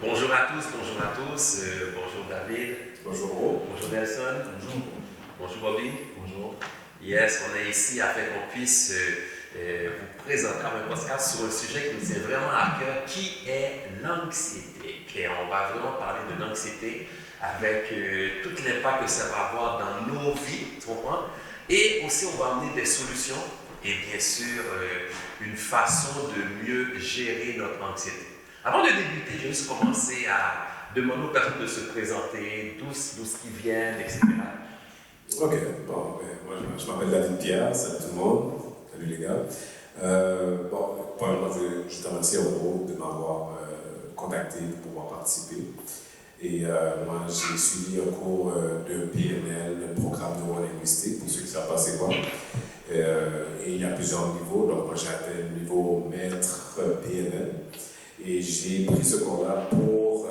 Bonjour à tous, bonjour à tous. Bonjour David. Bonjour. Bonjour Nelson. Bonjour. Bonjour Bobby. Bonjour. Yes, on est ici afin qu'on puisse vous présenter un podcast sur un sujet qui nous tient vraiment à cœur, qui est l'anxiété. Et on va vraiment parler de l'anxiété avec tout l'impact que ça va avoir dans nos vies, tu comprends? Et aussi, on va amener des solutions et bien sûr une façon de mieux gérer notre anxiété. Avant de débuter, je vais juste commencer à demander aux personnes de se présenter, d'où ils viennent, etc. Ok, bon, moi je m'appelle David Pierre, salut tout le monde, salut les gars. Premièrement, je te remercie au groupe de m'avoir contacté pour pouvoir participer. Et moi, j'ai suivi un cours de PNL, le programme neurolinguistique, pour ceux qui savent pas c'est quoi. Et il y a plusieurs niveaux, donc moi j'ai atteint le niveau maître PNL. Et j'ai pris ce cours-là pour,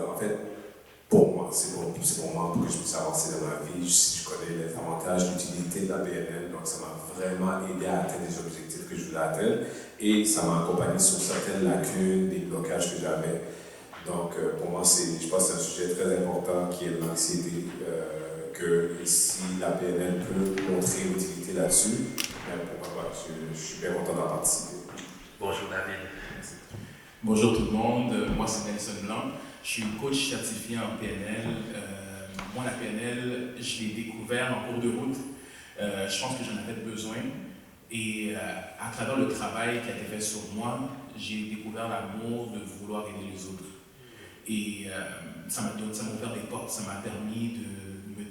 pour moi, c'est pour moi, pour que je puisse avancer dans ma vie. Je connais les avantages, l'utilité de la PNL, donc ça m'a vraiment aidé à atteindre les objectifs que je voulais atteindre. Et ça m'a accompagné sur certaines lacunes, des blocages que j'avais. Donc pour moi, je pense que c'est un sujet très important qui est l'anxiété, que si la PNL peut montrer l'utilité là-dessus, pourquoi pas, je suis bien content d'en participer. Bonjour David. Bonjour tout le monde, moi c'est Nelson Blanc, je suis coach certifié en PNL. Moi la PNL, je l'ai découvert en cours de route, je pense que j'en avais besoin et à travers le travail qui a été fait sur moi, j'ai découvert l'amour de vouloir aider les autres. Et ça m'a ouvert des portes, ça m'a permis de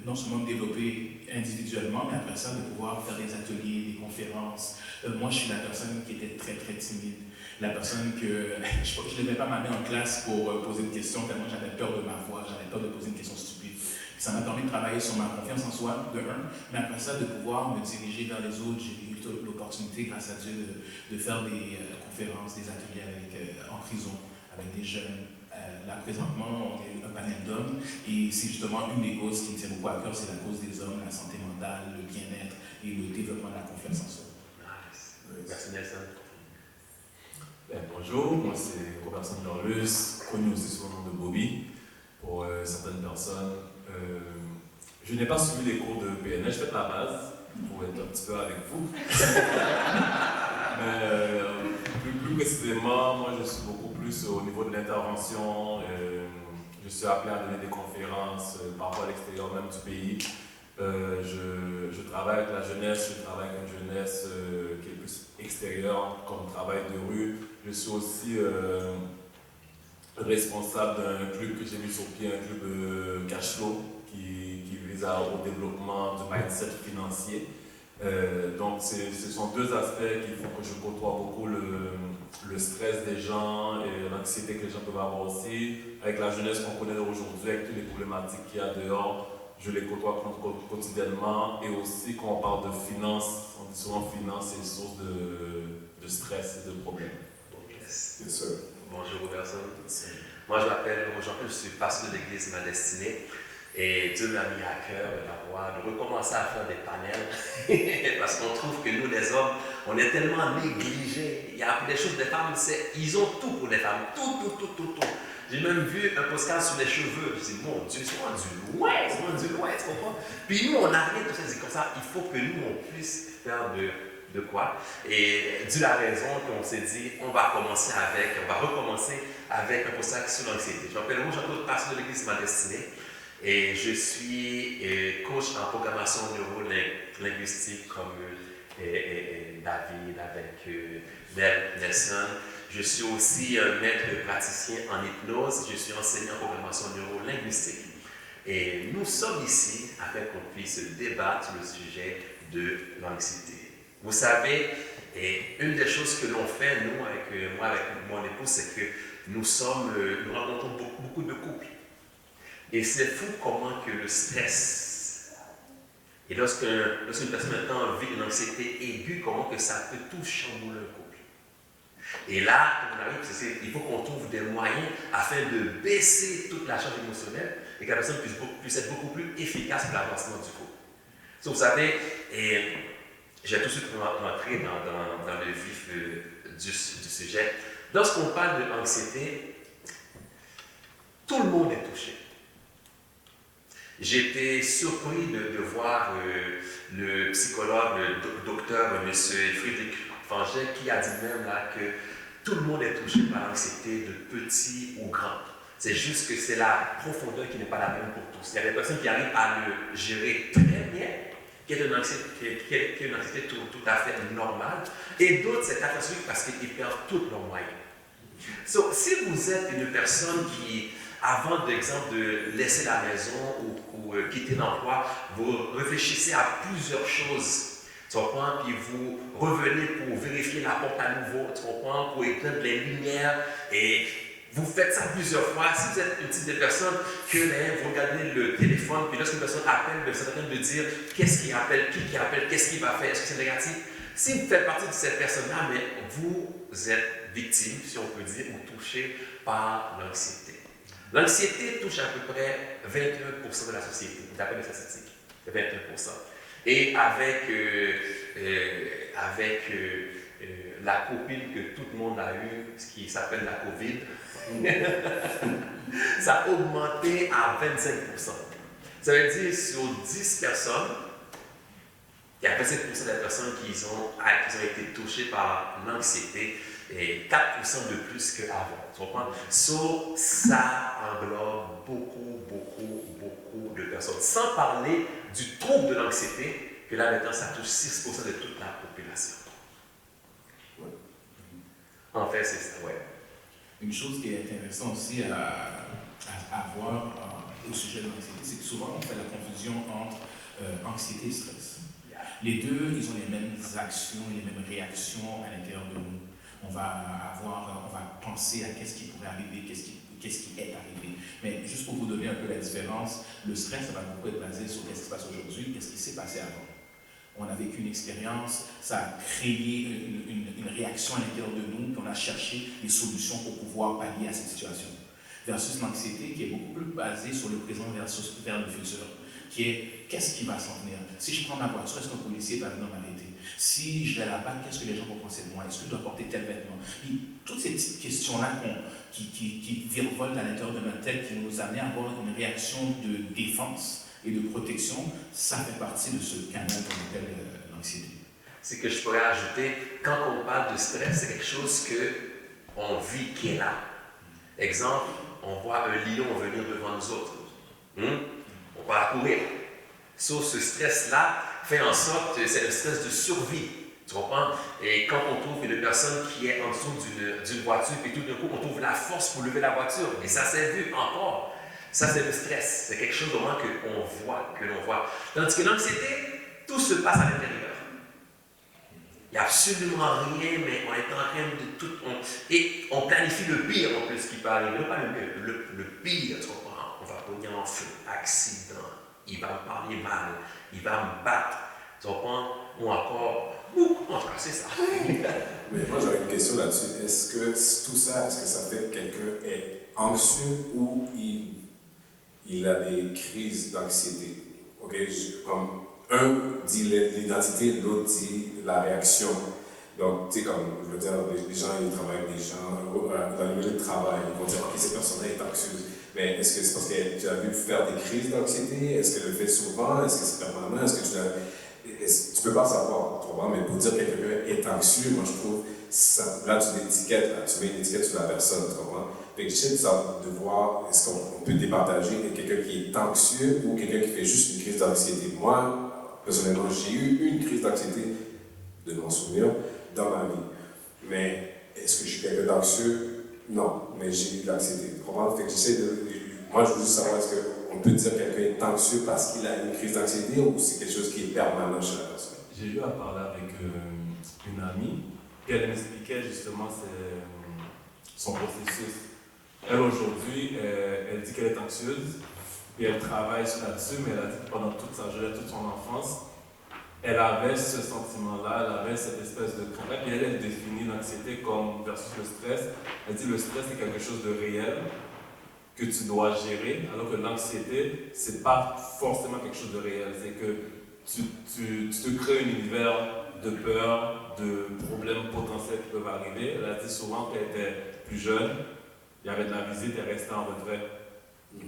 non seulement me développer individuellement, mais après ça de pouvoir faire des ateliers, des conférences. Moi je suis la personne qui était très très timide. La personne que je ne levais pas ma main en classe pour poser une question, tellement j'avais peur de ma voix, j'avais peur de poser une question stupide. Ça m'a permis de travailler sur ma confiance en soi, de un, mais après ça, de pouvoir me diriger vers les autres. J'ai eu l'opportunité, grâce à Dieu, de faire des conférences, des ateliers en prison, avec des jeunes. Là, présentement, on est un panel d'hommes, et c'est justement une des causes qui me tient beaucoup à cœur, c'est la cause des hommes, la santé mentale, le bien-être et le développement de la confiance en soi. Nice. Merci Nelson. Bonjour, moi c'est Robertson Dorlus, connu aussi sous le nom de Bobby pour certaines personnes. Je n'ai pas suivi les cours de PNL, je fais la base pour être un petit peu avec vous. Mais plus précisément, moi je suis beaucoup plus au niveau de l'intervention. Je suis appelé à donner des conférences, parfois à l'extérieur même du pays. Je travaille avec la jeunesse, je travaille avec une jeunesse qui est plus extérieure, comme travail de rue. Je suis aussi responsable d'un club que j'ai mis sur pied, un club cash flow qui vise au développement du mindset financier. Donc ce sont deux aspects qui font que je côtoie beaucoup le stress des gens et l'anxiété que les gens peuvent avoir aussi. Avec la jeunesse qu'on connaît aujourd'hui, avec toutes les problématiques qu'il y a dehors, je les côtoie quotidiennement. Et aussi quand on parle de finances, on dit souvent finance c'est une source de stress et de problèmes. Yes. Bien sûr. Bonjour Robertson. Moi je m'appelle Jean-Paul, je suis pasteur de l'église Ma Destinée. Et Dieu m'a mis à cœur de recommencer à faire des panels parce qu'on trouve que nous les hommes, on est tellement négligés. Il y a des choses des femmes, ils ont tout pour les femmes, tout. J'ai même vu un podcast sur les cheveux. Je dis, mon Dieu, c'est rendu loin, tu comprends? Puis nous, on arrive, tout ça, c'est comme ça, il faut que nous, on puisse faire de quoi. Et Dieu a raison qu'on s'est dit, on va recommencer avec un podcast sur l'anxiété. Je m'appelle Jean-Claude, pasteur de l'église Ma Destinée. Et je suis coach en programmation neurolinguistique comme David avec Nelson. Je suis aussi un maître praticien en hypnose. Je suis enseignant en programmation neurolinguistique. Et nous sommes ici afin qu'on puisse débattre sur le sujet de l'anxiété. Vous savez, une des choses que l'on fait, nous, avec mon épouse, c'est que nous rencontrons beaucoup de couples. Et c'est fou comment que le stress, et lorsqu'une personne maintenant vit une anxiété aiguë, comment que ça peut tout chambouler un couple. Et là, on arrive, il faut qu'on trouve des moyens afin de baisser toute la charge émotionnelle et que la personne puisse être beaucoup plus efficace pour l'avancement du couple. So, vous savez, je vais tout de suite rentrer dans le vif du sujet. Lorsqu'on parle de l'anxiété, tout le monde est touché. J'ai été surpris de voir le psychologue, le docteur, M. Friedrich Fanger, qui a dit même là que tout le monde est touché par l'anxiété, de petit ou grand. C'est juste que c'est la profondeur qui n'est pas la même pour tous. Il y a des personnes qui arrivent à le gérer très bien, qui est une anxiété tout à fait normale, et d'autres, c'est catastrophique parce qu'ils perdent tous leurs moyens. So, si vous êtes une personne qui, avant d'exemple de laisser la maison ou quitter l'emploi, vous réfléchissez à plusieurs choses, tu comprends, puis vous revenez pour vérifier la porte à nouveau, tu comprends, pour éteindre les lumières, et vous faites ça plusieurs fois. Si vous êtes une type de personne que vous regardez le téléphone, puis lorsqu'une personne appelle, vous êtes en train de dire qu'est-ce qu'il appelle, qui appelle, qu'est-ce qu'il va faire, est-ce que c'est négatif? Si vous faites partie de cette personne-là, mais vous êtes victime, si on peut dire, ou touché par l'anxiété. L'anxiété touche à peu près 21% de la société, d'après les statistiques. C'est 21%. Et avec la copine que tout le monde a eue, ce qui s'appelle la COVID, ça a augmenté à 25%. Ça veut dire sur 10 personnes, il y a 27% des personnes qui ont été touchées par l'anxiété et 4% de plus qu'avant. Tu comprends? So, ça englobe beaucoup de personnes. Sans parler du trouble de l'anxiété, que là maintenant ça touche 6% de toute la population. En fait, c'est ça, ouais. Une chose qui est intéressante aussi à voir au sujet de l'anxiété, c'est que souvent on fait la confusion entre anxiété et stress. Les deux, ils ont les mêmes actions, les mêmes réactions à l'intérieur de nous. On va penser à qu'est-ce qui pourrait arriver, qu'est-ce qui est arrivé. Mais juste pour vous donner un peu la différence, le stress, ça va beaucoup être basé sur qu'est-ce qui se passe aujourd'hui, qu'est-ce qui s'est passé avant. On a vécu une expérience, ça a créé une réaction à l'intérieur de nous, puis on a cherché des solutions pour pouvoir pallier à cette situation. Versus l'anxiété qui est beaucoup plus basée sur le présent versus vers le futur, qui est qu'est-ce qui va s'en venir. Si je prends ma voiture, est-ce qu'un policier va venir m'arrêter? Si je vais à la banque, qu'est-ce que les gens vont penser de moi? Est-ce que je dois porter tel vêtement? Puis, toutes ces petites questions-là qui virevoltent à l'intérieur de notre tête, qui nous amènent à avoir une réaction de défense et de protection, ça fait partie de ce canal qu'on appelle l'anxiété. C'est que je pourrais ajouter, quand on parle de stress, c'est quelque chose qu'on vit qui est là. Exemple, on voit un lion venir devant nous autres. On va courir. Sauf ce stress-là fait en sorte que c'est le stress de survie. Tu comprends? Et quand on trouve une personne qui est en dessous d'une voiture, puis tout d'un coup, on trouve la force pour lever la voiture. Et ça s'est vu encore. Ça, c'est le stress. C'est quelque chose vraiment que l'on voit. Tandis que l'anxiété, tout se passe à l'intérieur. Il n'y a absolument rien, mais on est en train de tout... Et on planifie le pire en plus qui peut arriver. Pas le pire, tu comprends? On va pogner en feu, accident. Il va me parler mal. Il va me battre. Tu comprends? Ou encore... en tout cas, c'est ça. Mais moi, j'aurais une question là-dessus. Est-ce que tout ça, est-ce que ça fait que quelqu'un est anxieux ou il a des crises d'anxiété? Ok, comme un dit l'identité, l'autre dit la réaction. Donc, tu sais, comme je veux dire, les gens, ils travaillent avec des gens dans le milieu de travail, ils vont dire, ok, cette personne-là est anxieuse. Mais est-ce que c'est parce que tu as vu faire des crises d'anxiété? Est-ce qu'elle le fait souvent? Est-ce que c'est permanent? Est-ce que tu peux pas savoir, tu vois, mais pour dire que quelqu'un est anxieux, moi je trouve, là tu mets une étiquette sur la personne, tu comprends? Fait que j'essaie de voir, est-ce qu'on peut départager quelqu'un qui est anxieux ou quelqu'un qui fait juste une crise d'anxiété. Moi, personnellement, j'ai eu une crise d'anxiété, de mon souvenir, dans ma vie. Mais est-ce que je suis quelqu'un d'anxieux? Non, mais j'ai eu de l'anxiété. Tu comprends? Fait que moi je veux juste savoir, est-ce qu'on peut dire que quelqu'un est anxieux parce qu'il a une crise d'anxiété ou c'est quelque chose qui est permanent chez la personne? J'ai eu à parler avec une amie, et elle m'expliquait justement son processus. Elle, aujourd'hui, elle dit qu'elle est anxieuse, et elle travaille là-dessus, mais elle a dit que pendant toute sa jeunesse, toute son enfance, elle avait ce sentiment-là, elle avait cette espèce de crainte, et elle définit l'anxiété comme versus le stress. Elle dit que le stress est quelque chose de réel, que tu dois gérer, alors que l'anxiété, c'est pas forcément quelque chose de réel. C'est que tu te crées un univers de peur, de problèmes potentiels qui peuvent arriver. Elle a dit souvent qu'elle était plus jeune, il y avait de la visite, elle restait en retrait.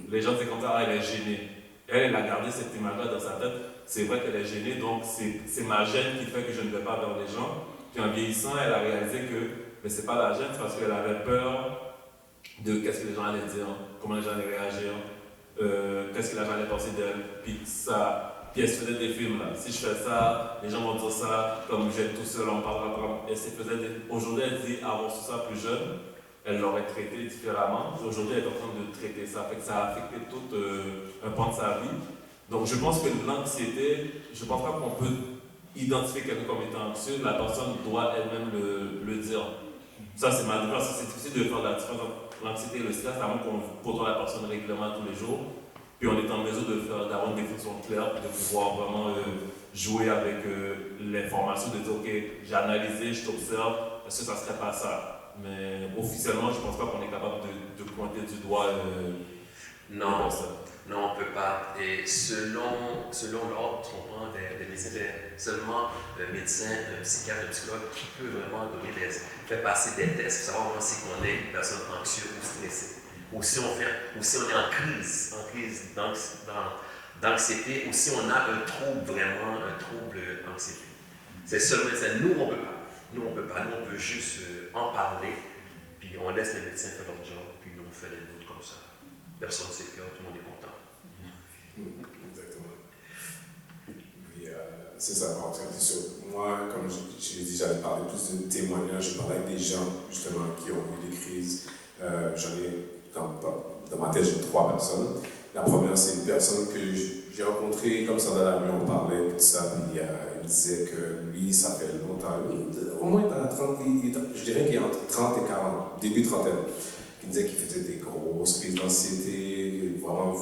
Les gens disent comme ça, ah, elle est gênée. Elle a gardé cette image-là dans sa tête. C'est vrai qu'elle est gênée, donc c'est ma gêne qui fait que je ne vais pas vers les gens. Puis en vieillissant, elle a réalisé que ce n'est pas la gêne, c'est parce qu'elle avait peur de qu'est-ce que les gens allaient dire, comment les gens allaient réagir, qu'est-ce que les gens allaient penser d'elle. Puis elle se faisait des films là. Si je fais ça, les gens vont dire ça, comme j'aime tout seul, on parlera comme. Aujourd'hui, elle dit avoir su ça plus jeune, elle l'aurait traité différemment. Aujourd'hui, elle est en train de traiter ça. Fait que ça a affecté tout un pan de sa vie. Donc je pense que l'anxiété, je ne pense pas qu'on peut identifier quelqu'un comme étant anxieux, la personne doit elle-même le dire. Ça, c'est ma différence. C'est difficile de faire la différence entre l'anxiété et le stress, à moins qu'on côtoie la personne régulièrement tous les jours. Puis on est en mesure d'avoir une définition claire, de pouvoir vraiment jouer avec l'information, de dire, OK, j'ai analysé, je t'observe, est-ce que ça ne serait pas ça? Mais officiellement, je ne pense pas qu'on est capable de pointer du doigt non, non, on ne peut pas. Et selon l'ordre, on prend des médecins, seulement un médecin, un psychiatre, un psychologue qui peut vraiment faire passer des tests pour savoir vraiment si on est une personne anxieuse ou stressée. Ou si on est en crise d'anxiété, ou si on a un trouble, vraiment un trouble d'anxiété. C'est seulement ça. Nous, on ne peut pas. Nous, on peut juste en parler, puis on laisse les médecins faire leur job, puis nous, on fait les nôtres comme ça. Personne ne s'écœure, tout le monde est content. Exactement. Oui, c'est ça, c'est sûr. Moi, comme je l'ai dit, j'avais parlé plus de témoignages, je parlais avec des gens, justement, qui ont eu des crises. J'en ai, dans ma tête, j'ai 3 personnes. La première, c'est une personne que j'ai rencontrée comme ça dans la rue, on parlait, tout ça, puis il disait que lui, ça fait longtemps, au moins dans la 30, je dirais qu'il est entre 30 et 40, début trentaine. Il disait qu'il faisait des grosses crises d'anxiété, vraiment,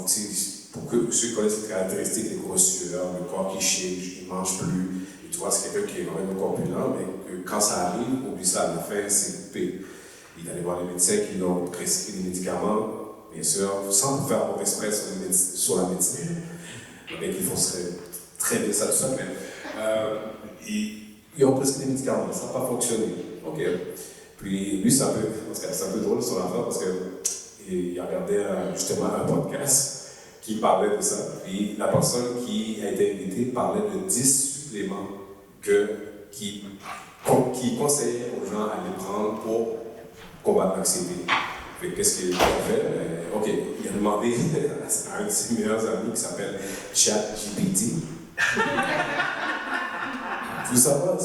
pour que ceux qui connaissent les caractéristiques, les grosses sueurs, le corps qui shake, il ne mange plus. Et tu vois, c'est quelqu'un qui est vraiment corpulent, mais que quand ça arrive, oublie ça, à la fin, c'est coupé. Il est allé voir les médecins qui lui ont prescrit des médicaments, bien sûr, sans faire mauvais exprès sur la médecine. Mais qu'ils font très bien ça tout seul, mais ils ont prescrit des médicaments, ça n'a pas fonctionné. OK. Puis lui, c'est un peu drôle son affaire parce qu'il regardait justement un podcast qui parlait de ça. Puis la personne qui a été invitée parlait de 10 suppléments qui conseillaient aux gens à les prendre pour combattre l'anxiété. Qu'est-ce qu'il a fait? OK, il a demandé à un de ses meilleurs amis qui s'appelle ChatGPT. Vous savez,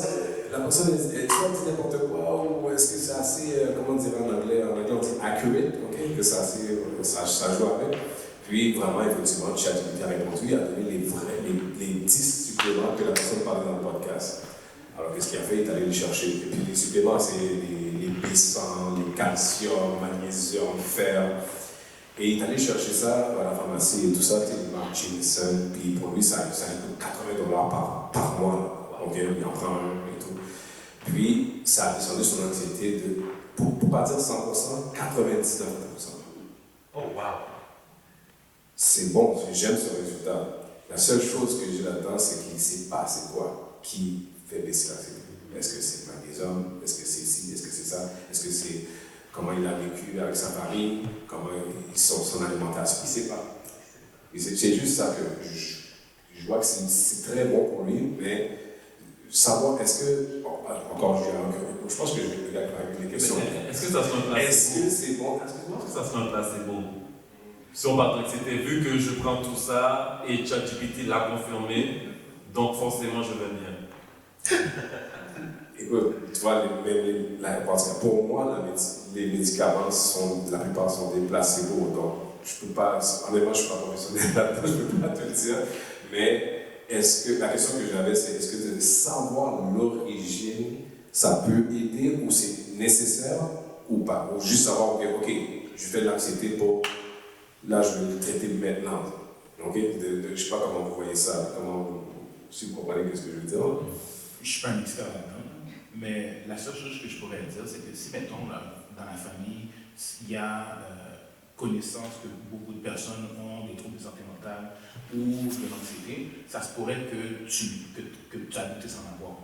la personne est soit dit n'importe quoi, ou est-ce que c'est assez, comment dire en anglais on dit accurate, okay? Que c'est assez, ça joue avec. Puis vraiment, effectivement, ChatGPT a répondu, il a donné les 10 suppléments que la personne parlait dans le podcast. Alors qu'est-ce qu'il a fait? Il est allé les chercher. Et puis les suppléments, c'est les B100, les calcium, magnésium, fer. Et il est allé chercher ça à la pharmacie et tout ça, c'est Mark Jameson. Puis pour lui, ça coûte $80 par mois. Ok, il en prend un et tout. Puis, ça a descendu son anxiété de, pour ne pas dire 100%, 99%. Oh, wow! C'est bon, j'aime ce résultat. La seule chose que j'ai là-dedans, c'est qu'il ne sait pas c'est quoi qui fait baisser l'anxiété. Est-ce que c'est le magnésium? Est-ce que c'est ci? Est-ce que c'est ça? Est-ce que c'est comment il a vécu avec sa famille? Comment son alimentation? Il ne sait pas. C'est juste ça que je vois que c'est très bon pour lui, mais savoir, est-ce que, encore, je pense que je vais regarder avec les questions. Est-ce que ça serait un placebo? Est-ce que c'est bon? Est-ce que ça serait un placebo? Si on parle d'anxiété, vu que je prends tout ça et ChatGPT l'a confirmé, donc forcément je vais bien. Écoute, tu vois, parce que pour moi, les médicaments, la plupart sont des placebos, donc je peux pas, honnêtement, je ne suis pas professionnel là-dedans, je ne peux pas te le dire, mais la question que j'avais, c'est est-ce que de savoir l'origine, ça peut aider ou c'est nécessaire ou pas? Ou juste savoir, OK, je fais de l'anxiété pour, là, je vais le traiter maintenant. OK? Je ne sais pas comment vous voyez ça, si vous comprenez ce que je veux dire. Je ne suis pas un expert là-dedans, mais la seule chose que je pourrais dire, c'est que si, mettons, dans la famille, il y a connaissance que beaucoup de personnes ont des troubles de santé mentale ou de l'anxiété, ça se pourrait que tu as douté sans avoir.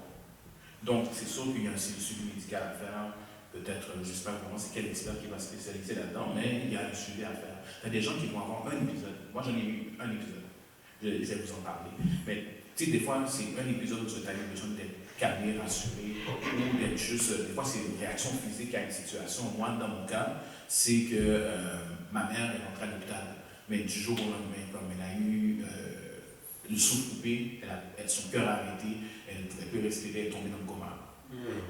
Donc, c'est sûr qu'il y a un suivi médical à faire, peut-être, je ne sais pas vraiment c'est quel expert qui va se spécialiser là-dedans, mais il y a un sujet à faire. Il y a des gens qui vont avoir un épisode. Moi, j'en ai eu un épisode. Je vais vous en parler. Mais tu sais, des fois, c'est un épisode où tu as besoin d'être calmé, rassuré, ou d'être juste. Des fois, c'est une réaction physique à une situation. Moi, dans mon cas, c'est que ma mère est rentrée à l'hôpital. Mais du jour au lendemain, comme elle a eu le souffle coupé, son cœur a arrêté, elle ne pouvait plus respirer, elle est tombée dans le coma.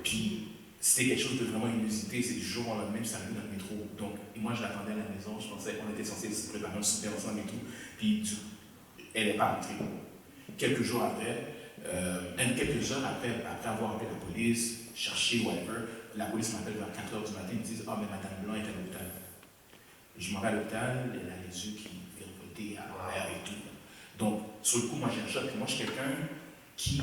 Puis, c'était quelque chose de vraiment inusité. C'est du jour au lendemain, ça arrive dans le métro. Donc, et moi, je l'attendais à la maison. Je pensais qu'on était censé se préparer un super ensemble et tout. Puis, elle n'est pas rentrée. Quelques jours après, quelques heures après avoir appelé la police, cherché, whatever, la police m'appelle vers 4 h du matin. Ils me disent: ah, mais Madame Blanc est à l'hôpital. Je m'en vais à l'hôpital, elle a les yeux qui virevoltaient à l'envers et tout. Donc, sur le coup, moi, j'ai un choc. Moi, je suis quelqu'un qui.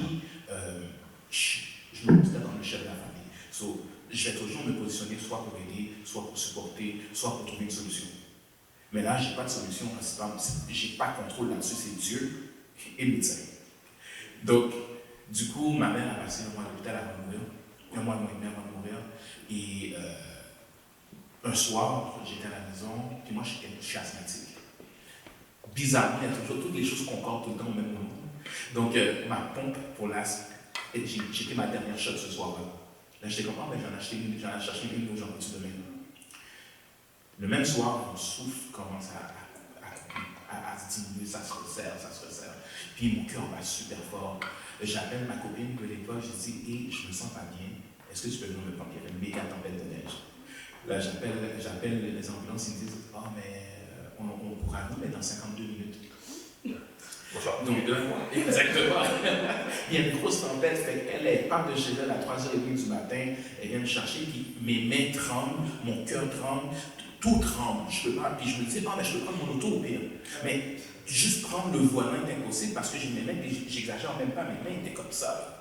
Je me considère comme le chef de la famille. So, je vais toujours me positionner soit pour aider, soit pour supporter, soit pour trouver une solution. Mais là, je n'ai pas de solution principale. Je n'ai pas de contrôle là-dessus. C'est Dieu et le médecin. Donc, du coup, ma mère a passé un mois à l'hôpital avant de mourir. Un mois et demi avant de mourir. Et un soir, j'étais à la maison, puis moi, je suis asthmatique. Bizarrement, il y a toujours toutes les choses concordent tout le temps au même moment. Donc, ma pompe pour l'asthme, j'ai pris ma dernière shot ce soir-là. Là, j'étais comme: ah, mais j'en ai cherché une où j'en ai demain. Le même soir, mon souffle commence à se diminuer, ça se resserre. Puis mon cœur bat super fort. J'appelle ma copine de l'époque, je dis: hey, je me sens pas bien, est-ce que tu peux venir me prendre? Il y avait une méga tempête de neige. Là, j'appelle les ambulances, ils me disent: ah, mais on pourra venir, mais dans 52 minutes. Donc, 2 mois. Exactement. Il y a une grosse tempête, elle part de chez elle à 3h30 du matin, elle vient me chercher, puis mes mains tremblent, mon cœur tremble, tout tremble. Je peux pas, puis je me dis: ah, mais je peux prendre mon auto au pire. Mais juste prendre le volant est impossible parce que j'ai mes mains, puis j'exagère même pas, mes mains étaient comme ça.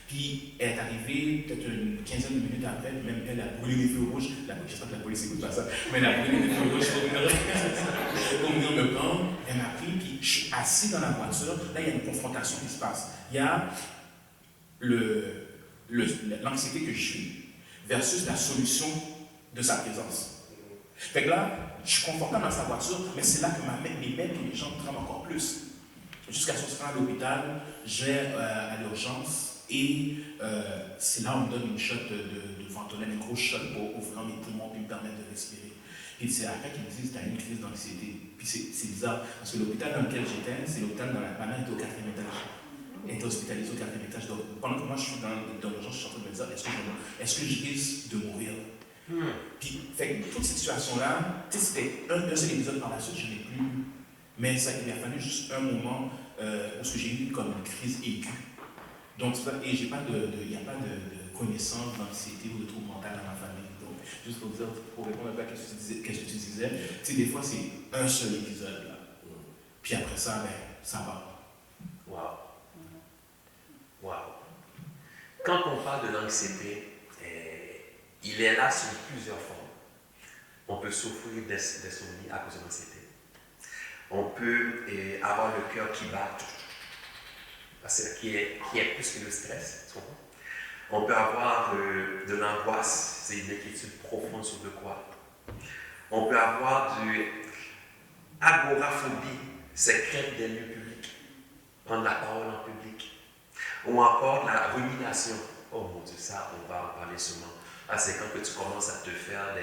Puis elle est arrivée peut-être une quinzaine de minutes après, puis même elle a brûlé les feux rouges. J'espère que la police n'écoute pas ça, mais elle a brûlé les feux rouges pour venir me prendre. Elle m'a pris, puis je suis assis dans la voiture. Là, il y a une confrontation qui se passe. Il y a l'anxiété que je suis versus la solution de sa présence. Fait que là, je suis confortable dans sa voiture, mais c'est là que mes mains et mes jambes tremblent encore plus. Jusqu'à ce que je sois à l'hôpital, je vais à l'urgence. Et c'est là où on me donne une shot de Ventolin, une grosse shot pour ouvrir mes poumons et me permettre de respirer. Et c'est après qu'ils me disent: tu as une crise d'anxiété. Puis c'est bizarre, parce que l'hôpital dans lequel j'étais, c'est l'hôpital dans ma mère était au 4e étage. Elle était hospitalisée au 4e étage. Donc pendant que moi je suis dans l'urgence, je suis en train de me dire: est-ce que je risque de mourir? Puis toute cette situation-là, c'était un seul épisode par la suite, je n'ai plus. Mais il a fallu juste un moment où j'ai eu comme une crise aiguë. Donc, et il n'y a pas de connaissance d'anxiété ou de trouble mental dans ma famille. Donc, juste pour répondre un peu à ce que tu disais, tu sais, des fois, c'est un seul épisode, là. Puis après ça, ben, ça va. Wow. Quand on parle de l'anxiété, il est là sous plusieurs formes. On peut souffrir d'insomnie à cause de l'anxiété. On peut avoir le cœur qui bat, qui est plus que le stress. On peut avoir de l'angoisse, c'est une inquiétude profonde sur de quoi. On peut avoir de agoraphobie, c'est crainte des lieux publics, prendre la parole en public. Ou encore de la rumination. Oh mon Dieu, ça, on va en parler sûrement. C'est quand que tu commences à te faire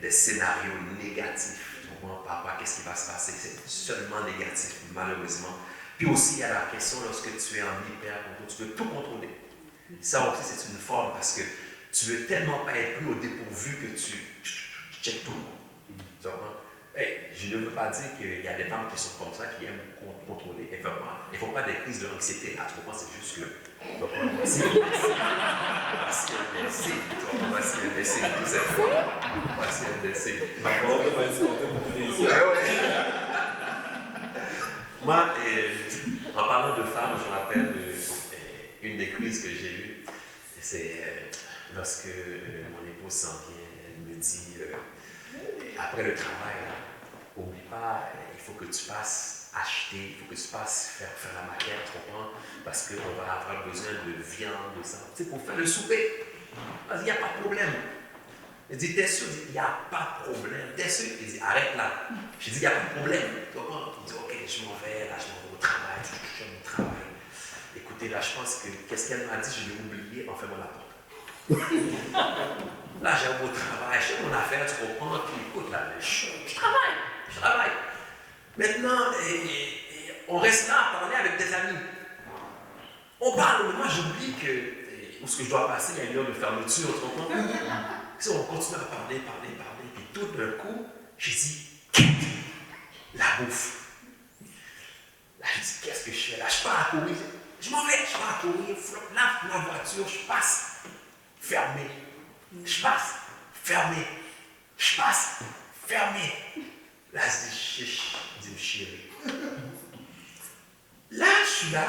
des scénarios négatifs. Par rapport à ce qui va se passer, c'est seulement négatif, malheureusement. Puis aussi, il y a la question lorsque tu es en hyper-contrôle, tu veux tout contrôler. Ça aussi, c'est une forme parce que tu veux tellement pas être pris au dépourvu que tu checkes tout le monde. Tu comprends? Je ne veux pas dire qu'il y a des femmes qui sont comme ça, qui aiment contrôler. Il ne faut pas des crises de l'anxiété. Là, tu comprends? C'est juste que. Voici un décès, tout cette fois. Voici un décès. Moi, en parlant de femmes, je me rappelle une des crises que j'ai eues. C'est lorsque mon épouse s'en vient, elle me dit après le travail, n'oublie pas, il faut que tu passes acheter, il faut que tu passes faire la maquette, tu comprends? Parce qu'on va avoir besoin de viande, de ça. Tu sais, pour faire le souper. Il n'y a pas de problème. Il dit, t'es sûr? Il n'y a pas de problème. T'es sûr? Il dit, arrête là. Je dis, il n'y a pas de problème. Tu comprends? Il dit, ok, je m'en vais, là, je m'en vais au travail, je vais au travail. Écoutez, là, je pense que, qu'est-ce qu'elle m'a dit, je l'ai oublié en fermant la porte. Là, j'ai au travail, je fais mon affaire, tu comprends? Puis écoute, là, je travaille. Maintenant, on reste là à parler avec des amis. On parle, mais moi, j'oublie que, où ce que je dois passer, il y a une heure de fermeture, tu comprends? Si on continue à parler, puis tout d'un coup, j'ai dit, la bouffe. Là, je dis, qu'est-ce que je fais? Là, je pars à courir. Je m'en vais, je pars à courir, la voiture, je passe, fermé. Je passe, fermé. Je passe, fermé. Là, je dis, chiche, je dis, chérie. Là, je suis là,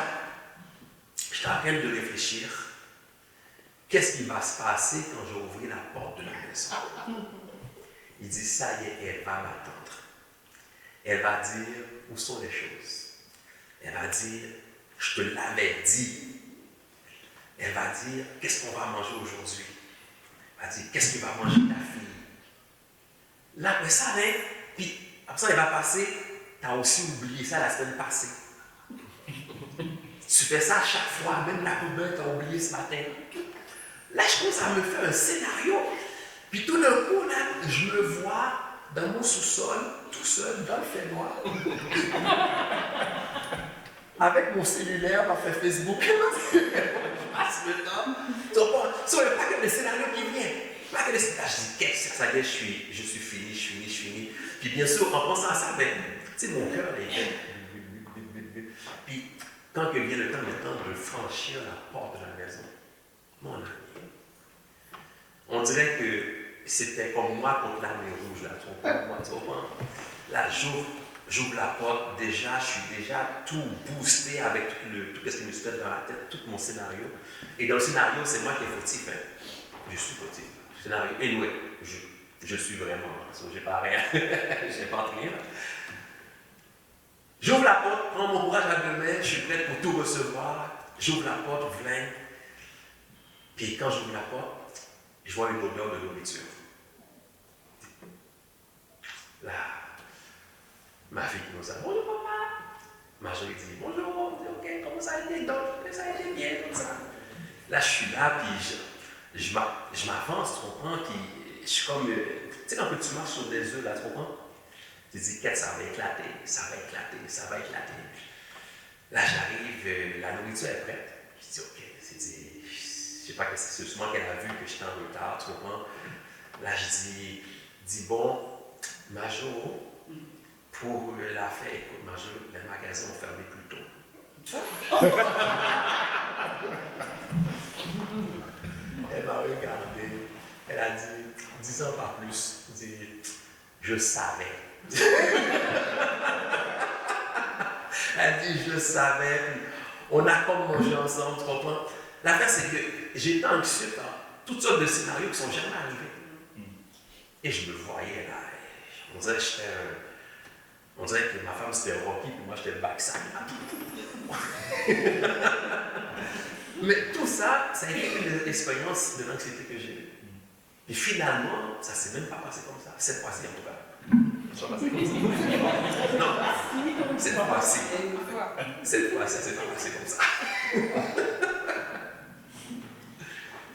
je suis en train de réfléchir. Qu'est-ce qui va se passer quand je vais ouvrir la porte de la maison? Il dit, ça y est, elle va m'attendre. Elle va dire, où sont les choses? Elle va dire, je te l'avais dit. Elle va dire, qu'est-ce qu'on va manger aujourd'hui? Elle va dire, qu'est-ce que va manger ta fille? Là, après ça, hein, puis après ça, elle va passer, tu as aussi oublié ça la semaine passée. Tu fais ça à chaque fois, même la poubelle, tu as oublié ce matin. Là, je commence à me faire un scénario. Puis tout d'un coup, là, je me vois dans mon sous-sol, tout seul, dans le fait noir. Avec mon cellulaire, on fait Facebook. Je passe le temps. Il n'y a pas que le scénario qui vient. Pas que le scénario. Je dis, qu'est-ce que ça y est, je suis fini. Puis bien sûr, en pensant à ça, ben, tu sais, mon cœur est fait. Puis quand que vient le temps de franchir la porte de la maison, mon ami, on dirait que c'était comme moi contre l'armée rouge, là, tu comprends? Là, j'ouvre la porte, déjà, je suis déjà tout boosté avec tout ce qui me se fait dans la tête, tout mon scénario. Et dans le scénario, c'est moi qui est fautif, hein. Je suis fautif. Scénario, anyway, je suis vraiment, j'ai pas rien, j'ai pas rien. J'ouvre la porte, prends mon courage à deux mains, je suis prêt pour tout recevoir. J'ouvre la porte, viens. Puis quand j'ouvre la porte, je vois une odeur de nourriture. Là, ma fille qui nous a dit, bonjour papa. Marjorie dit, bonjour, on dit, ok, comment ça a été? Donc, ça a été bien, comme ça. Là, je suis là, puis je m'avance, tu comprends? Puis je suis comme, tu sais, quand tu marches sur des œufs, là, tu comprends? Tu dis, qu'est-ce que ça va éclater. Là, j'arrive, la nourriture est prête. Je dis, ok, je sais pas, c'est sûrement qu'elle a vu que j'étais en retard, tu comprends? Là, je dis, bon, Majo, pour la fête, écoute, Majo, les magasins ont fermé plus tôt. Elle m'a regardé, elle a dit, 10 ans pas plus, je savais. Elle dit, je savais, puis on a comme mangé ensemble, tu comprends? L'affaire, c'est que j'étais anxieux par toutes sortes de scénarios qui ne sont jamais arrivés. Et je me voyais là, on dirait que ma femme c'était Rocky, puis moi j'étais le backside. Mais tout ça, ça a été une expérience de l'anxiété que j'ai eue. Et finalement, ça ne s'est même pas passé comme ça. Cette fois-ci, en tout cas. Ça s'est passé comme ça. Non, cette fois-ci. Cette fois-ci, ça ne s'est pas passé comme ça.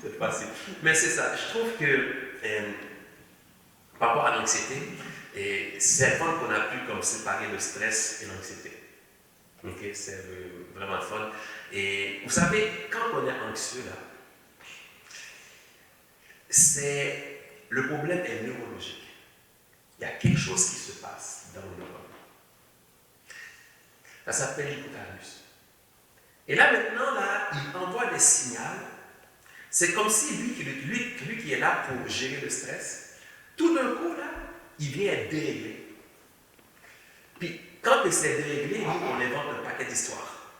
Cette fois-ci. Mais c'est ça. Je trouve que par rapport à l'anxiété, c'est fun qu'on a pu comme séparer le stress et l'anxiété. Ok, c'est vraiment fun. Et vous savez, quand on est anxieux, là, le problème est neurologique. Il y a quelque chose qui se passe dans le neurone. Ça s'appelle l'hypothalamus. Et là, maintenant, là, il envoie des signaux. C'est comme si lui qui est là pour gérer le stress, tout d'un coup, là, il vient être déréglé. Puis, quand c'est déréglé, nous, on invente un paquet d'histoires.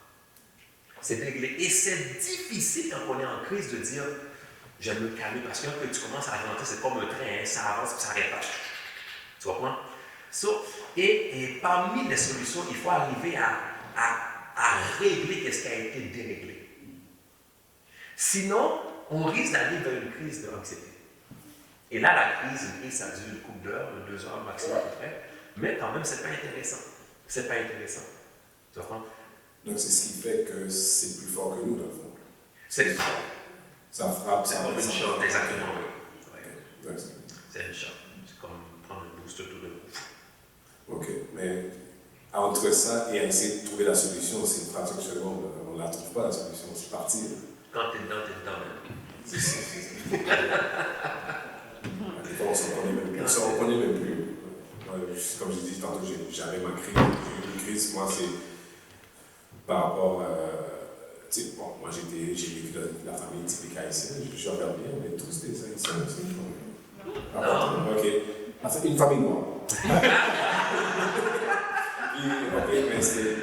C'est déréglé. Et c'est difficile quand on est en crise de dire, je vais me calmer, parce que quand tu commences à ralentir, c'est comme un train, hein, ça avance et ça n'arrête pas. Tu comprends? Et parmi les solutions, il faut arriver à régler ce qui a été déréglé. Sinon, on risque d'aller vers une crise d'anxiété. Et là, la crise, ça dure une couple d'heures, 2 heures maximum à peu près, mais quand même, c'est pas intéressant. C'est pas intéressant. Tu comprends? Donc c'est ce qui fait que c'est plus fort que nous, dans le fond. C'est Ça frappe, c'est ça comme une chance, exactement. Oui. Ouais. C'est une chance. C'est comme prendre un booster tout de coup. Ok, mais entre ça et essayer de trouver la solution, c'est une fraction de seconde. On ne la trouve pas, la solution, c'est parti. Quand t'es dedans, même. C'est ça. Des fois, on s'en connaît même plus. On s'en connaît même plus. Comme je dis tantôt, j'avais ma crise. J'ai eu une crise, moi, c'est par rapport à. Bon, moi, j'ai vécu dans la famille typique haïtienne. Je regarde bien, on est tous des haïtiens aussi. Non. Ok. C'est une famille noire. Mais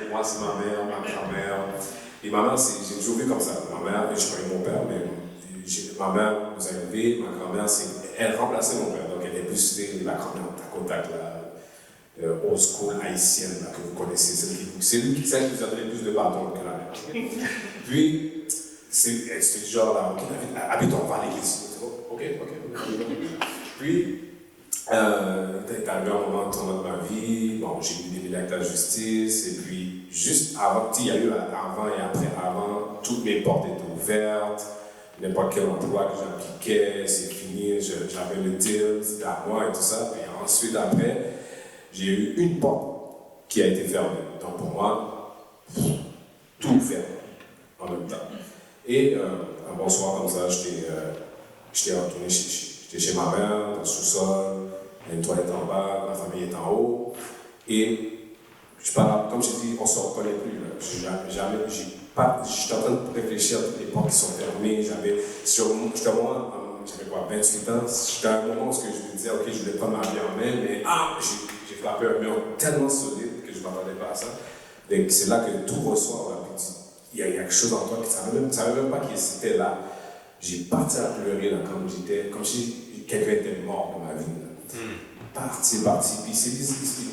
moi, c'est ma mère, ma grand-mère. Et ma mère, j'ai toujours vu comme ça. Ma mère, je connais mon père, mais ma mère nous a élevés. Ma grand-mère, elle remplaçait mon père. Donc, elle est plus la grand-mère tac au tac, old school haïtienne là, que vous connaissez. C'est lui qui vous a donné plus de bâtons que la mère. Puis, c'est du genre là, habitons par l'église. Ok. Puis, t'es arrivé un moment tournant de ma vie, bon, j'ai eu des médailles de la justice, et puis juste avant, il y a eu avant et après avant, toutes mes portes étaient ouvertes, n'importe quel emploi que j'appliquais, c'est fini, j'avais le deal, c'était à moi et tout ça, puis ensuite après, j'ai eu une porte qui a été fermée. Donc pour moi, tout fermé en même temps. Et un bon soir comme ça, j'étais retourné chez ma mère, dans le sous-sol. Il y a une toilette en bas, ma famille est en haut. Et comme je dis, on ne se reconnaît plus. J'étais en train de réfléchir à toutes les portes qui sont fermées. J'avais quoi, 28 ans. J'étais à un moment où je me disais, ok, je voulais prendre ma vie en main, mais j'ai frappé un mur tellement solide que je ne m'attendais pas à ça. Donc c'est là que tout ressort. Il y a quelque chose en toi qui ne savait même pas que c'était là. J'ai parti à pleurer là, comme si quelqu'un était mort dans ma vie. Parti. Puis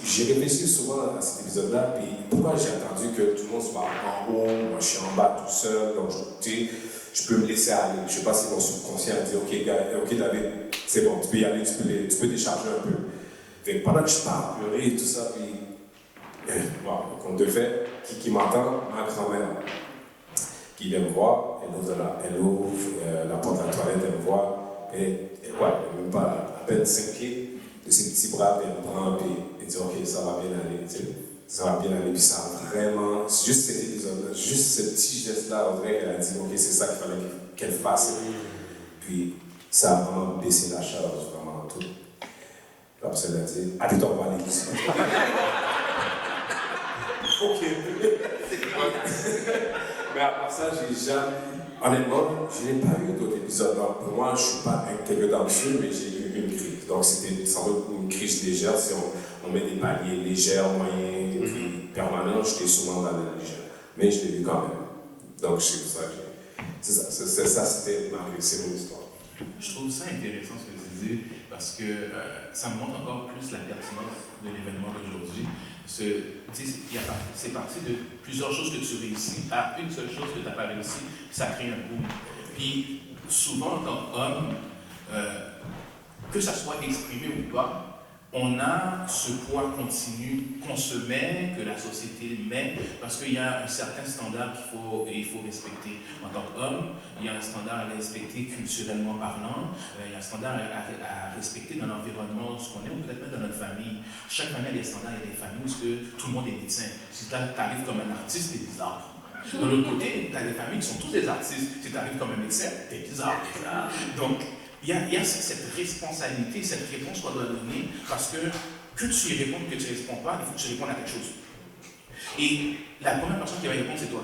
j'ai réfléchi souvent à cet épisode-là, puis pourquoi j'ai attendu que tout le monde soit en haut, moi je suis en bas tout seul, donc je peux me laisser aller. Je ne sais pas si mon subconscient a dit, ok David, c'est bon, tu peux y aller, tu peux décharger un peu. Fait, pendant que je pars pleurer et tout ça, puis compte de fait, qui m'entend, ma grand-mère, qui vient me voir, elle ouvre la porte de la toilette, elle me voit, et même pas à peine 5 pieds, de ses petits bras, puis elle me prend, puis elle dit, ok, ça va bien aller, tu sais, ça va bien aller, puis ça a vraiment, juste cet épisode-là, juste ce petit geste-là, on dirait qu'elle a dit, ok, c'est ça qu'il fallait qu'elle fasse, puis ça a vraiment baissé la charge, vraiment tout. Après ça, elle a dit, habitons pas à l'église. Ok. Mais à part ça, honnêtement, je n'ai pas eu d'autres épisodes. Donc, pour moi, je ne suis pas quelqu'un d'anxieux, mais j'ai eu une crise. Donc, c'était sans doute une crise légère. Si on met des paliers légers, moyens, et puis permanents, j'étais souvent dans la légère. Mais je l'ai vu quand même. Donc, c'est pour ça que c'était ma crise, c'est mon histoire. Je trouve ça intéressant ce que tu dis, parce que ça me montre encore plus la pertinence de l'événement d'aujourd'hui. C'est parti de plusieurs choses que tu réussis à une seule chose que tu n'as pas réussi, ça crée un boom. Puis souvent, comme homme, que ça soit exprimé ou pas, on a ce poids continu qu'on se met, que la société met, parce qu'il y a un certain standard qu'il faut respecter. En tant qu'homme, il y a un standard à respecter culturellement parlant, il y a un standard à respecter dans l'environnement où on est, ou peut-être même dans notre famille. Chaque famille a des standards, il y a des familles où tout le monde est médecin. Si tu arrives comme un artiste, t'es bizarre. De l'autre côté, tu as des familles qui sont tous des artistes. Si tu arrives comme un médecin, t'es bizarre. Donc, il y a cette responsabilité, cette réponse qu'on doit donner, parce que tu y réponds, que tu ne réponds pas, il faut que tu répondes à quelque chose. Et la première personne qui va répondre, c'est toi.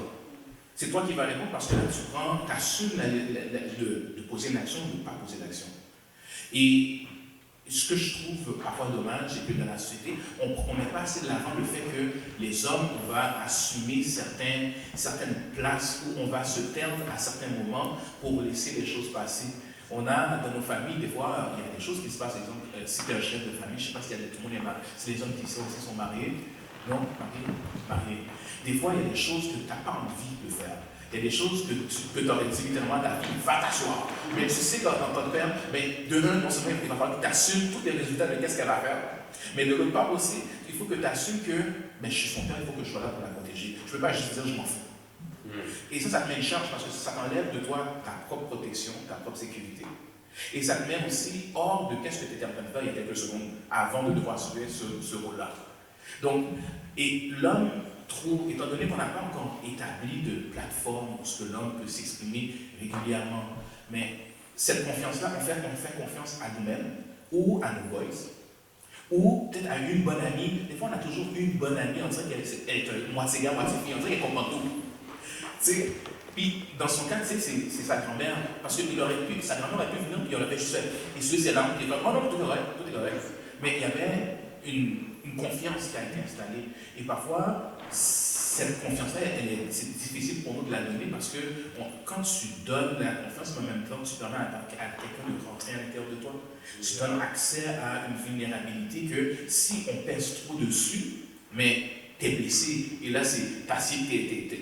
C'est toi qui vas répondre parce que là, tu assumes de poser une action ou de ne pas poser d'action. Et ce que je trouve parfois dommage, c'est que dans la société, on ne met pas assez de l'avant le fait que les hommes, on va assumer certaines places où on va se taire à certains moments pour laisser les choses passer. On a dans nos familles, des fois, il y a des choses qui se passent. Par exemple, si tu es un chef de famille, je ne sais pas si tout le monde est marié, si les hommes qui sont aussi sont mariés, Non, Marie. Des fois, il y a des choses que tu n'as pas envie de faire. Il y a des choses que tu aurais dit littéralement à ta fille, va t'asseoir. Mais tu sais qu'en tant que père, de un, non seulement il va falloir que tu assumes tous les résultats de qu'est-ce qu'elle va faire, mais de l'autre part aussi, il faut que tu assumes que je suis son père, il faut que je sois là pour la protéger. Je ne peux pas juste dire je m'en fous. Et ça te met une charge parce que ça t'enlève de toi ta propre protection, ta propre sécurité. Et ça te met aussi hors de qu'est-ce que tu étais en train de faire il y a quelques secondes avant de devoir assumer ce rôle-là. Donc, et l'homme trouve, étant donné qu'on n'a pas encore établi de plateforme où ce que l'homme peut s'exprimer régulièrement, mais cette confiance-là, en fait, on fait confiance à nous-mêmes ou à nos boys, ou peut-être à une bonne amie. Des fois, on a toujours une bonne amie, on dirait qu'elle est moitié gars, moitié fille, on dirait qu'elle comprend tout. Puis, dans son cas, c'est sa grand-mère, parce que sa grand-mère aurait pu venir, puis il aurait fait juste essuyer ses larmes, puis il aurait dit, oh non, tout est correct. Mais il y avait une confiance qui a été installée. Et parfois, cette confiance-là, c'est difficile pour nous de la donner parce que quand tu donnes la confiance, mais en même temps, tu permets à quelqu'un de rentrer à l'intérieur de toi. Tu donnes accès à une vulnérabilité que si on pèse trop dessus, mais tu es blessé. Et là, c'est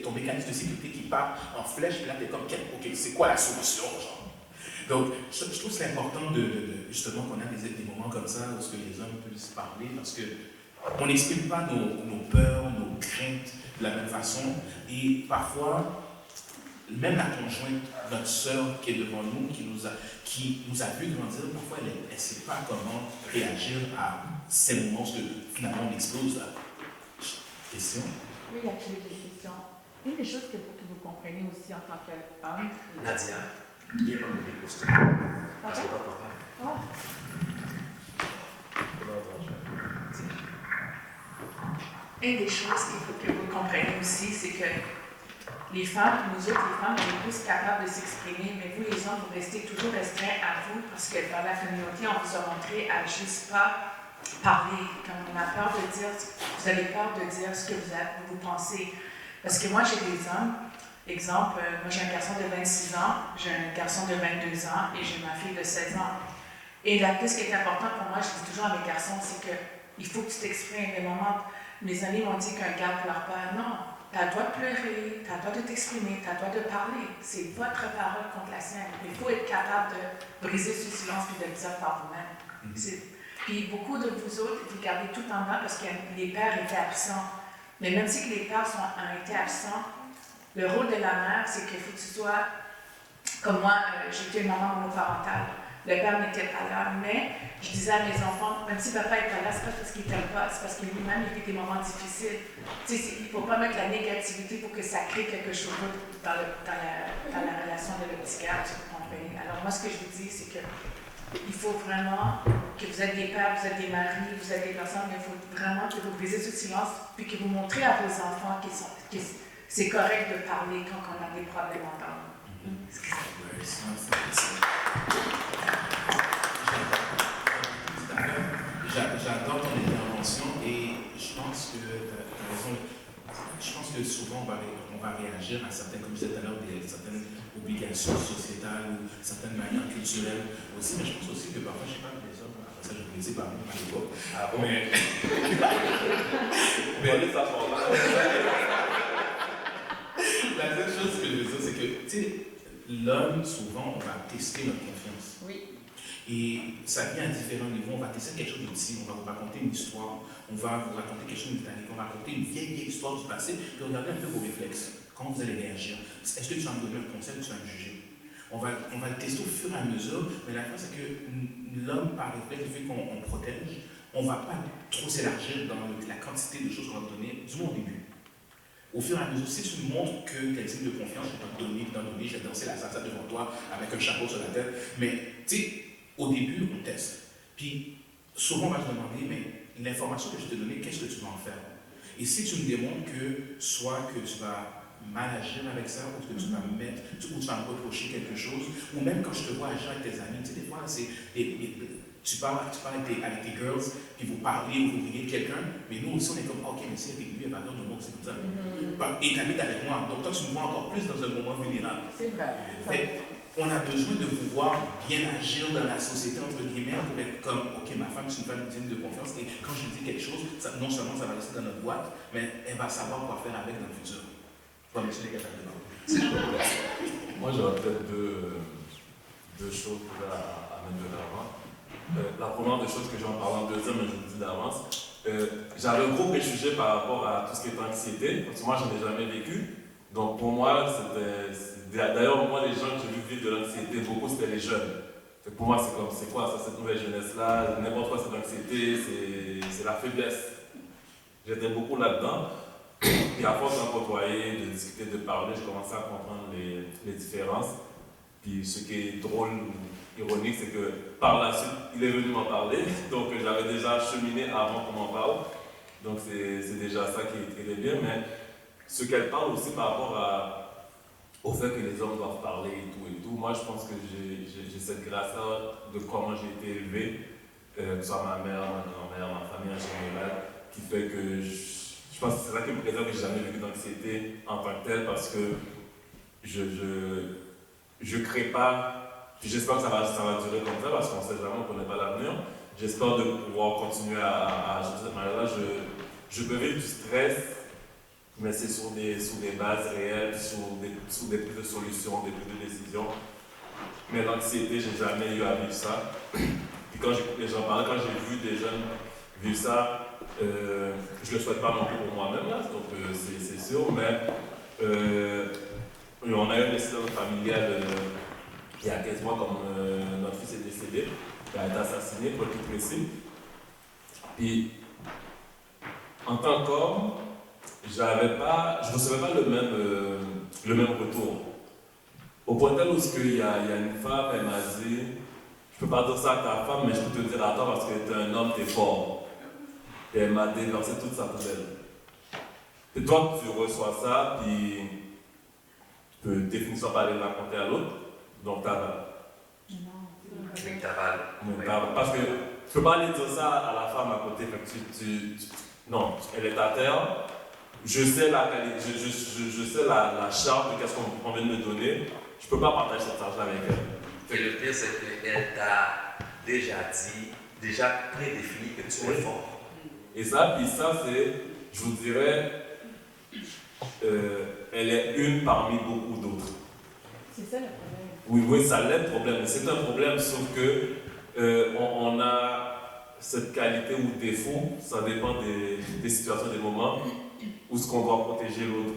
ton mécanisme de sécurité qui part en flèche, et là, tu es comme, OK, c'est quoi la solution, genre? Donc, je trouve que c'est important justement qu'on a des moments comme ça où les hommes peuvent se parler parce qu'on n'exprime pas nos peurs, nos craintes de la même façon. Et parfois, même la conjointe, notre sœur qui est devant nous, qui nous a vu grandir, parfois elle ne sait pas comment réagir à ces moments où finalement on explose. Là. Question? Oui, il y a des questions. Une des choses que vous comprenez aussi en tant qu'homme. Nadia. Il y a un des questions. Une des choses qu'il faut que vous compreniez aussi, c'est que les femmes, nous autres, les femmes, on est plus capables de s'exprimer, mais vous, les hommes, vous restez toujours restreints à vous parce que dans la communauté, on vous a montré à juste pas parler. Quand on a peur de dire, vous avez peur de dire ce que vous pensez. Parce que moi, j'ai des hommes. Exemple, moi j'ai un garçon de 26 ans, j'ai un garçon de 22 ans et j'ai ma fille de 16 ans. Et là, ce qui est important pour moi, je dis toujours à mes garçons, c'est qu'il faut que tu t'exprimes. Mes amis m'ont dit qu'un gars ne pleure pas. Non, tu as le droit de pleurer, tu as le droit de t'exprimer, tu as le droit de parler. C'est votre parole contre la sienne. Il faut être capable de briser ce silence et de le dire par vous-même. Puis beaucoup de vous autres, vous gardez tout en bas parce que les pères étaient absents. Mais même si les pères ont été absents, le rôle de la mère, c'est qu'il faut que tu sois, comme moi, j'étais une maman monoparentale. Le père n'était pas là, mais je disais à mes enfants, même si papa n'est pas là, c'est pas parce qu'il t'aime pas, c'est parce que lui-même, il vit des moments difficiles. Tu sais, il ne faut pas mettre la négativité pour que ça crée quelque chose dans la relation de le petit gars, tu peux comprendre. Alors moi, ce que je vous dis, c'est qu'il faut vraiment que vous êtes des pères, vous êtes des maris, vous êtes des personnes, mais il faut vraiment que vous brisez ce silence, puis que vous montrez à vos enfants c'est correct de parler quand on a des problèmes à parler. J'adore ton intervention et je pense que tu as raison. Je pense que souvent on va réagir à certaines, comme je disais tout à l'heure, certaines obligations sociétales ou certaines manières culturelles aussi, mais je pense aussi que parfois, je ne sais pas, les hommes, après ça je vous laissais parler à l'époque. Ah bon? Mais la seule chose que je veux dire, c'est que, tu sais, l'homme, souvent, on va tester notre confiance. Oui. Et ça vient à différents niveaux. On va tester quelque chose de petit, on va vous raconter une histoire, on va vous raconter quelque chose d'italique, on va raconter une vieille histoire du passé, puis regardez un peu vos réflexes. Comment vous allez réagir? Est-ce que tu vas me donner un conseil ou tu vas me juger? On va le tester au fur et à mesure, mais la chose, c'est que l'homme, par réflexe, vu qu'on protège, on ne va pas trop s'élargir dans la quantité de choses qu'on va vous donner, du moins au début. Au fur et à mesure, si tu montres que tu as signe de confiance, je vais te donner, je vais danser la salsa devant toi avec un chapeau sur la tête. Mais, tu sais, au début, on teste. Puis, souvent, on va te demander, mais l'information que je t'ai donnée, qu'est-ce que tu vas en faire? Et si tu me démontres que soit que tu vas mal agir avec ça, ou que tu vas me mettre, ou tu vas me reprocher quelque chose, ou même quand je te vois agir avec tes amis, tu sais, des fois, c'est tu parles avec tes girls, puis vous parlez ou vous riez de quelqu'un, mais nous aussi, on est comme, ok, mais si avec lui, elle va dire de moi, c'est comme ça. Et tu habites avec moi, donc toi, tu me vois encore plus dans un moment vulnérable. C'est vrai. on a besoin de pouvoir bien agir dans la société, entre guillemets, pour être comme, ok, ma femme, c'est une femme digne de confiance, et quand je dis quelque chose, ça, non seulement ça va rester dans notre boîte, mais elle va savoir quoi faire avec dans le futur. Bon, monsieur les gars, moi, j'aurais peut-être deux choses à mettre de l'avant. La première des choses que je vais en parler en deuxième, mais je vous le dis d'avance, j'avais un gros préjugé par rapport à tout ce qui est anxiété, parce que moi, je n'en ai jamais vécu. Donc pour moi, d'ailleurs, moi, les gens que j'ai vu vivre de l'anxiété, beaucoup, c'était les jeunes. Pour moi, c'est comme, c'est quoi ça, cette nouvelle jeunesse-là, n'importe quoi, c'est l'anxiété, c'est la faiblesse. J'étais beaucoup là-dedans. Et à force d'en côtoyer, de discuter, de parler, je commençais à comprendre les différences. Puis ce qui est drôle ou ironique, c'est que par la suite, il est venu m'en parler. Donc j'avais déjà cheminé avant qu'on m'en parle. Donc c'est déjà ça qui est bien. Mais ce qu'elle parle aussi par rapport au fait que les hommes doivent parler et tout. Moi, je pense que j'ai cette grâce-là de comment j'ai été élevé, que ce soit ma mère, ma grand-mère, ma famille en général, qui fait que je pense que c'est ça qui me présente que j'ai jamais vécu d'anxiété en tant que telle, parce que je crée pas, puis j'espère que ça va durer comme ça, parce qu'on sait jamais, on connaît pas l'avenir. J'espère de pouvoir continuer à agir de cette manière-là. Je peux vivre du stress, mais c'est sur des bases réelles, sur des prises de solutions, des prises de décisions. Mais l'anxiété, j'ai jamais eu à vivre ça. Puis quand j'écoute les gens parler, quand j'ai vu des jeunes vivre ça, je ne le souhaite pas non plus pour moi-même, là, donc c'est sûr, mais on a eu un incident familial il y a 15 mois, comme notre fils est décédé, il a été assassiné, pour être plus précis. Puis, en tant qu'homme, je ne recevais pas le même retour. Au point tel où il y a une femme, elle m'a dit, je ne peux pas dire ça à ta femme, mais je peux te dire à toi parce que tu es un homme, tu es fort. Et elle m'a déversé toute sa poubelle. Et toi, tu reçois ça, puis tu peux définitivement pas aller le raconter à l'autre, donc t'avales. Parce que tu ne peux pas aller dire ça à la femme à côté. Non, elle est à terre. Je sais la qualité, je sais la charge de qu'est-ce qu'on vient de me donner. Je ne peux pas partager cette charge-là avec elle. Et le pire, c'est qu'elle t'a déjà prédéfini que tu es fort. Et ça, c'est, je vous dirais, elle est une parmi beaucoup d'autres. C'est ça le problème. Oui, ça l'est le problème. C'est un problème, sauf que on a cette qualité ou défaut, ça dépend des situations, des moments, où ce qu'on doit protéger l'autre.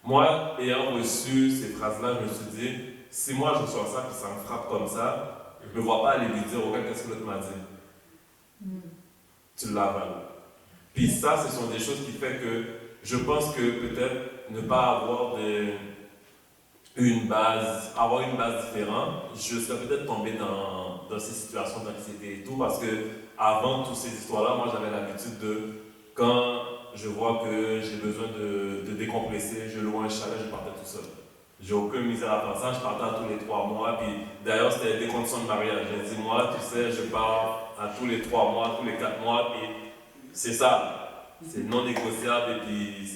Moi, ayant reçu ces phrases-là, je me suis dit, si moi je reçois ça, puis ça me frappe comme ça, je ne me vois pas aller lui dire, regarde qu'est-ce que l'autre m'a dit. Tu l'avales. Puis ça, ce sont des choses qui font que je pense que peut-être ne pas avoir une base différente, je serais peut-être tombé dans ces situations d'anxiété et tout, parce que avant toutes ces histoires-là, moi j'avais l'habitude de, quand je vois que j'ai besoin de décompresser, je loue un chalet, je partais tout seul. J'ai aucune misère à faire ça, je partais à tous les 3 mois, puis d'ailleurs c'était des conditions de mariage. J'ai dit, moi, tu sais, je pars à tous les 3 mois, tous les 4 mois, puis c'est ça, c'est non négociable, et puis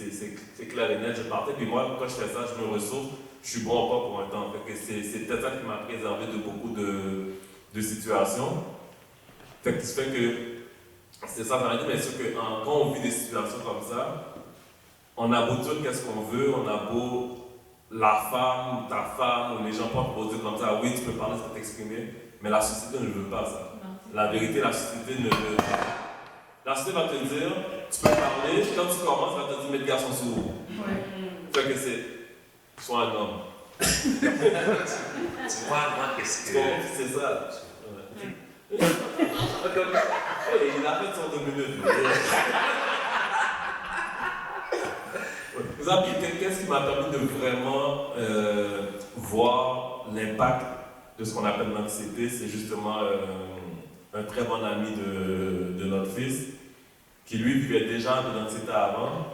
c'est clair et net, je partais, puis moi, quand je fais ça, je me ressource, je suis bon encore pour un temps. C'est peut-être ça qui m'a préservé de beaucoup de situations. Fait que fait que c'est ça, ça dit, mais c'est que quand on vit des situations comme ça, on a beau dire qu'est-ce qu'on veut, on a beau la femme, ta femme, ou les gens peuvent proposer comme ça, oui, tu peux parler, ça t'exprimer, mais la société ne veut pas ça. La vérité, la société ne veut pas. La société va te dire, tu peux parler, quand tu commences, elle va te dire, mais le garçon sourd. Fait que c'est, sois un homme. Tu vois, moi, qu'est-ce que. C'est ça. Il a fait son 2 minutes. Vous savez, qu'est-ce qui m'a permis de vraiment voir l'impact de ce qu'on appelle l'anxiété? C'est justement un très bon ami de notre fils, qui lui vivait déjà de l'anxiété avant.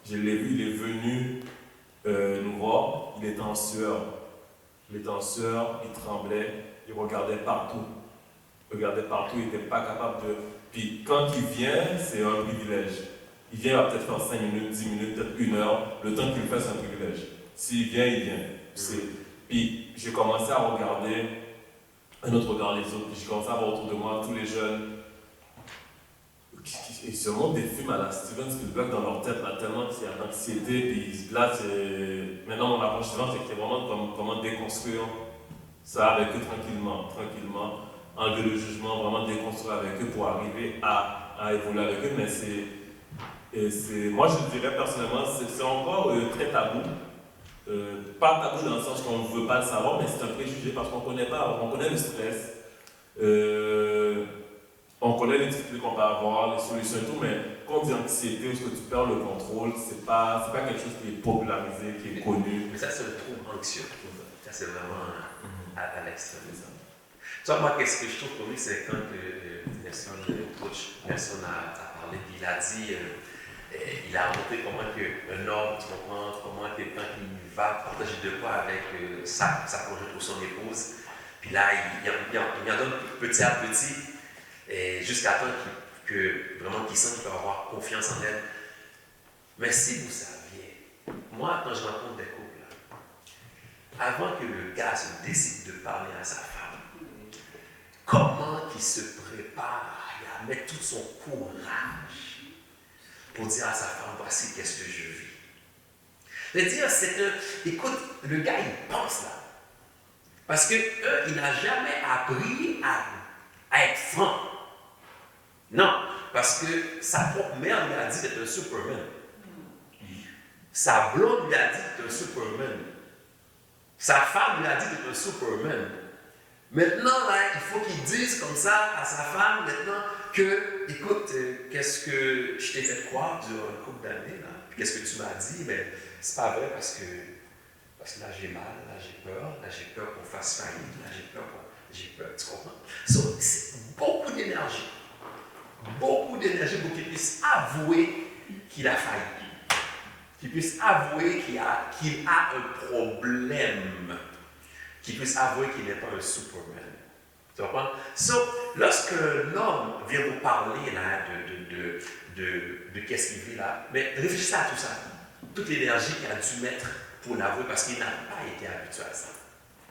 Je l'ai vu, il est venu nous voir, il était en sueur. Il tremblait, il regardait partout. Il n'était pas capable de... Puis quand il vient, c'est un privilège. Il vient, il va peut-être faire 5 minutes, 10 minutes, peut-être 1 heure. Le temps qu'il le fait, c'est un privilège. S'il vient, il vient. Puis j'ai commencé à regarder un autre regard les autres. Puis j'ai commencé à voir autour de moi tous les jeunes. Ils se montrent des films à la Steven Spielberg dans leur tête, là, tellement qu'il y a d'anxiété. Puis là, maintenant, mon approche suivante, c'est vraiment comment déconstruire ça avec eux tranquillement, enlever le jugement, vraiment déconstruire avec eux pour arriver à évoluer avec eux. Mais moi, je dirais personnellement, c'est encore très tabou. Pas tabou dans le sens qu'on ne veut pas le savoir, mais c'est un préjugé parce qu'on connaît le stress. On connaît les difficultés qu'on peut avoir, les solutions et tout, mais quand on dit anxiété ou ce que tu perds le contrôle, c'est pas quelque chose qui est popularisé, qui est connu. Mais ça, c'est un trouble anxieux. Ça, c'est vraiment à l'extrême. Tu vois, moi, qu'est-ce que je trouve comique, c'est quand coach Nelson a parlé, puis il a dit, il a montré comment un homme, tu comprends, comment quelqu'un qui va partager de quoi avec sa conjointe ou son épouse, puis là, il en donne petit à petit. Et jusqu'à temps qu'il sent qu'il peut avoir confiance en elle. Mais si vous saviez, moi, quand je rencontre des couples, avant que le gars se décide de parler à sa femme, comment qu'il se prépare à mettre tout son courage pour dire à sa femme, voici qu'est-ce que je vis. C'est-à-dire, écoute, le gars, il pense là. Parce que il n'a jamais appris à être franc. Non, parce que sa propre mère lui a dit d'être un Superman. Sa blonde lui a dit d'être un Superman. Sa femme lui a dit d'être un Superman. Maintenant, là, il faut qu'il dise comme ça à sa femme, maintenant, que, écoute, qu'est-ce que je t'ai fait croire durant un couple d'années, là? Qu'est-ce que tu m'as dit? Ben, c'est pas vrai parce que là, j'ai mal, là, j'ai peur qu'on fasse faillite, là, j'ai peur, tu comprends? So, c'est beaucoup d'énergie pour qu'il puisse avouer qu'il a failli, qu'il puisse avouer qu'il a un problème, qu'il puisse avouer qu'il n'est pas un Superman. Tu comprends? So, lorsque l'homme vient vous parler là, de qu'est-ce qu'il vit là, mais réfléchissez à tout ça, toute l'énergie qu'il a dû mettre pour l'avouer, parce qu'il n'a pas été habitué à ça.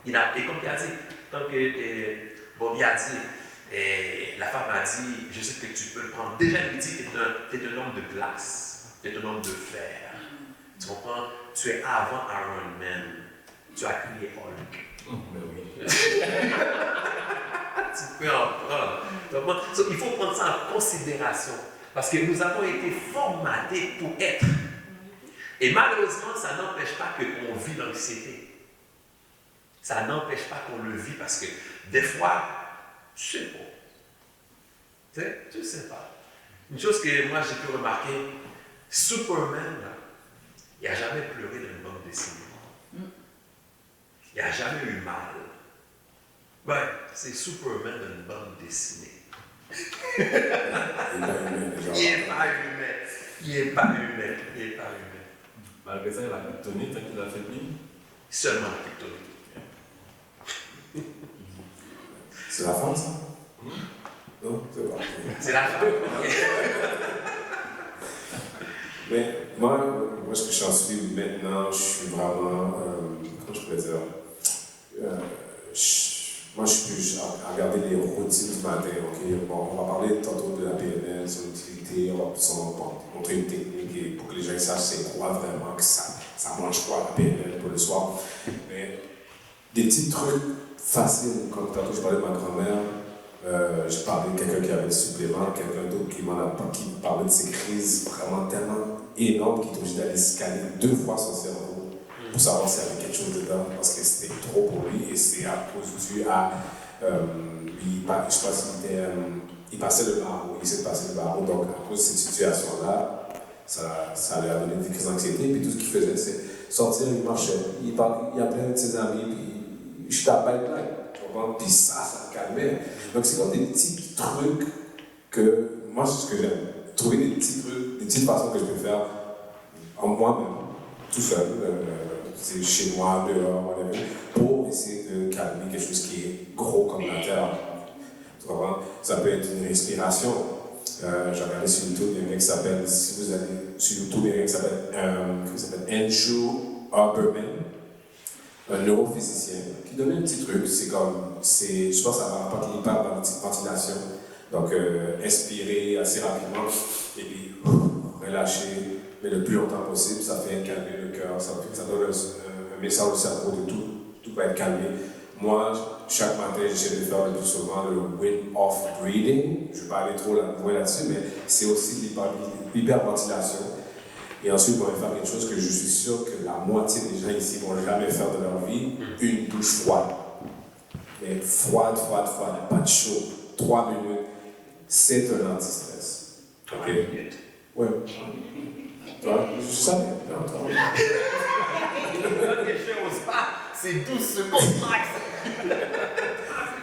Et comme il a dit, tant que Bobby a dit, et la femme a dit, je sais que tu peux le prendre. Déjà, il dit, tu es un homme de glace, tu es un homme de fer. Tu comprends? Tu es avant Iron Man. Tu as crié Hulk. Mais oui. Tu peux en prendre. So, il faut prendre ça en considération. Parce que nous avons été formatés pour être. Et malheureusement, ça n'empêche pas qu'on vit l'anxiété. Ça n'empêche pas qu'on le vit parce que des fois, je ne sais pas. Tu ne sais pas. Une chose que moi j'ai pu remarquer, Superman, là, il n'a jamais pleuré dans une bande dessinée. Il n'a jamais eu mal. Ben, c'est Superman dans une bande dessinée. Il n'est pas humain. Malgré ça, il a la kryptonite qu'il a faibli. Seulement la kryptonite. C'est la femme, ça? Non, c'est pas. C'est la femme. Mais moi, ce que j'en suis maintenant, je suis vraiment, comment je pourrais dire, moi je suis plus à regarder les routines du matin, ok? Bon, on va parler tantôt de la PNL, son utilité, on va montrer une technique et pour que les gens sachent c'est quoi vraiment, que ça mange quoi la PNL pour le soir. Mais des petits trucs faciles, comme tantôt je parlais de ma grand-mère, j'ai parlé de quelqu'un qui avait le supplément, quelqu'un d'autre qui parlait de ses crises vraiment tellement énormes qu'il était obligé d'aller scanner 2 fois son cerveau pour savoir s'il y avait quelque chose dedans parce que c'était trop pour lui et c'est à cause dû à je pense il passait le barreau, il s'est passé le barreau, donc à cause de cette situation-là, ça lui a donné des crises d'anxiété, puis tout ce qu'il faisait c'est sortir, il marchait, il appelait un de ses amis, puis je tapais le blague. Puis ça le calmait. Donc c'est comme des petits trucs que, moi c'est ce que j'aime, trouver des petits trucs, des petites façons que je peux faire en moi-même, tout seul, c'est chez moi, dehors, whatever, pour essayer de calmer quelque chose qui est gros comme la terre. Tu comprends? Ça peut être une respiration. J'ai regardé sur YouTube, il y a un mec qui s'appelle, si vous allez sur YouTube, il y a un mec qui s'appelle Andrew Huberman. un neurophysicien qui donnait un petit truc. Je pense que ça va rapporter l'hyperventilation. Donc, inspirer assez rapidement et puis relâcher, mais le plus longtemps possible. Ça fait calmer le cœur, ça donne un message au cerveau de tout va être calmé. Moi, chaque matin, j'essaie de faire le plus souvent le wind-off breathing. Je ne vais pas aller trop loin là-dessus, mais c'est aussi l'hyperventilation. Et ensuite, on va faire quelque chose que je suis sûr que la moitié des gens ici ne vont jamais faire de leur vie, une douche froide. Mais froide, pas de chaud. 3 minutes, c'est un anti-stress. 3 minutes? Oui. Toi, je savais. Je n'ose pas, c'est 12 secondes max.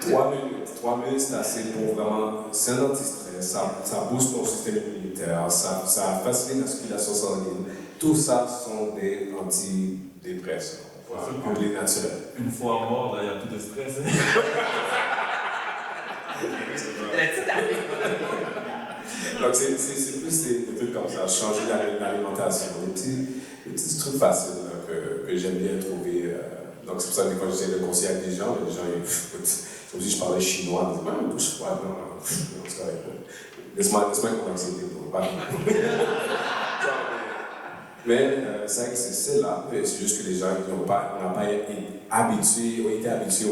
3 minutes. 3 minutes, c'est assez pour vraiment. C'est un anti-stress, ça booste ton système immunitaire, ça facilite la circulation sanguine. Tout ça sont des antidépresseurs. Voilà, les naturels. Une fois mort, là, il n'y a plus de stress. Donc, c'est plus des trucs comme ça, changer l'alimentation, des petits trucs faciles là, que j'aime bien trouver. Donc, c'est pour ça que quand j'essaie de conseiller avec des gens, comme si je parlais chinois, ils disent, douche froide, non, c'est correct. Laisse-moi qu'on accepte pas. Mais c'est là, c'est juste que les gens on n'a pas été habitués,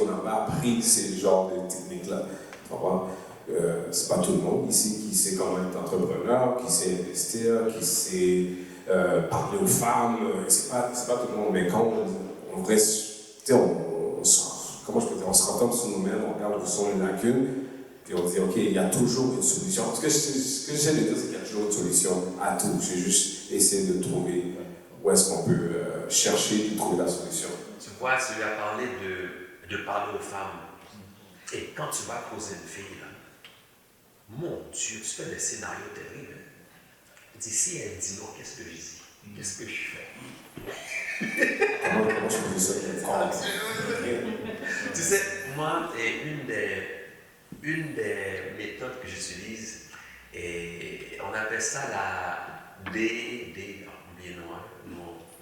on n'a pas appris ces genres de techniques-là. Tu comprends? C'est pas tout le monde ici qui sait comment être entrepreneur, qui sait investir, qui sait parler aux femmes. C'est pas tout le monde, mais quand on reste, comment je peux dire, on se rencontre sur nous-mêmes, on regarde où sont les lacunes, puis on dit, OK, il y a toujours une solution. Ce que j'essaie de dire, c'est qu'il y a toujours une solution à tout. J'ai juste essayé de trouver où est-ce qu'on peut chercher et trouver la solution. Tu vois, tu as parlé de parler aux femmes. Et quand tu vas poser une fille, là, mon Dieu, tu fais des scénarios terribles. Tu dis, si elle dit non, qu'est-ce que je dis? Qu'est-ce que je fais? Comment je peux dire ça? Tu sais, moi, une des méthodes que j'utilise, et on appelle ça la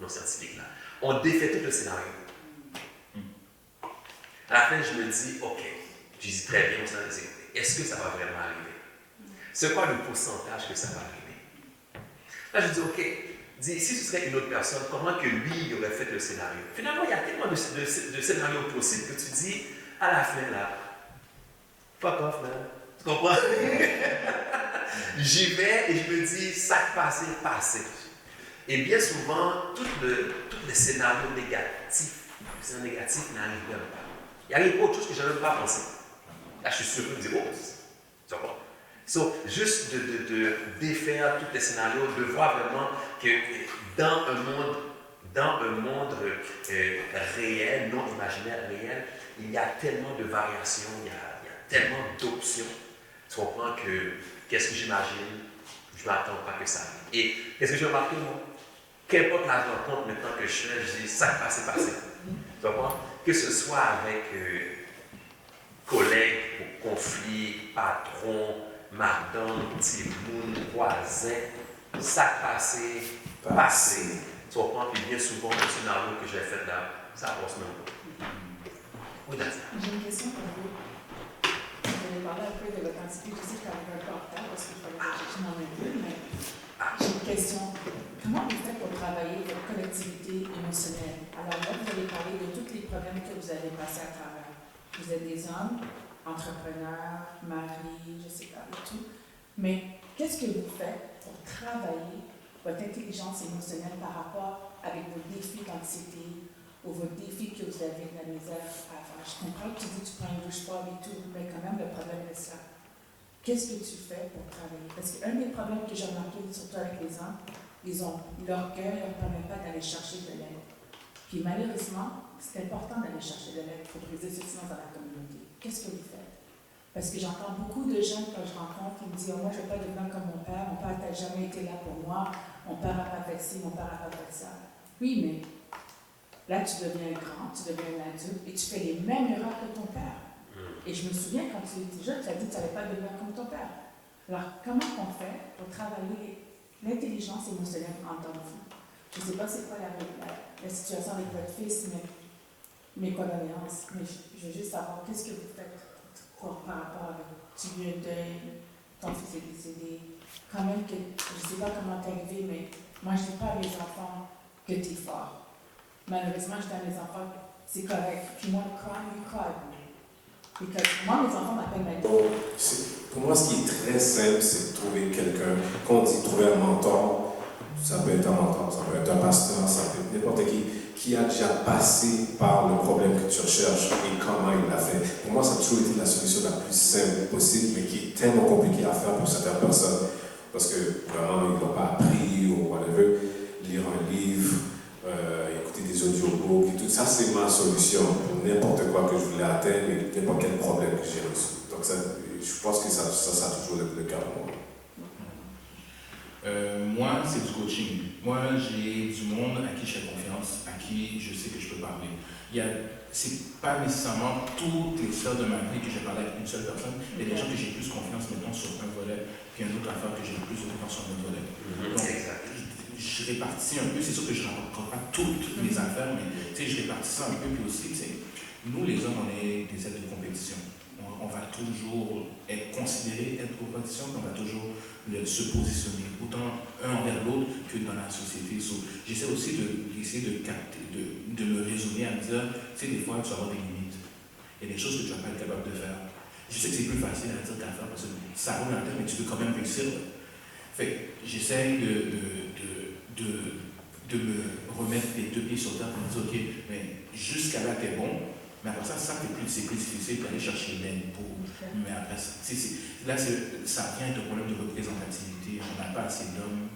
non scientifique là. On défait tout le scénario. À la fin, je me dis, OK, je dis très bien, est-ce que ça va vraiment arriver? C'est quoi le pourcentage que ça va arriver? Là, je dis, OK, si ce serait une autre personne, comment que lui il aurait fait le scénario? Finalement, il y a tellement de scénarios possibles que tu dis, à la fin, là, fuck off, man. Tu comprends? J'y vais et je me dis, sac passé, passé. Et bien souvent, tous les scénarios négatifs n'arrivent même pas. Il y a autre chose que je n'avais même pas pensé. Là, je suis sûr de dire, oh, tu comprends? So, juste de défaire tous les scénarios, de voir vraiment que dans un monde réel, non imaginaire, réel, il y a tellement de variations, il y a tellement d'options. Tu comprends que qu'est-ce que j'imagine, je ne m'attends pas que ça arrive. Et qu'est-ce que j'ai remarqué, moi? Qu'importe la rencontre maintenant que je fais, je dis ça passé. Tu comprends? Que ce soit avec collègues, conflits, patrons, madame, petit monde, voisin, ça passé. Tu comprends? Puis bien souvent, le scénario que j'ai fait là, ça passe même pas. Oui, d'accord. J'ai une question pour vous. Vous allez parler un peu de l'authenticité. Je sais que tu arrives un peu en retard parce qu'il fallait que je m'en aille plus, mais j'ai une question. Comment vous faites pour travailler votre collectivité émotionnelle? Alors là, vous allez parler de tous les problèmes que vous avez passés à travers. Vous êtes des hommes, entrepreneurs, maris, je sais pas, et tout. Mais qu'est-ce que vous faites pour travailler votre intelligence émotionnelle par rapport avec vos défis d'anxiété ou vos défis que vous avez de la misère à faire? Je comprends que tu dis que tu prends une douche froide et tout, mais quand même, le problème est ça. Qu'est-ce que tu fais pour travailler? Parce qu'un des problèmes que j'ai remarqué, surtout avec les hommes, l'orgueil ne leur permet pas d'aller chercher de l'aide. Puis malheureusement, c'est important d'aller chercher de l'aide pour briser ce silence dans la communauté. Qu'est-ce que vous faites? Parce que j'entends beaucoup de gens quand je rencontre qui me disent « moi, je ne veux pas devenir comme mon père n'a jamais été là pour moi, mon père n'a pas fait ci, mon père n'a pas fait ça. » Oui, mais là, tu deviens grand, tu deviens un adulte et tu fais les mêmes erreurs que ton père. Et je me souviens, quand tu étais jeune, tu as dit que tu n'allais pas devenir comme ton père. Alors, comment on fait pour travailler l'intelligence émotionnelle en tant que vous? Je ne sais pas c'est quoi la situation avec votre fils, mais mes condoléances, mais je veux juste savoir qu'est-ce que vous faites par rapport à tu viens de ton fils est décédé. Quand même que, je ne sais pas comment t'es arrivé, mais moi je dis pas à mes enfants que t'es fort. Malheureusement, je dis à mes enfants, c'est correct. Puis moi, you cry. Parce que moi, mes enfants m'appellent ma Donc, pour moi, ce qui est très simple, c'est de trouver quelqu'un. Quand on dit trouver un mentor, ça peut être un mentor, ça peut être un pasteur, ça peut être n'importe qui a déjà passé par le problème que tu recherches et comment il l'a fait. Pour moi, ça a toujours été la solution la plus simple possible, mais qui est tellement compliquée à faire pour certaines personnes. Parce que vraiment, ils n'ont pas appris ou whatever. Lire un livre, écouter des audiobooks et tout. Ça, c'est ma solution pour n'importe quoi que je voulais atteindre et n'importe quel problème que j'ai reçu. Donc, ça, je pense que ça a toujours le cas pour moi. Moi, c'est du coaching. Moi, j'ai du monde à qui je fais confiance, à qui je sais que je peux parler. C'est pas nécessairement toutes les sphères de ma vie que je parle avec une seule personne. Il y a des gens que j'ai plus confiance, mettons, sur un volet, puis une autre affaire que j'ai plus de confiance sur un autre volet. Donc, je répartis un peu. C'est sûr que je ne rencontre pas toutes les affaires, mais je répartis ça un peu. Puis aussi, nous, les hommes, on est des êtres de compétition. On va toujours être considéré être compétition, on va toujours se positionner, autant un envers l'autre que dans la société. J'essaie aussi de me raisonner à me dire, des fois, tu vas avoir des limites. Il y a des choses que tu ne vas pas être capable de faire. Je sais que c'est plus facile à dire qu'à faire parce que ça roule en tête, mais tu peux quand même réussir. Fait j'essaie de me remettre les deux pieds sur terre pour me dire, OK, mais jusqu'à là, t'es bon. Mais après ça, c'est plus difficile d'aller chercher l'aide pour. Mais après, là, ça vient avec un problème de représentativité. On n'a pas assez d'hommes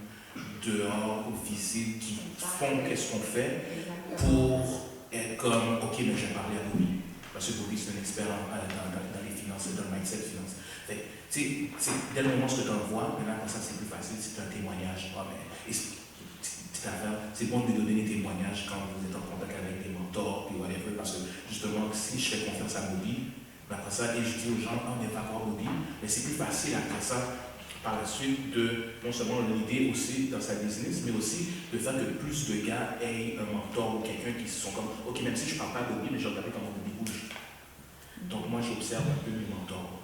dehors, officiers, qui font qu'est-ce qu'on fait pour être comme, OK, mais je vais parler à Bobby. Parce que Bobby, c'est un expert dans les finances, dans le mindset finance. Dès le moment où tu t'envoies, mais là, après ça, c'est plus facile, c'est un témoignage. C'est bon de donner des témoignages quand vous êtes en contact avec des mentors et whatever, parce que justement, si je fais confiance à Bobby, après ça, et je dis aux gens, on n'est pas voir Bobby, mais c'est plus facile après ça, par la suite, de non seulement l'idée aussi dans sa business, mais aussi de faire que plus de gars aient un mentor ou quelqu'un qui sont comme, OK, même si je ne parle pas à Bobby, mais je regarde comment Bobby bouge. Donc moi, j'observe un peu mes mentors.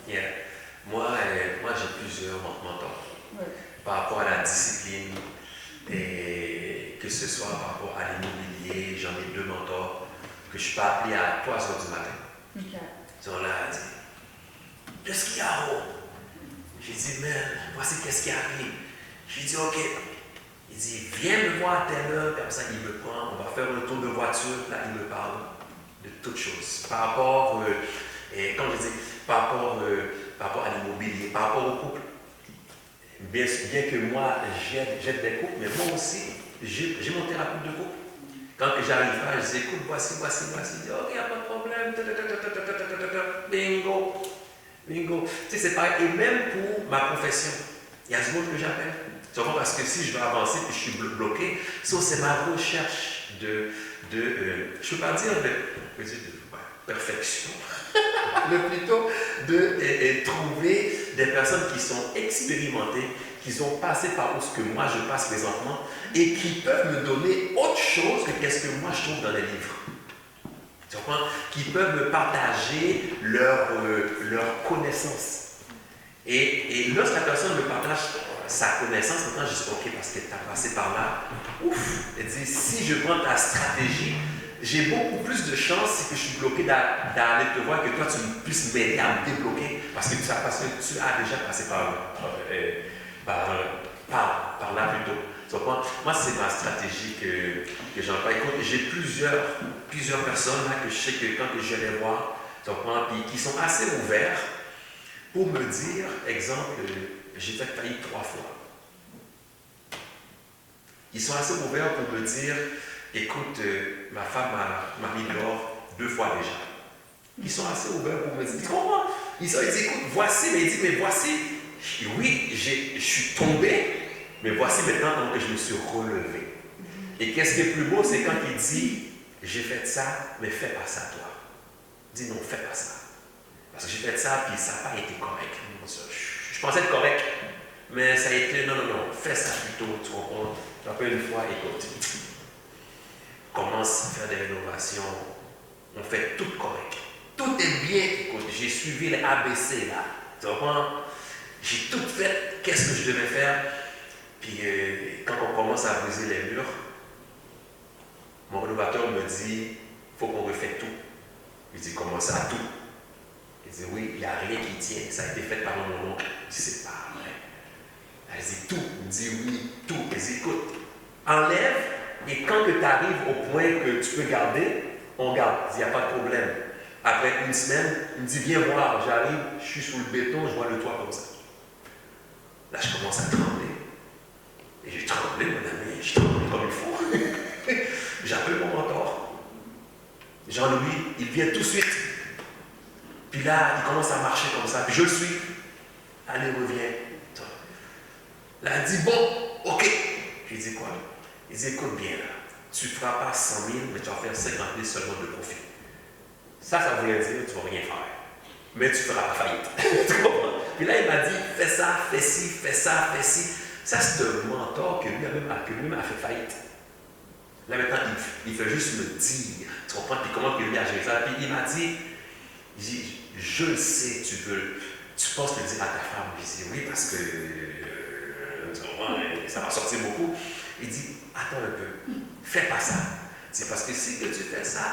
Yeah. Moi, j'ai plusieurs mentors. Par rapport à la discipline, et que ce soit par rapport à l'immobilier, j'en ai 2 mentors que je peux appeler à 3 heures du matin. Ils sont là, ils disent, qu'est-ce qu'il y a, oh? J'ai dit, mais voici qu'est-ce qui arrive. J'ai dit, OK. Il dit, viens me voir à telle heure, comme ça, il me prend, on va faire un tour de voiture, là, il me parle de toutes choses. Par rapport, comme je dis, par rapport à l'immobilier, par rapport au couple. Bien que moi, j'aide des couples, mais moi aussi, j'ai mon thérapeute de couple. Quand j'arrive là, je dis, écoute, voici. Il dit, OK, il n'y a pas de problème. Bingo. Tu sais, c'est pareil. Et même pour ma profession, il y a du monde que j'appelle. Tu vois, parce que si je veux avancer et je suis bloqué, c'est ma recherche je ne peux pas dire de perfection, mais plutôt de trouver des personnes qui sont expérimentées, qui ont passé par où ce que moi je passe présentement et qui peuvent me donner autre chose que qu'est-ce que moi je trouve dans les livres. Tu comprends? Qui peuvent me partager leur connaissance. Et lorsque la personne me partage sa connaissance, maintenant je dis OK, parce que tu as passé par là, elle dit si je prends ta stratégie, j'ai beaucoup plus de chance si que je suis bloqué d'aller te voir que toi tu puisses m'aider à me débloquer parce que tu as déjà passé par là plutôt. Moi, c'est ma stratégie que j'emploie. Écoute, j'ai plusieurs personnes là, que je sais que quand je vais les voir, qui sont assez ouverts pour me dire, exemple, j'ai fait faillite 3 fois. Ils sont assez ouverts pour me dire, écoute, ma femme m'a mis dehors 2 fois déjà. Ils sont assez ouverts pour me dire, comment? Ils disent, écoute, voici, mais voici. Oui, je suis tombé, mais voici maintenant que je me suis relevé. Et qu'est-ce qui est plus beau, c'est quand il dit, j'ai fait ça, mais fais pas ça toi. Il dit non, fais pas ça. Parce que j'ai fait ça, puis ça n'a pas été correct. Je pensais être correct, mais ça a été, non, fais ça plutôt, tu comprends? Après une fois, écoute. commence à faire des rénovations, on fait tout correct. Tout est bien. Écoute, j'ai suivi les ABC là. Tu comprends? J'ai tout fait. Qu'est-ce que je devais faire? Puis quand on commence à briser les murs, mon rénovateur me dit, il faut qu'on refait tout. Je dis, comment ça, tout? Il dit, oui, il n'y a rien qui tient. Ça a été fait par mon oncle. Je dis, c'est pas vrai. Elle dit, tout. Il me dit, oui, tout. Elle dit, écoute, enlève, et quand tu arrives au point que tu peux garder, on garde. Il n'y a pas de problème. Après une semaine, il me dit, viens voir. J'arrive, je suis sous le béton, je vois le toit comme ça. Là, je commence à trembler. Et j'ai tremblé, mon ami, j'ai tremblé comme il faut. J'appelle mon mentor. Jean-Louis, il vient tout de suite. Puis là, il commence à marcher comme ça. Puis je le suis. Allez, reviens. Là, il dit, bon, ok. Je lui dis quoi? Il dit, écoute bien là. Tu ne feras pas 100 000, mais tu vas faire 50 000 seulement de profit. Ça voulait dire que tu ne vas rien faire. Mais tu ne feras pas faillite. Tu comprends? Puis là, il m'a dit, fais ça, fais ci, fais ça, fais ci. Ça, c'est un mentor que lui-même a fait faillite. Là, maintenant, il fait juste me dire, tu comprends, puis comment il a géré ça. Puis il m'a dit, je le sais, tu penses le dire à ta femme. Je dis, oui, parce que tu comprends, ça va sortir beaucoup. Il dit, attends un peu, fais pas ça. C'est parce que si que tu fais ça,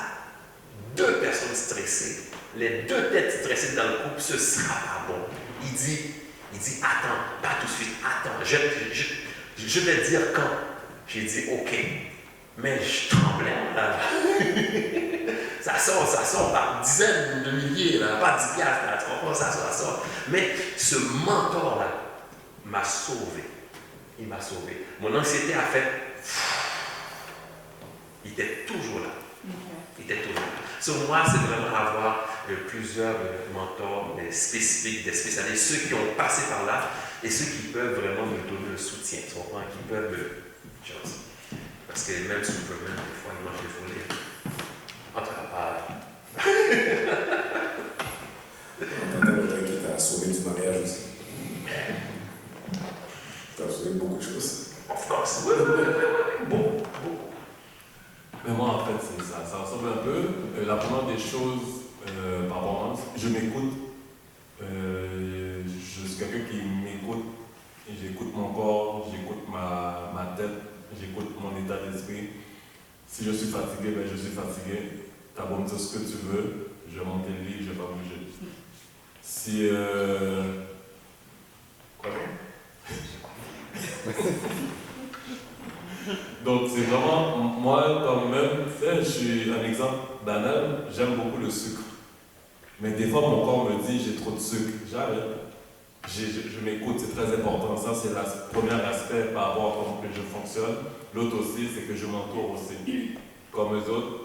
2 personnes stressées, les 2 têtes stressées dans le couple, ce sera pas bon. Il dit, attends, pas tout de suite, attends, je vais te dire quand. J'ai dit, ok, mais je tremblais là. ça sort par dizaines de milliers, là, pas 10 piastres, là, tu comprends, ça sort. Mais ce mentor-là m'a sauvé. Il m'a sauvé. Mon anxiété a fait, il était toujours là. Il était toujours là. Sur moi, c'est vraiment avoir plusieurs mentors spécifiques, des spécialistes, ceux qui ont passé par là et ceux qui peuvent vraiment me donner un soutien, tu comprends, qui peuvent me... Parce que même sur le problème, des fois, il mange des volets. En tout cas, pas... On entend quelqu'un qui t'a sauvé du mariage aussi. T'as sauvé beaucoup de choses. Of course, oui, beaucoup. Mais moi, en fait, c'est ça. Ça ressemble un peu. La première des choses, par rapport à je m'écoute. Je suis quelqu'un qui m'écoute. J'écoute mon corps, j'écoute ma tête, j'écoute mon état d'esprit. Si je suis fatigué, ben je suis fatigué. T'as beau me dire ce que tu veux, je vais monter le lit, je ne vais pas bouger. Si... Quoi donc c'est vraiment, moi quand même, je suis un exemple banal, j'aime beaucoup le sucre. Mais des fois mon corps me dit j'ai trop de sucre, j'arrête. Je m'écoute, c'est très important. Ça c'est le premier aspect par rapport à comment je fonctionne. L'autre aussi, c'est que je m'entoure aussi. Comme eux autres,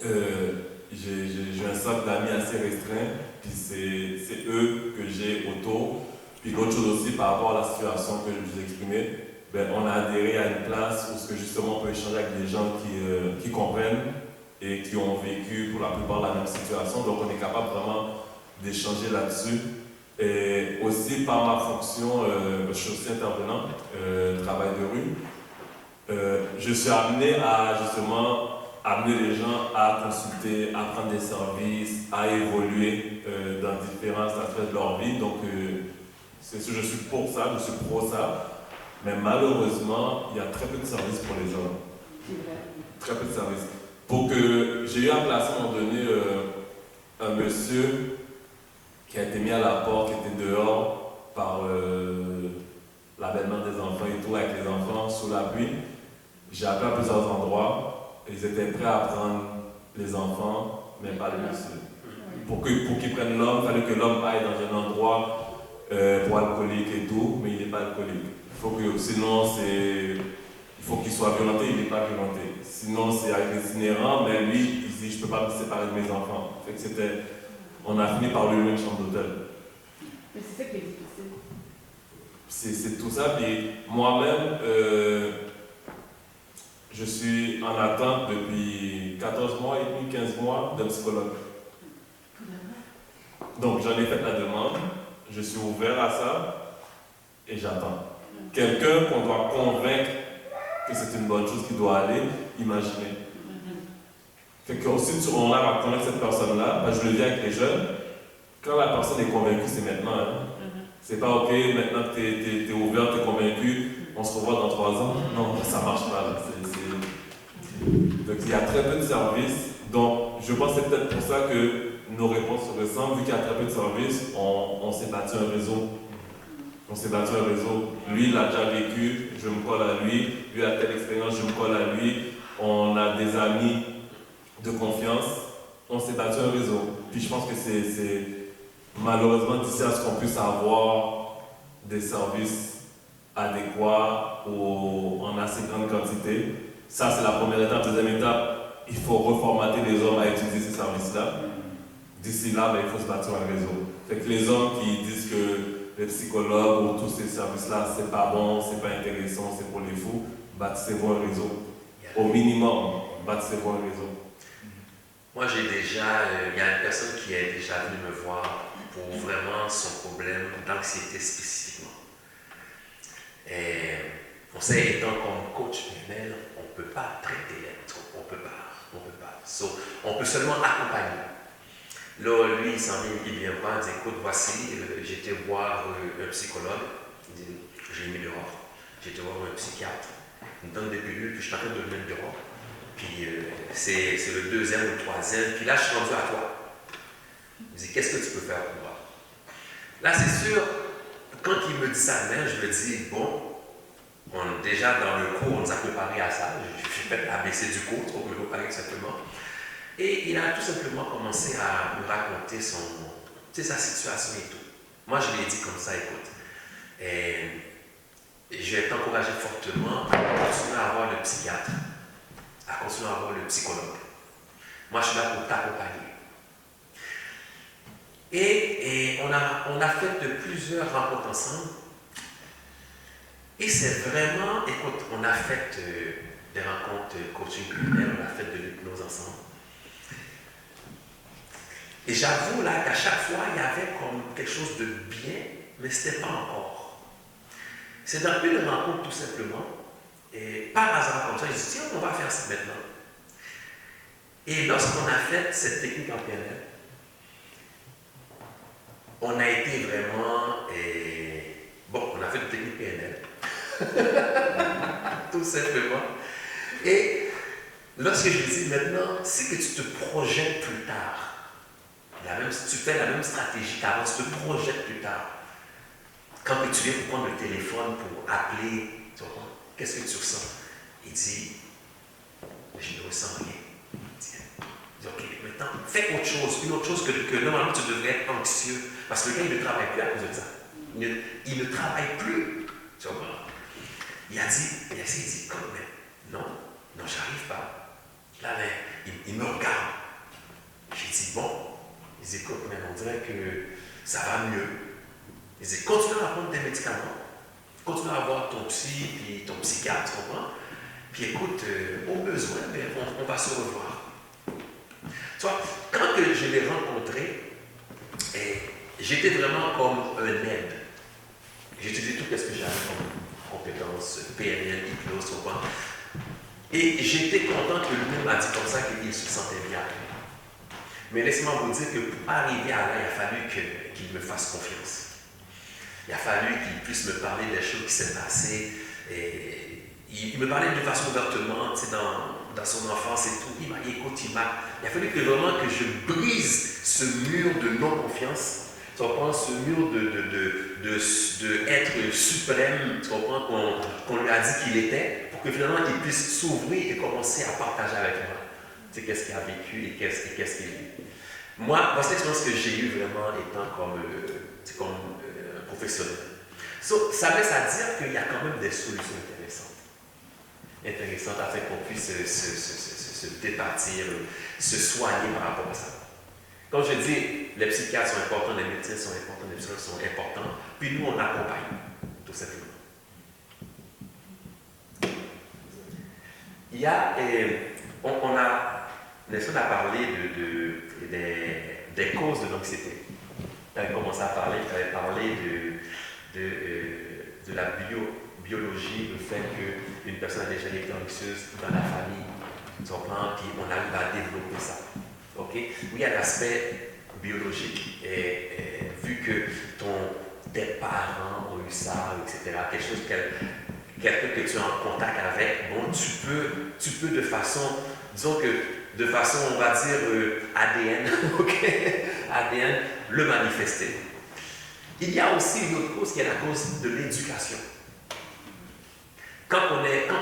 j'ai un cercle d'amis assez restreint, puis c'est eux que j'ai autour. Puis l'autre chose aussi par rapport à la situation que je vous exprimais, ben, on a adhéré à une place où justement on peut échanger avec des gens qui comprennent et qui ont vécu pour la plupart la même situation. Donc on est capable vraiment d'échanger là-dessus. Et aussi par ma fonction, je suis aussi intervenant, travail de rue. Je suis amené à justement amener les gens à consulter, à prendre des services, à évoluer dans différents aspects de leur vie. Donc je suis pour ça, je suis pro ça. Mais malheureusement, il y a très peu de services pour les gens. Très peu de services. J'ai eu à placer à un moment donné un monsieur qui a été mis à la porte, qui était dehors par la belle-mère des enfants et tout, avec les enfants sous la pluie. J'ai appelé à plusieurs endroits. Ils étaient prêts à prendre les enfants, mais pas le monsieur. Pour qu'ils prennent l'homme, il fallait que l'homme aille dans un endroit pour alcoolique et tout, mais il n'est pas alcoolique. Sinon, il faut qu'il soit violenté, il n'est pas violenté. Sinon, c'est avec les itinérants, mais lui, il dit je ne peux pas me séparer de mes enfants. Fait que on a fini par lui louer une chambre d'hôtel. Mais c'est ça qui est difficile. C'est tout ça. Puis moi-même, je suis en attente depuis 14 mois et demi, 15 mois d'un psychologue. Donc j'en ai fait la demande, je suis ouvert à ça et j'attends. Quelqu'un qu'on doit convaincre que c'est une bonne chose qui doit aller, imaginez. Fait que aussi, on a à connaître cette personne-là, je le vis avec les jeunes, quand la personne est convaincue, c'est maintenant. Hein. C'est pas ok, maintenant que tu es ouvert, tu es convaincu, on se revoit dans 3 ans. Non, ça marche pas. Là. Donc il y a très peu de services. Donc je pense que c'est peut-être pour ça que nos réponses se ressemblent. Vu qu'il y a très peu de services, on s'est bâti un réseau. On s'est bâti un réseau. Lui, il a déjà vécu, je me colle à lui. Lui a telle expérience, je me colle à lui. On a des amis de confiance. On s'est bâti un réseau. Puis je pense que c'est malheureusement d'ici à ce qu'on puisse avoir des services adéquats ou en assez grande quantité. Ça, c'est la première étape. Deuxième étape, il faut reformater les hommes à utiliser ces services-là. D'ici là, il faut se bâtir un réseau. Fait que les hommes qui disent que les psychologues ou tous ces services-là, c'est pas bon, c'est pas intéressant, c'est pour les fous, bâtissez-vous un réseau. Au minimum, bâtissez-vous un réseau. Moi, il y a une personne qui est déjà venue me voir pour vraiment son problème d'anxiété spécifiquement. Et on sait, étant comme coach PNL, on ne peut pas traiter l'être, on ne peut pas. So, on peut seulement accompagner. Là, lui, il vient voir, il dit, écoute, voici, j'étais voir un psychologue, il dit, j'ai mis dehors, j'étais voir un psychiatre, il me donne des pilules, puis je suis en train de le mettre dehors. Puis c'est le 2e ou le 3e, puis là, je suis rendu à toi. Il me dit, qu'est-ce que tu peux faire pour moi? Là, c'est sûr, quand il me dit ça même, je me dis, bon, déjà dans le cours, on nous a préparé à ça. J'ai fait l'ABC du cours, pour me préparer simplement. Et il a tout simplement commencé à me raconter sa situation et tout. Moi, je lui ai dit comme ça, écoute, je vais t'encourager fortement à continuer à voir le psychiatre, à continuer à voir le psychologue. Moi, je suis là pour t'accompagner. Et on a fait plusieurs rencontres ensemble. Et c'est vraiment, écoute, on a fait des rencontres coaching culturel, on a fait de l'hypnose ensemble. Et j'avoue là qu'à chaque fois, il y avait comme quelque chose de bien, mais ce n'était pas encore. C'est dans une rencontre tout simplement, et par hasard comme ça, je dis, tiens, on va faire ça maintenant. Et lorsqu'on a fait cette technique en PNL, on a été vraiment, on a fait une technique PNL. Tout simplement. Et lorsque je lui dis maintenant, c'est que tu te projettes plus tard. Tu fais la même stratégie qu'avant, tu te projettes plus tard. Quand tu viens pour prendre le téléphone, pour appeler, qu'est-ce que tu ressens? Il dit, je ne ressens rien. Il dit, ok, maintenant, fais autre chose, une autre chose que normalement tu devrais être anxieux. Parce que le gars, il ne travaille plus à cause de ça. Il ne travaille plus. Tu comprends? Il a dit, comme, mais non, j'arrive pas. Là, il me regarde. J'ai dit, bon, il dit, écoute, mais on dirait que ça va mieux. Il dit, continue à prendre des médicaments, continue à voir ton psy, puis ton psychiatre, tu comprends? Puis écoute, au besoin, on va se revoir. Tu vois, quand je l'ai rencontré, j'étais vraiment comme un aide. J'étudiais tout ce que j'avais comme compétences, PNL, hypnose, tu vois. Et j'étais content que lui m'a dit comme ça qu'il se sentait bien. Mais laissez-moi vous dire que pour arriver à là, il a fallu qu'il me fasse confiance. Il a fallu qu'il puisse me parler des choses qui s'est passées. Il me parlait de façon ouvertement, dans son enfance et tout. Il a fallu que vraiment que je brise ce mur de non-confiance. Tu comprends, ce mur de être suprême, tu comprends, qu'on lui a dit qu'il était, pour que finalement il puisse s'ouvrir et commencer à partager avec moi. Tu sais, qu'est-ce qu'il a vécu et qu'est-ce qu'il vit. Moi, c'est l'expérience que j'ai eue vraiment étant comme professionnel. Ça laisse à dire qu'il y a quand même des solutions intéressantes afin qu'on puisse se départir, se soigner par rapport à ça. Comme je dis, les psychiatres sont importants, les médecins sont importants, les psychologues sont importants, puis nous on accompagne, tout simplement. Il y a, on a parlé des causes de l'anxiété. Tu avais commencé à parler, tu avais parlé de la biologie, le fait qu'une personne a déjà été anxieuse dans la famille. Tu comprends? Puis on arrive à développer ça. OK? Oui, il y a l'aspect biologique. Et vu que tes parents ont eu ça, etc., quelqu'un que tu es en contact avec, bon, tu peux de façon, disons que de façon, on va dire, ADN, OK? ADN, le manifester. Il y a aussi une autre cause qui est la cause de l'éducation. Quand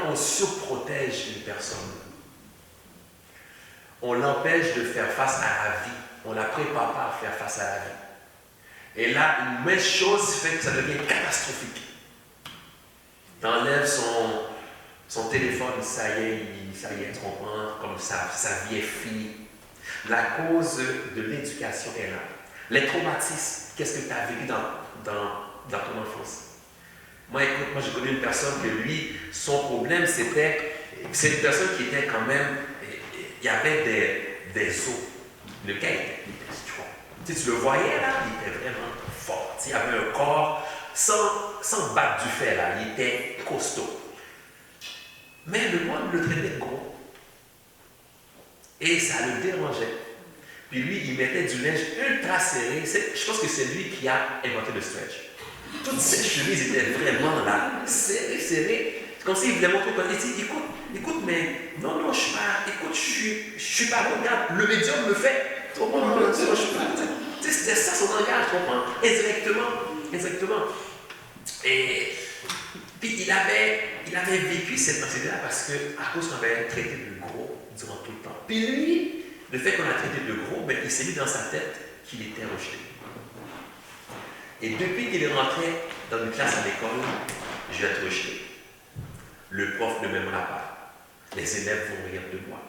on surprotège une personne, on l'empêche de faire face à la vie. On ne la prépare pas à faire face à la vie. Et là, une même chose fait que ça devient catastrophique. Tu enlèves son téléphone, ça y est, tu comprends, comme ça, sa vie est finie. La cause de l'éducation est là. Les traumatismes, qu'est-ce que tu as vécu dans ton enfance? Moi, écoute, j'ai connu une personne que lui, son problème, c'est une personne qui était quand même, il y avait des os. Le gars était strong. Tu le voyais là, il était vraiment fort. Il avait un corps sans battre du fer là, il était costaud. Mais le monde le traitait gros. Et ça le dérangeait. Puis lui, il mettait du linge ultra serré. Je pense que c'est lui qui a inventé le stretch. Toutes ses chemises étaient vraiment là, serrées. C'est comme s'il voulait montrer qu'il dit, écoute, mais non, je suis pas bon, regarde, le médium me fait. C'était ça son langage, tu comprends? Indirectement. Et puis il avait vécu cette anxiété-là parce qu'à cause qu'on avait traité de gros durant tout le temps. Puis lui, le fait qu'on a traité de gros, ben, il s'est mis dans sa tête qu'il était rejeté. Et depuis qu'il est rentré dans une classe à l'école, je vais être rejeté. Le prof ne m'aimera pas. Les élèves vont rire de moi.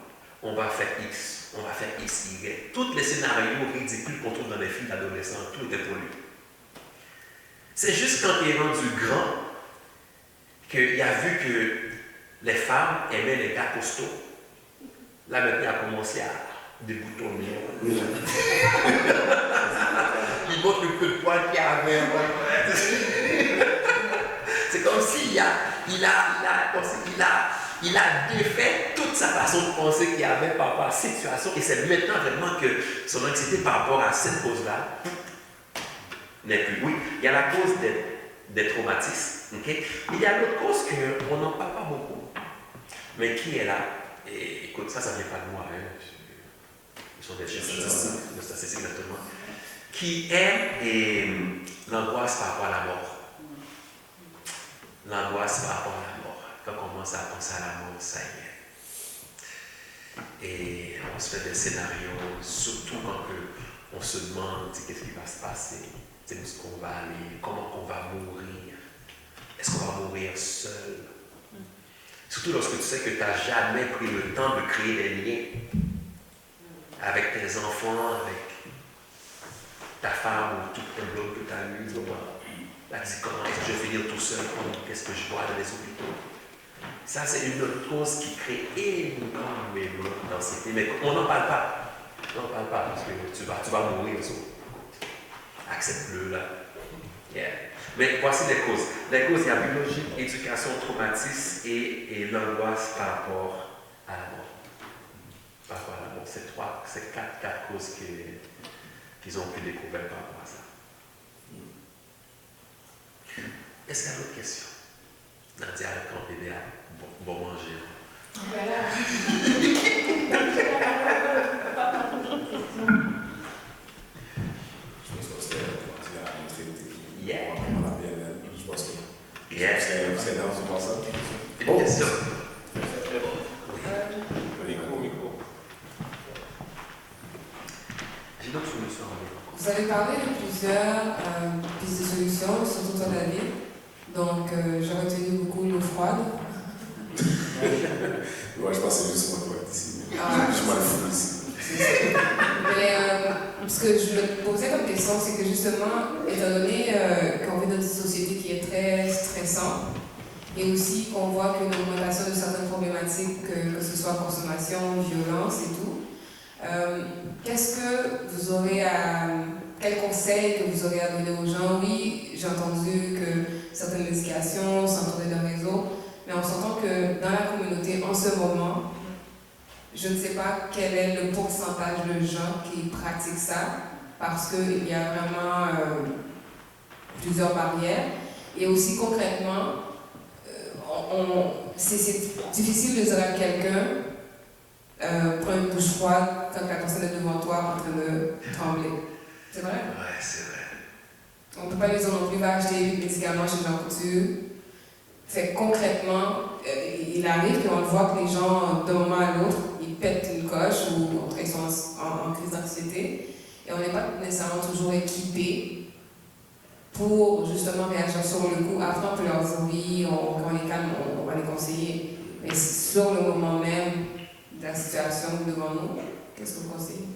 On va faire X, Y. Tous les scénarios ridicules qu'on trouve dans les films d'adolescents, tout était pour lui. C'est juste quand il est rendu grand qu'il a vu que les femmes aimaient les gars costauds. Là, maintenant, il a commencé à déboutonner. Il montre le coup de poing qu'il avait. C'est comme s'il il a défait toute sa façon de penser qu'il avait par rapport à cette situation. Et c'est maintenant vraiment que son anxiété par rapport à cette cause-là n'est plus. Oui, il y a la cause des traumatismes. Okay? Il y a l'autre cause qu'on n'en parle pas beaucoup, mais qui est là. Et écoute, ça ne vient pas de moi. Hein. Ils sont des chercheurs de statistiques exactement. Qui est l'angoisse par rapport à la mort. L'angoisse par rapport à la mort. Quand on commence à penser à la mort, ça y est. Et on se fait des scénarios, surtout quand on se demande qu'est-ce qui va se passer, où est-ce qu'on va aller, comment on va mourir. Est-ce qu'on va mourir seul? Surtout lorsque tu sais que tu n'as jamais pris le temps de créer des liens avec tes enfants, avec ta femme ou tout le blog que tu as eu. Là, tu dis comment est-ce que je vais finir tout seul? Qu'est-ce que je vois dans les hôpitaux? Ça, c'est une autre cause qui crée énormément d'anxiété. Mais on n'en parle pas. On n'en parle pas parce que tu vas mourir. Accepte-le là. Yeah. Mais voici les causes. Les causes, il y a biologie, éducation, traumatisme et l'angoisse par rapport à la mort. Par rapport à la mort. C'est quatre causes qu'ils ont pu découvrir par rapport à ça. Est-ce qu'il y a d'autres questions? Nadia, quand bébé a bon manger. Voilà. Je pense que c'est la rentrée. Yeah. On a bien, je pense que. Yeah. C'est dans ce passage. Une question? Micro. J'ai d'autres solutions. Vous avez parlé de plusieurs pistes de solutions, surtout dans la vie. Donc, j'ai retenu beaucoup l'eau froide. Ouais, je pense que c'est juste moi ici. Ah, je m'en fous ici. Mais ce que je me posais comme question, c'est que justement, étant donné qu'on vit dans une société qui est très stressante, et aussi qu'on voit que l'augmentation de certaines problématiques, que ce soit consommation, violence et tout, qu'est-ce que vous aurez quel conseil que vous aurez à donner aux gens? Oui, j'ai entendu que certaines médications, s'entourer d'un réseau, mais on s'entend que dans la communauté, en ce moment, je ne sais pas quel est le pourcentage de gens qui pratiquent ça, parce qu'il y a vraiment plusieurs barrières. Et aussi concrètement, c'est difficile de dire à quelqu'un prends une douche froide quand la personne est devant toi en train de trembler. C'est vrai? Ouais, c'est vrai. On ne peut pas lui dire non plus, va acheter des médicaments chez Jean Couture. Fait que concrètement, il arrive qu'on le voit que les gens, d'un moment à l'autre, ils pètent une coche ou ils sont en crise d'anxiété. Et on n'est pas nécessairement toujours équipés pour justement réagir sur le coup. Après, on peut leur dire oui, quand on les calme, on va les conseiller. Mais sur le moment même de la situation devant nous, qu'est-ce que vous conseillez?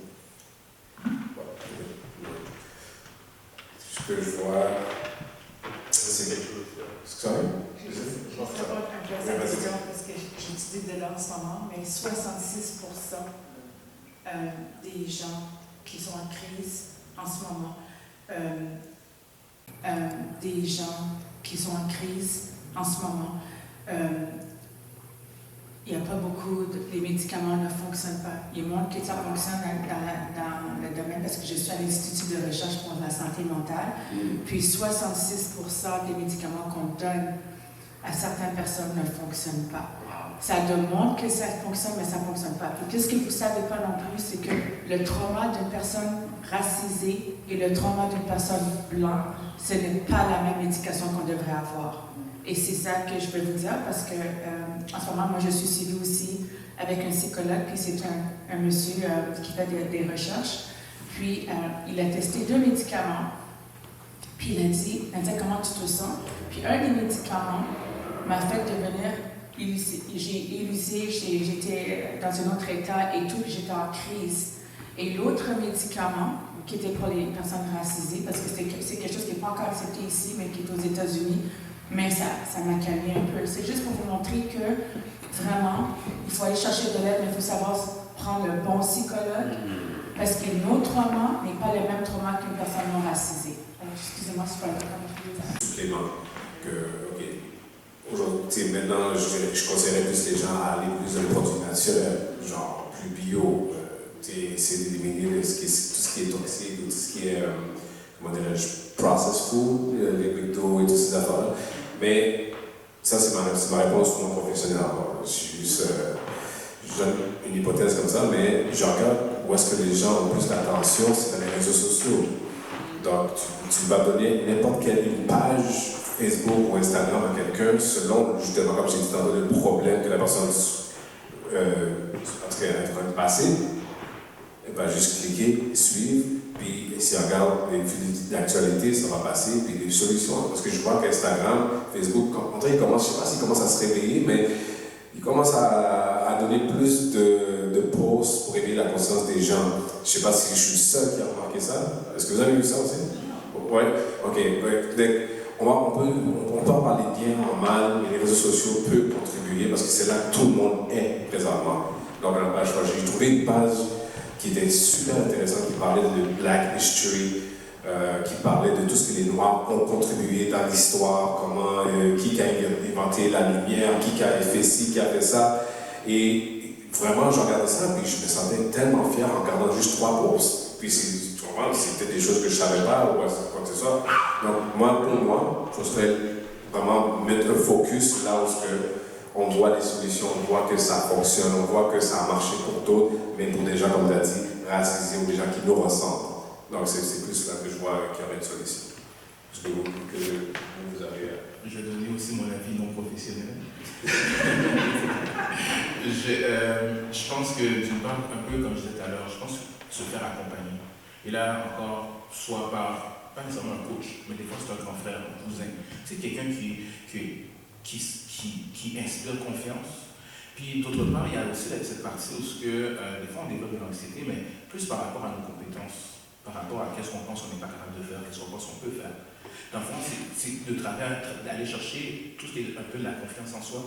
Ce que je vois, c'est quelque chose. Sorry? Je vais répondre à la question parce que j'étudie de là en ce moment, mais 66% des gens qui sont en crise en ce moment, des gens qui sont en crise en ce moment, il n'y a pas beaucoup les médicaments ne fonctionnent pas. Il montre que ça fonctionne dans le domaine, parce que je suis à l'Institut de recherche pour la santé mentale, puis 66% des médicaments qu'on donne à certaines personnes ne fonctionnent pas. Ça démontre que ça fonctionne, mais ça ne fonctionne pas. Et qu'est-ce que vous ne savez pas non plus, c'est que le trauma d'une personne racisée et le trauma d'une personne blanche, ce n'est pas la même médication qu'on devrait avoir. Et c'est ça que je veux vous dire, parce que en ce moment, moi, je suis suivie aussi avec un psychologue, puis c'est un monsieur qui fait des recherches. Puis, il a testé 2 médicaments, puis il a dit comment tu te sens. Puis, un des médicaments m'a fait devenir j'étais dans un autre état et tout, j'étais en crise. Et l'autre médicament, qui était pour les personnes racisées, parce que c'est quelque chose qui n'est pas encore accepté ici, mais qui est aux États-Unis, mais ça m'a calmé un peu. C'est juste pour vous montrer que, vraiment, il faut aller chercher de l'aide, mais il faut savoir prendre le bon psychologue, parce que nos traumas n'est pas le même trauma qu'une personne non racisée. Alors, excusez-moi, c'est pas le supplément que, OK, aujourd'hui, maintenant, je conseillerais plus les gens à aller plus dans les produits naturels, genre plus bio, essayer d'éliminer tout ce qui est toxique, tout ce qui est, comment dirais-je, processed food, les McDo et toutes ces affaires-là. Mais ça, c'est ma réponse non professionnelle. Je donne une hypothèse comme ça, mais je regarde où est-ce que les gens ont plus d'attention, c'est dans les réseaux sociaux. Donc, tu vas donner n'importe quelle page Facebook ou Instagram à quelqu'un selon, justement, comme j'ai dit tantôt, le problème que la personne est en train de passer. Elle va juste cliquer, suivre, puis si on regarde les fils d'actualité, ça va passer, puis des solutions. Parce que je vois qu'Instagram, Facebook, en fait, je ne sais pas s'ils commencent à se réveiller, mais ils commencent à donner plus de posts pour éveiller la conscience des gens. Je ne sais pas si je suis le seul qui a remarqué ça. Est-ce que vous avez vu ça aussi? Oui? OK. On peut en parler bien, en mal, mais les réseaux sociaux peuvent contribuer parce que c'est là que tout le monde est présentement. Donc, on n'a pas le choix. J'ai trouvé une page qui était super intéressante, qui parlait de Black History, qui parlait de tout ce que les Noirs ont contribué dans l'histoire, comment, qui a inventé la lumière, qui a fait ci, qui a fait ça. Et vraiment, je regardais ça, puis je me sentais tellement fier en regardant juste 3 posts. Puis c'était des choses que je ne savais pas, ou quoi que ce soit. Donc, pour moi, il faudrait vraiment mettre un focus là où on voit les solutions, on voit que ça fonctionne, on voit que ça a marché pour d'autres, mais pour des gens, comme tu as dit, racisés ou des gens qui nous ressemblent. Donc, c'est plus là que je vois qu'il y aurait une solution. Est-ce que vous avez... Je vais donner aussi mon avis non professionnel. Je pense que, d'une part, un peu comme je disais tout à l'heure, je pense se faire accompagner. Et là, encore, soit par, pas nécessairement un coach, mais des fois c'est un grand frère, un cousin. C'est quelqu'un qui inspire confiance. Puis d'autre part, il y a aussi cette partie où des fois on développe de l'anxiété, mais plus par rapport à nos compétences, par rapport à qu'est-ce qu'on pense qu'on n'est pas capable de faire, qu'est-ce qu'on pense qu'on peut faire. Dans le fond, c'est de travailler, d'aller chercher tout ce qui est un peu de la confiance en soi.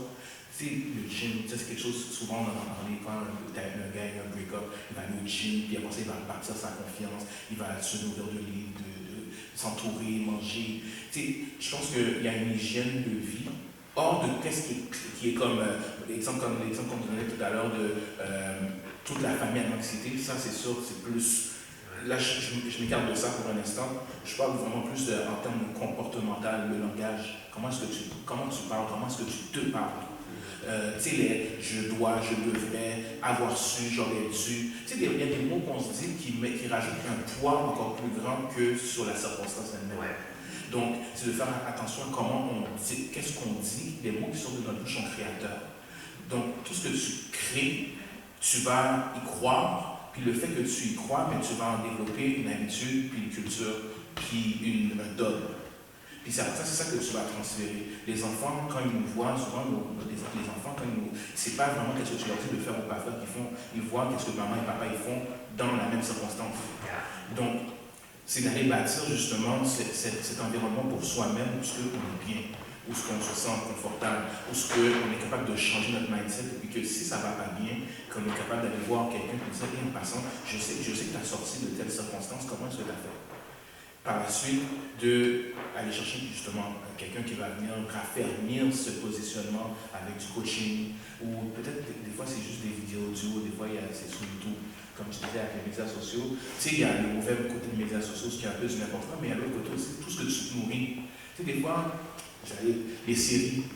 C'est le gym, c'est quelque chose, souvent on en parle, quand un gars a un break-up, il va aller au gym, puis après ça, il va partir sa confiance, il va se nourrir de livres, de s'entourer, manger. Je pense qu'il y a une hygiène de vie hors de qu'est-ce qui est comme l'exemple qu'on donnait tout à l'heure de toute la famille à l'anxiété, ça c'est sûr, c'est plus. Là, je m'écarte de ça pour un instant. Je parle vraiment plus en termes de comportemental, le langage. Comment tu parles, comment est-ce que tu te parles. Tu sais, je dois, je devrais, avoir su, j'aurais dû. Tu sais, il y a des mots qu'on se dit qui rajoutent un poids encore plus grand que sur la circonstance elle-même. Ouais. Donc, c'est de faire attention à comment on dit, qu'est-ce qu'on dit, les mots qui sortent de notre bouche sont créateurs. Donc, tout ce que tu crées, tu vas y croire, puis le fait que tu y crois, mais tu vas en développer une habitude, puis une culture, puis un dogme. Puis c'est ça que tu vas transférer. Les enfants, quand ils nous voient, souvent, les enfants, quand ils nous... C'est pas vraiment qu'est-ce que tu leur dis de faire ou pas faire qu'ils font. Ils voient qu'est-ce que maman et papa ils font dans la même circonstance. Donc, c'est d'aller bâtir justement cet environnement pour soi-même où ce qu'on est bien, où ce qu'on se sent confortable, où ce qu'on est capable de changer notre mindset, et puis que si ça va pas bien, qu'on est capable d'aller voir quelqu'un et de dire, en passant, je sais que tu as sorti de telles circonstances, comment est-ce que tu as fait? Par la suite, d'aller chercher justement quelqu'un qui va venir raffermir ce positionnement avec du coaching, ou peut-être des fois c'est juste des vidéos audio, des fois c'est sur YouTube, comme tu disais avec les médias sociaux. Tu sais, il y a le mauvais côté des médias sociaux, ce qui est un peu du n'importe quoi, mais il y a l'autre côté aussi, tout ce que tu te nourris. Tu sais, des fois, les séries,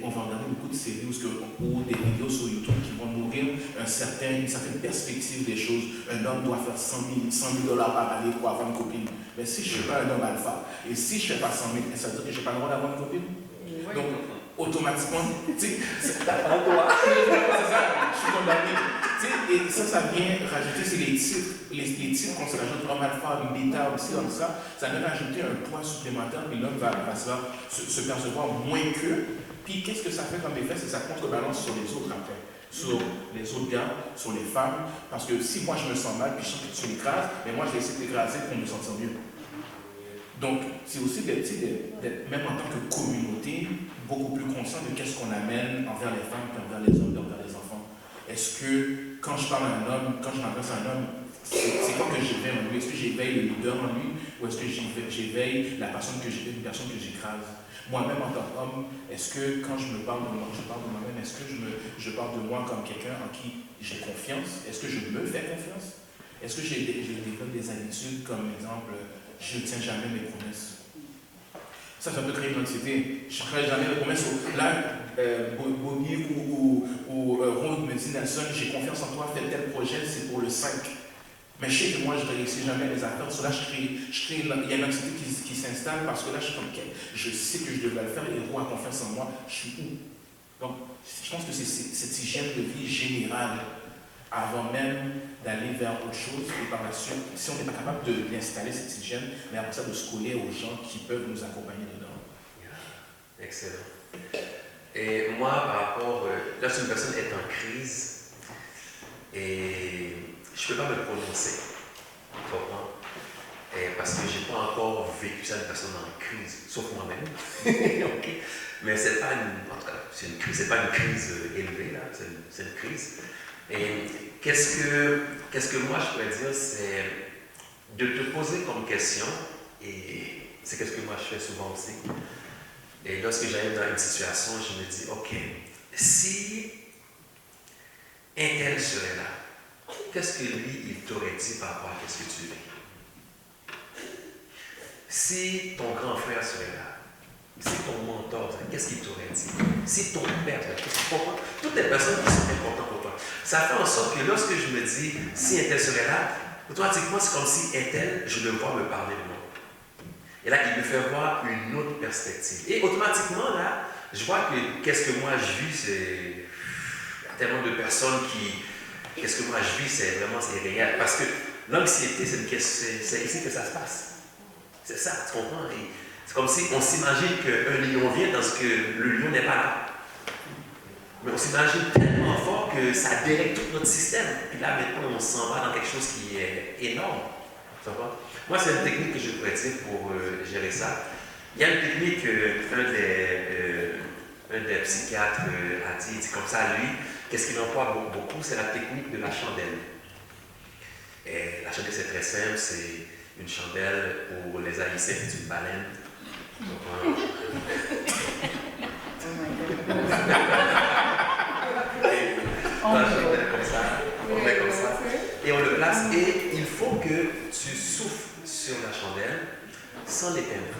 on va regarder beaucoup de séries ou des vidéos sur YouTube qui vont nourrir une certaine perspective des choses. Un homme doit faire 100 000 $ par année pour avoir une copine. Mais si je ne suis pas un homme alpha, et si je ne fais pas 100 000, ça veut dire que je n'ai pas le droit d'avoir une copine? Oui. Donc, automatiquement, c'est pas le droit. C'est ça, je suis condamné. Et ça vient rajouter, c'est les titres. Les titres qu'on se rajoute, homme alpha, une bêta, aussi comme ça vient rajouter un poids supplémentaire, puis l'homme va se percevoir moins qu'eux. Puis qu'est-ce que ça fait comme effet? C'est que ça contrebalance sur les autres après, sur les autres gars, sur les femmes. Parce que si moi je me sens mal, puis je sens que tu m'écrases, mais moi je vais essayer de t'écraser pour me sentir mieux. Donc c'est aussi d'être, même en tant que communauté, beaucoup plus conscient de qu'est-ce qu'on amène envers les femmes, puis envers les hommes, puis envers les enfants. Est-ce que quand je parle à un homme, quand je m'adresse à un homme, c'est quoi que j'éveille en lui? Est-ce que j'éveille le leader en lui? Ou est-ce que j'éveille une personne que j'écrase? Moi-même en tant qu'homme, est-ce que quand je parle de moi-même, est-ce que je parle de moi comme quelqu'un en qui j'ai confiance? Est-ce que je me fais confiance? Est-ce que j'ai développé des habitudes comme exemple, je ne tiens jamais mes promesses? Ça peut créer une anxiété. Je ne ferai jamais mes promesses. Là, Bobby ou Rose me dit, Nelson, j'ai confiance en toi, fais tel projet, c'est pour le 5. Mais je sais que moi, je ne réussis jamais les affaires. Sur là, il y a une anxiété qui s'installe parce que là, je suis comme, je sais que je devrais le faire et Rose a confiance en moi. Je suis où? Donc, je pense que c'est cette hygiène de vie générale avant même d'aller vers autre chose. Et par la suite, si on n'est pas capable d'installer cette hygiène, mais après ça, de se coller aux gens qui peuvent nous accompagner dedans. Excellent. Et moi, par rapport, là, si une personne est en crise et je ne peux pas me prononcer, tu comprends? Parce que je n'ai pas encore vécu ça, une personne en crise, sauf moi-même. Okay. Mais c'est pas en tout cas, c'est pas une crise élevée, là, c'est une crise. Et qu'est-ce que moi je pourrais dire, c'est de te poser comme question, et c'est ce que moi je fais souvent aussi. Et lorsque j'arrive dans une situation, je me dis, ok, si un tel serait là, qu'est-ce que lui, il t'aurait dit par rapport à ce que tu vis? Si ton grand frère serait là, si ton mentor, qu'est-ce qu'il t'aurait dit? Si ton père, toutes les personnes qui sont importantes pour toi. Ça fait en sorte que lorsque je me dis, si un tel serait là, automatiquement, c'est comme si un tel, je le vois me parler de moi. Et là, il me fait voir une autre perspective. Et automatiquement, là, je vois que qu'est-ce que moi je vis, c'est tellement de personnes qui... Qu'est-ce que moi je vis, c'est réel. Parce que l'anxiété, c'est ici que ça se passe. C'est ça, tu comprends? Et c'est comme si on s'imagine qu'un lion vient parce que le lion n'est pas là. Mais on s'imagine tellement fort que ça dérègle tout notre système. Puis là, maintenant, on s'en va dans quelque chose qui est énorme. Tu vois? Moi, c'est une technique que je pourrais dire pour gérer ça. Il y a une technique qu'un des psychiatres a dit comme ça, lui, qu'est-ce qu'il emploie beaucoup, c'est la technique de la chandelle. Et la chandelle, c'est très simple, c'est une chandelle pour les Haïtiens, c'est une baleine. sans l'éteindre.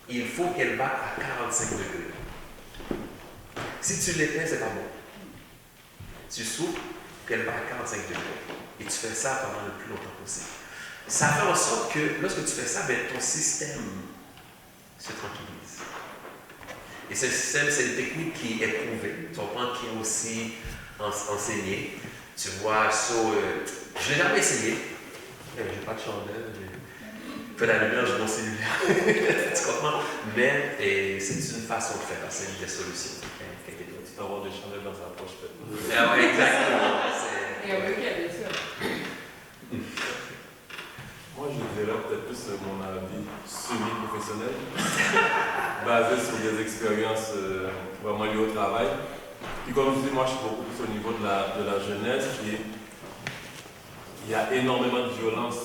Il faut qu'elle batte à 45 degrés. Si tu l'éteins, c'est pas bon. Tu souffles qu'elle bat à 45 degrés. Et tu fais ça pendant le plus longtemps possible. Ça fait en sorte que lorsque tu fais ça, ben, ton système se tranquillise. Et ce système, c'est une technique qui est prouvée, tu comprends, qui est aussi enseignée. Tu vois, je ne l'ai jamais essayé. Je n'ai pas de chandelle, je fais la lumière, j'ai mon cellulaire. Tu comprends? Mais c'est une façon de faire, c'est une des solutions. Tu peux avoir des chandelles dans sa poche, peut-être. Ah oui, exactement. Et on veut qu'il y avait ça. Moi, je dirais peut-être plus mon avis semi-professionnel, basé sur des expériences vraiment liées au travail. Puis comme je dis, moi, je suis beaucoup plus au niveau de la jeunesse. Il y a énormément de violence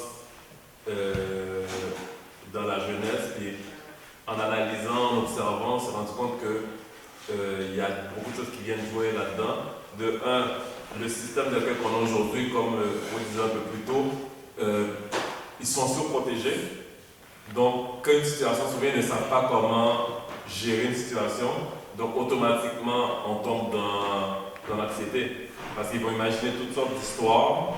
dans la jeunesse. Et en analysant, en observant, on s'est rendu compte qu'il y a beaucoup de choses qui viennent jouer là-dedans. De un, le système de lequel on a aujourd'hui, comme on disait un peu plus tôt, ils sont surprotégés. Donc, quand une situation survient, ils ne savent pas comment gérer une situation. Donc, automatiquement, on tombe dans l'anxiété. Parce qu'ils vont imaginer toutes sortes d'histoires,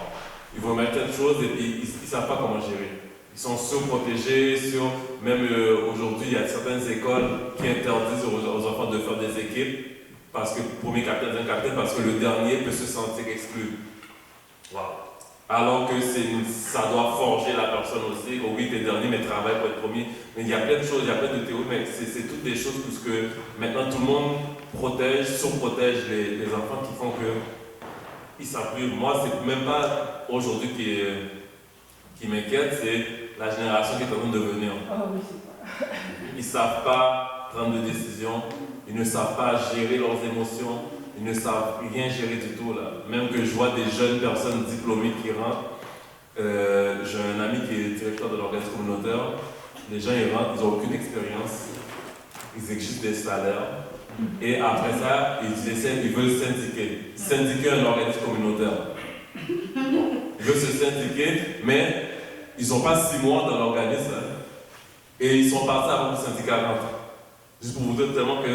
ils vont imaginer plein de choses et puis ils ne savent pas comment gérer. Ils sont surprotégés. Même aujourd'hui, il y a certaines écoles qui interdisent aux enfants de faire des équipes. Parce que premier capitaine, deuxième capitaine, parce que le dernier peut se sentir exclu. Wow. Alors que ça doit forger la personne aussi. Oui, t'es dernier, mais travaille pour être premier. Mais il y a plein de choses, il y a plein de théories, mais c'est toutes des choses parce que maintenant tout le monde surprotège les enfants qui font que ils savent plus. Moi, c'est même pas aujourd'hui qui m'inquiète, c'est la génération qui est en train de venir. Ah oui, c'est pas. Ils ne savent pas prendre de décision, ils ne savent pas gérer leurs émotions, ils ne savent rien gérer du tout. Là. Même que je vois des jeunes personnes diplômées qui rentrent. J'ai un ami qui est directeur de l'organisme communautaire. Les gens ils rentrent, ils n'ont aucune expérience, ils exigent des salaires. Et après ça, ils veulent syndiquer un organisme communautaire. Ils veulent se syndiquer, mais ils n'ont pas 6 mois dans l'organisme. Hein, et ils sont partis avant que le syndicat rentre. Juste pour vous dire tellement que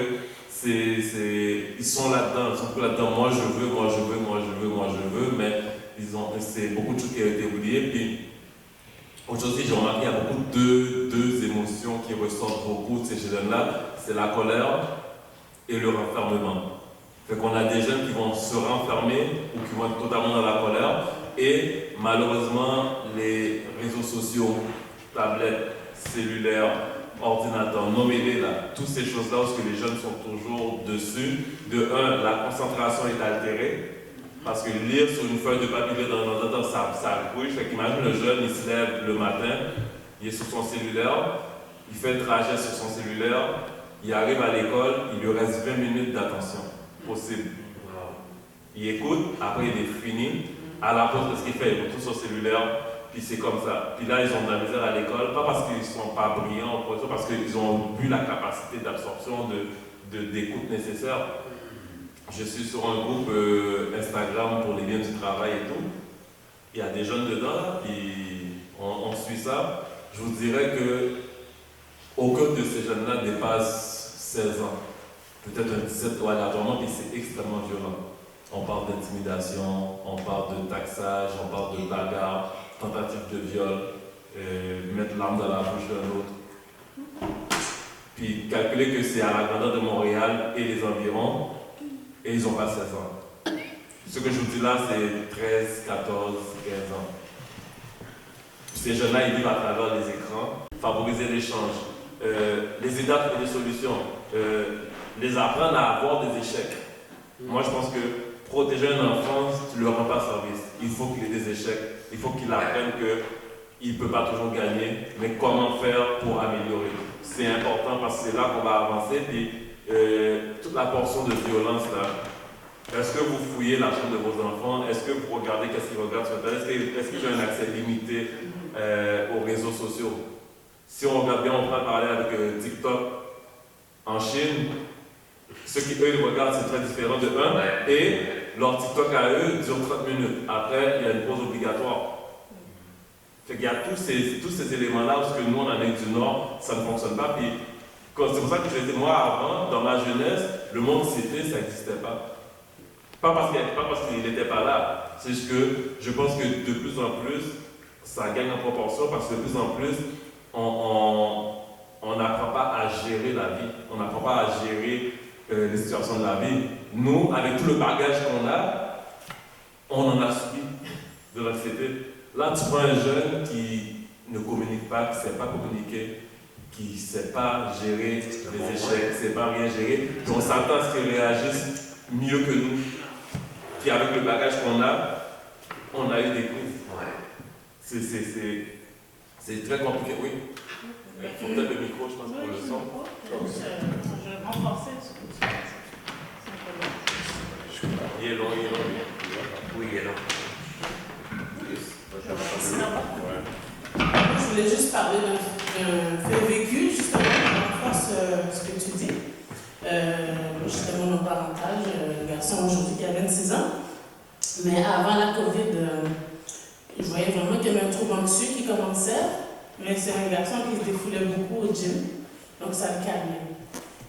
ils sont là-dedans, ils sont plus là-dedans. Moi je veux, mais c'est beaucoup de choses qui ont été oubliées. Puis aujourd'hui, j'ai remarqué qu'il y a beaucoup deux émotions qui ressortent beaucoup de ces jeunes-là. C'est la colère et le renfermement. Fait qu'on a des jeunes qui vont se renfermer ou qui vont être totalement dans la colère. Et malheureusement, les réseaux sociaux, tablettes, cellulaires, ordinateurs, nommez-les là, toutes ces choses-là où les jeunes sont toujours dessus. De un, la concentration est altérée. Parce que lire sur une feuille de papier dans un ordinateur, ça bouge. Fait qu'imagine le jeune, il se lève le matin, il est sur son cellulaire, il fait le trajet sur son cellulaire, il arrive à l'école, il lui reste 20 minutes d'attention possible. Il écoute, après il est fini. À la pause, ce qu'il fait, il retourne sur son cellulaire, puis c'est comme ça. Puis là, ils ont de la misère à l'école, pas parce qu'ils ne sont pas brillants, parce qu'ils ont eu la capacité d'absorption, d'écoute nécessaire. Je suis sur un groupe Instagram pour les biens du travail et tout. Il y a des jeunes dedans, puis on suit ça. Je vous dirais que aucun de ces jeunes-là dépasse 16 ans. Peut-être un 17 ou aléatoirement, puis c'est extrêmement violent. On parle d'intimidation, on parle de taxage, on parle de bagarre, tentative de viol, mettre l'arme dans la bouche d'un autre. Puis calculer que c'est à la grandeur de Montréal et les environs, et ils n'ont pas 16 ans. Ce que je vous dis là, c'est 13, 14, 15 ans. Ces jeunes-là, ils vivent à travers les écrans, favoriser l'échange, les aider à trouver des solutions, les apprendre à avoir des échecs. Moi, je pense que protéger un enfant, tu ne lui rends pas service. Il faut qu'il ait des échecs. Il faut qu'il apprenne qu'il ne peut pas toujours gagner, mais comment faire pour améliorer. C'est important parce que c'est là qu'on va avancer. Puis, toute la portion de violence, là, est-ce que vous fouillez la chambre de vos enfants? Est-ce que vous regardez qu'est-ce qu'ils regardent sur Internet? Est-ce qu'ils ont un accès limité aux réseaux sociaux? Si on regarde bien, on prend parler avec TikTok en Chine. Ceux qui, eux, ils regardent, c'est très différent de un. Et leur TikTok à eux dure 30 minutes. Après, il y a une pause obligatoire. Fait qu'il y a tous ces éléments-là, parce que nous, en Amérique du Nord, ça ne fonctionne pas. Puis, c'est pour ça que je disais, moi, avant, dans ma jeunesse, le monde cité, ça n'existait pas. Pas parce qu'il n'était pas là. C'est juste que je pense que de plus en plus, ça gagne en proportion, parce que de plus en plus, on n'apprend pas à gérer la vie. On n'apprend pas à gérer les situations de la vie. Nous, avec tout le bagage qu'on a, on en a subi de l'anxiété. Là, tu prends un jeune qui ne communique pas, qui ne sait pas communiquer, qui ne sait pas gérer les échecs, qui ne sait pas rien gérer. Donc, on s'attend à ce qu'il réagisse mieux que nous. Puis avec le bagage qu'on a, on a eu des crises. Ouais. C'est très compliqué, oui. Il faut peut-être le micro, je pense, pour le son. Je vais renforcer ce que tu dis. Il est long. Oui, il est long. Je voulais juste parler d'un fait vécu, justement, qui renforce ce que tu dis. J'étais monoparental, j'ai un garçon aujourd'hui qui a 26 ans. Mais avant la COVID, je voyais vraiment qu'il y avait un trouble anxieux qui commençait. Mais c'est un garçon qui se défoulait beaucoup au gym, donc ça le calmait.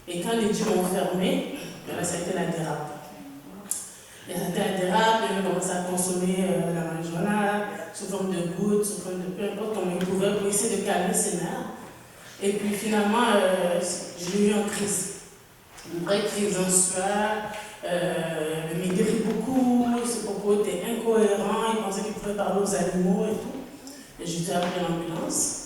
Et quand les gyms ont fermé, là, ça a été la dérape. Et ça a été la dérape, il a commencé à consommer la marijuana sous forme de gouttes, sous forme de peu importe comment il pouvait pour essayer de calmer ses nerfs. Et puis finalement, j'ai eu une crise. Une vraie crise en sueur. Il maigrit beaucoup, ses propos étaient incohérents, il pensait qu'il pouvait parler aux animaux et tout. Et j'ai dû appeler l'ambulance.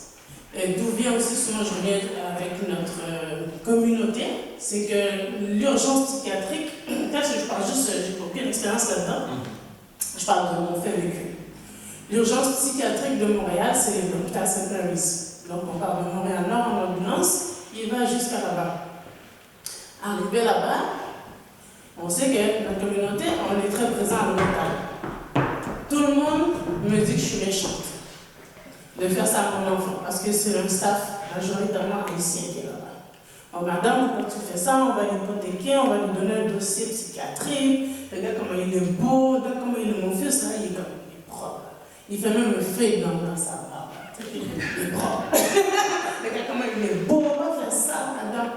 Et d'où vient aussi souvent, je reviens avec notre communauté, c'est que l'urgence psychiatrique, là je parle juste, j'ai aucune expérience là-dedans, je parle de mon fait vécu. L'urgence psychiatrique de Montréal, c'est l'hôpital Saint-Mary's. Donc on part de Montréal-Nord en ambulance, il va jusqu'à là-bas. Arrivé là-bas, on sait que notre communauté, on est très présent à l'hôpital. Tout le monde me dit que je suis méchante de faire ça à mon enfant, parce que c'est un staff majoritairement haïtien qui est là-bas. Oh, madame, pourquoi tu fais ça? On va l'hypothéquer, on va lui donner un dossier psychiatrique. Regarde comment il est beau, regarde comment il est mon fils, là, il est propre. Il fait même un fake dans sa barbe. Il est propre. Regarde comment il est beau, on va faire ça, madame.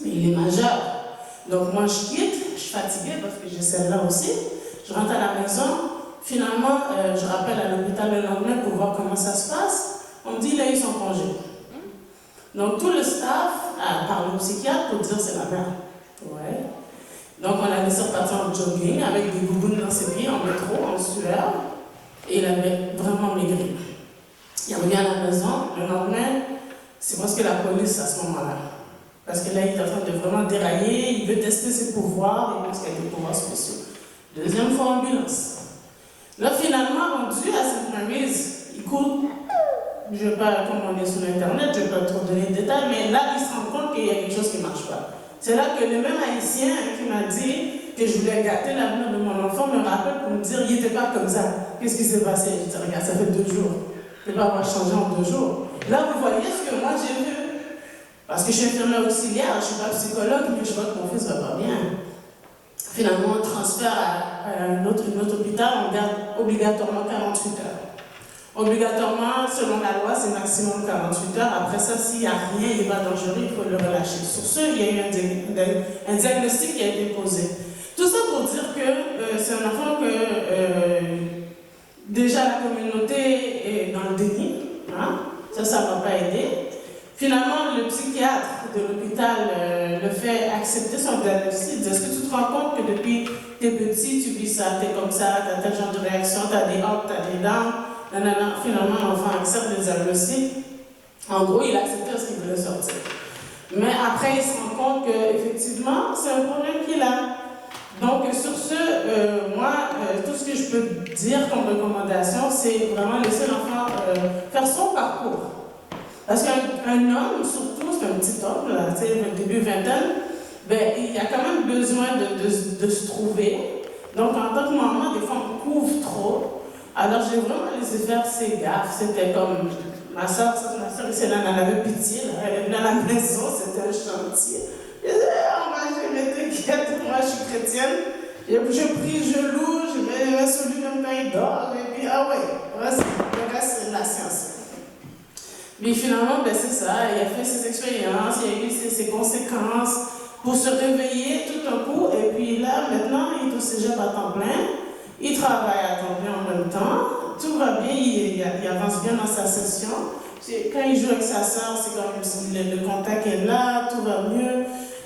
Mais il est majeur. Donc moi je quitte, je suis fatiguée parce que j'ai celle-là aussi. Je rentre à la maison. Finalement, je rappelle à l'hôpital le lendemain pour voir comment ça se passe. On me dit, il a eu son congé. Donc tout le staff a parlé au psychiatre pour dire c'est la merde. Ouais. Donc on a laissé repartir en jogging avec des boubounes dans ses pieds, en métro, en sueur. Et il avait vraiment maigri. Il revient à la maison. Le lendemain, c'est parce que la police à ce moment-là. Parce que là, il est en train de vraiment dérailler, il veut tester ses pouvoirs, il pense qu'il a des pouvoirs spéciaux. Deuxième fois, ambulance. Là, finalement, rendu à Saint-Mary's, il court. Je ne vais pas commander sur Internet, je ne vais pas trop donner de détails, mais là, il se rend compte qu'il y a quelque chose qui ne marche pas. C'est là que le même Haïtien qui m'a dit que je voulais gâter l'avenir de mon enfant me rappelle pour me dire il n'était pas comme ça. Qu'est-ce qui s'est passé? Je dis, regarde, ça fait 2 jours. Je ne peux pas avoir changé en 2 jours. Là, vous voyez ce que moi j'ai vu. Parce que je suis infirmière auxiliaire, je ne suis pas psychologue, mais je vois que mon fils ne va pas bien. Finalement, on transfère à un autre hôpital, on garde obligatoirement 48 heures. Obligatoirement, selon la loi, c'est maximum 48 heures. Après ça, s'il n'y a rien, il n'est pas dangereux, il faut le relâcher. Sur ce, il y a eu un diagnostic qui a été posé. Tout ça pour dire que c'est un enfant que déjà la communauté est dans le déni. Hein? Ça ne va pas aider. Finalement, le psychiatre de l'hôpital le fait accepter son diagnostic. Il dit, est-ce que tu te rends compte que depuis tes petits, tu vis ça, tu es comme ça, tu as tel genre de réaction, tu as des hops, tu as des dents. Nanana. Finalement, l'enfant accepte le diagnostic. En gros, il acceptait ce qu'il voulait sortir. Mais après, il se rend compte qu'effectivement, c'est un problème qu'il a. Donc, sur ce, moi, tout ce que je peux dire comme recommandation, c'est vraiment laisser l'enfant faire son parcours. Parce qu'un homme, surtout, c'est un petit homme, là, début vingtaine, ben, il a quand même besoin de se trouver. Donc, en tant que maman, des fois, on couvre trop. Alors, j'ai vraiment laissé faire ses gaffes. C'était comme ma soeur ici, elle en avait pitié. Là. Elle est venue à la maison, c'était un chantier. Je disais, oh, moi, je m'inquiète, moi, je suis chrétienne. Je prie, je loue, je mets sur lui même quand il dort. Et puis, ah ouais, le reste, c'est relation. Mais finalement, ben, c'est ça, il a fait ses expériences, il a eu ses conséquences pour se réveiller tout d'un coup. Et puis là, maintenant, il est au cégep à temps plein, il travaille à temps plein en même temps, tout va bien, il avance bien dans sa session. Quand il joue avec sa soeur, c'est comme si le contact est là, tout va mieux.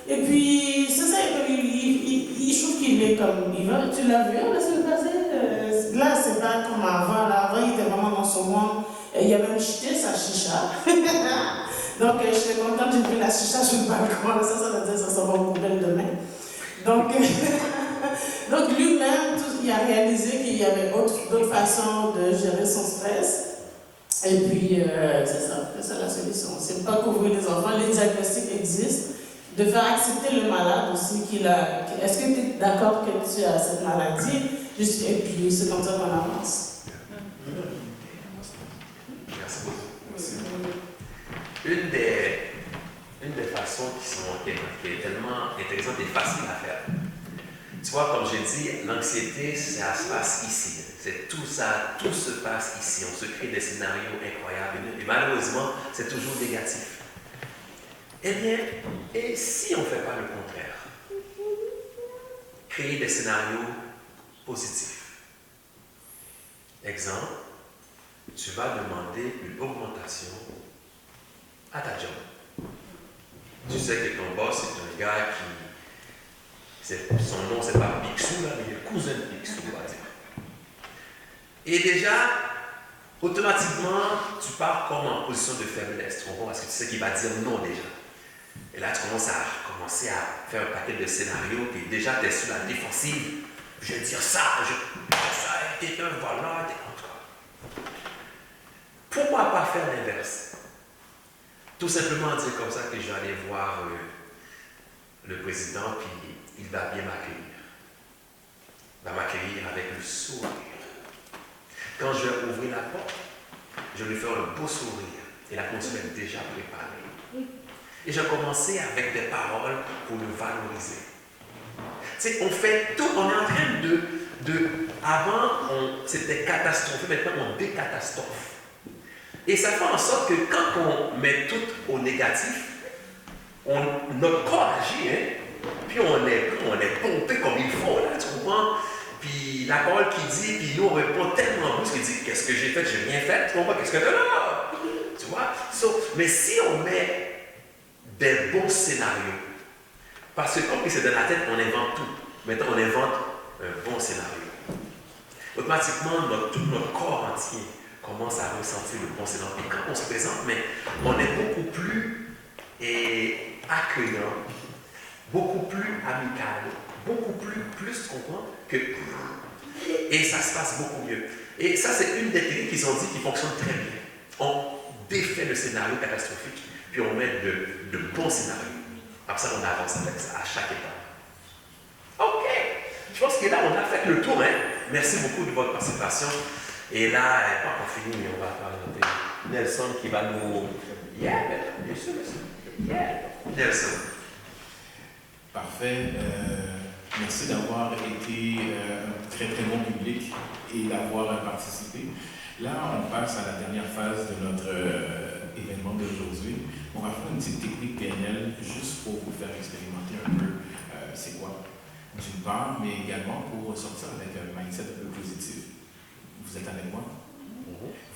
Et puis, c'est ça, il trouve qu'il est comme il va. Tu l'as vu la semaine passée? Là, c'est pas comme avant. Là, avant, il était vraiment dans son monde. Il a même jeté sa chicha. Donc, je suis contente, j'ai pris la chicha sur le balcon. Ça veut dire que ça va au poubelle demain. Donc, donc lui-même, il a réalisé qu'il y avait d'autres façons de gérer son stress. Et puis, c'est ça la solution. C'est pas couvrir les enfants, les diagnostics existent. De faire accepter le malade aussi qu'il a. Est-ce que tu es d'accord que tu as cette maladie? Et puis, c'est comme ça qu'on avance. Merci beaucoup. Une des façons qui est tellement intéressante et facile à faire. Tu vois, comme j'ai dit, l'anxiété, ça se passe ici. C'est tout ça, tout se passe ici. On se crée des scénarios incroyables. Et malheureusement, c'est toujours négatif. Eh bien, et si on ne fait pas le contraire? Créer des scénarios positifs. Exemple, tu vas demander une augmentation à ta job. Tu sais que ton boss est un gars son nom c'est pas Picsou, là, mais il est cousin de Picsou, on va dire. Et déjà, automatiquement, tu pars comme en position de faiblesse, tu comprends? Parce que tu sais qu'il va dire non déjà. Et là, tu commences à faire un paquet de scénarios, puis déjà, tu es sur la défensive. Je vais dire ça, t'es un voleur, t'es en tout cas. Pourquoi pas faire l'inverse? Tout simplement dire comme ça que je vais aller voir le président, puis il va bien m'accueillir. Il va m'accueillir avec le sourire. Quand je vais ouvrir la porte, je vais lui faire un beau sourire. Et la console est déjà préparée. Et j'ai commencé avec des paroles pour le valoriser. Tu sais, on fait tout, on est en train avant, c'était catastrophé, maintenant on décatastrophe. Et ça fait en sorte que quand on met tout au négatif, notre corps agit, hein? Puis on est pompé comme il faut, là, tu comprends? Puis la parole qui dit, puis nous on répond tellement plus qu'il dit, qu'est-ce que j'ai fait? J'ai rien fait, tu comprends? Qu'est-ce que tu as là? Tu vois? Mais si on met des bons scénarios. Parce que comme c'est dans la tête, on invente tout. Maintenant, on invente un bon scénario. Automatiquement, tout notre corps entier commence à ressentir le bon scénario. Et quand on se présente, mais on est beaucoup plus accueillant, beaucoup plus amical, beaucoup plus, tu comprends, que... Et ça se passe beaucoup mieux. Et ça, c'est une des techniques qu'ils ont dit qui fonctionne très bien. On défait le scénario catastrophique, puis on met de bons scénarios. Après ça, on avance avec ça à chaque étape. OK. Je pense que là, on a fait le tour. Hein? Merci beaucoup de votre participation. Et là, elle n'est pas encore finie, mais on va présenter Nelson qui va nous... Yeah, bien sûr, monsieur. Yeah. Nelson. Parfait. Merci d'avoir été un très très bon public et d'avoir participé. Là, on passe à la dernière phase de notre événement d'aujourd'hui. On va faire une petite technique PNL juste pour vous faire expérimenter un peu c'est quoi, d'une part, mais également pour sortir avec un mindset un peu positif. Vous êtes avec moi?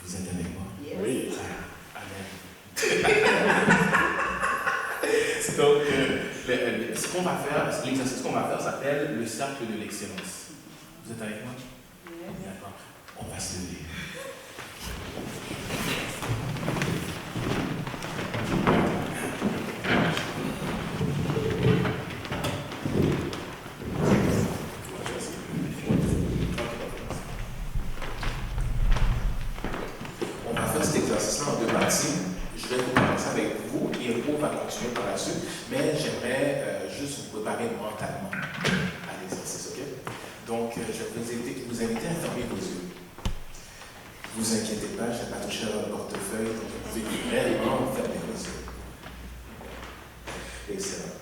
Vous êtes avec moi? Oui. Amen. Donc, ce qu'on va faire, l'exercice qu'on va faire s'appelle le cercle de l'excellence. Vous êtes avec moi? D'accord. On va se lever. On va faire cet exercice-là en deux parties. Je vais commencer avec vous et on va continuer par la suite, mais j'aimerais juste vous préparer mentalement à l'exercice, ok? Donc, je vais vous inviter à fermer vos yeux. Ne vous inquiétez pas, je n'ai pas touché à votre portefeuille, donc vous pouvez réellement fermer vos yeux. Excellent.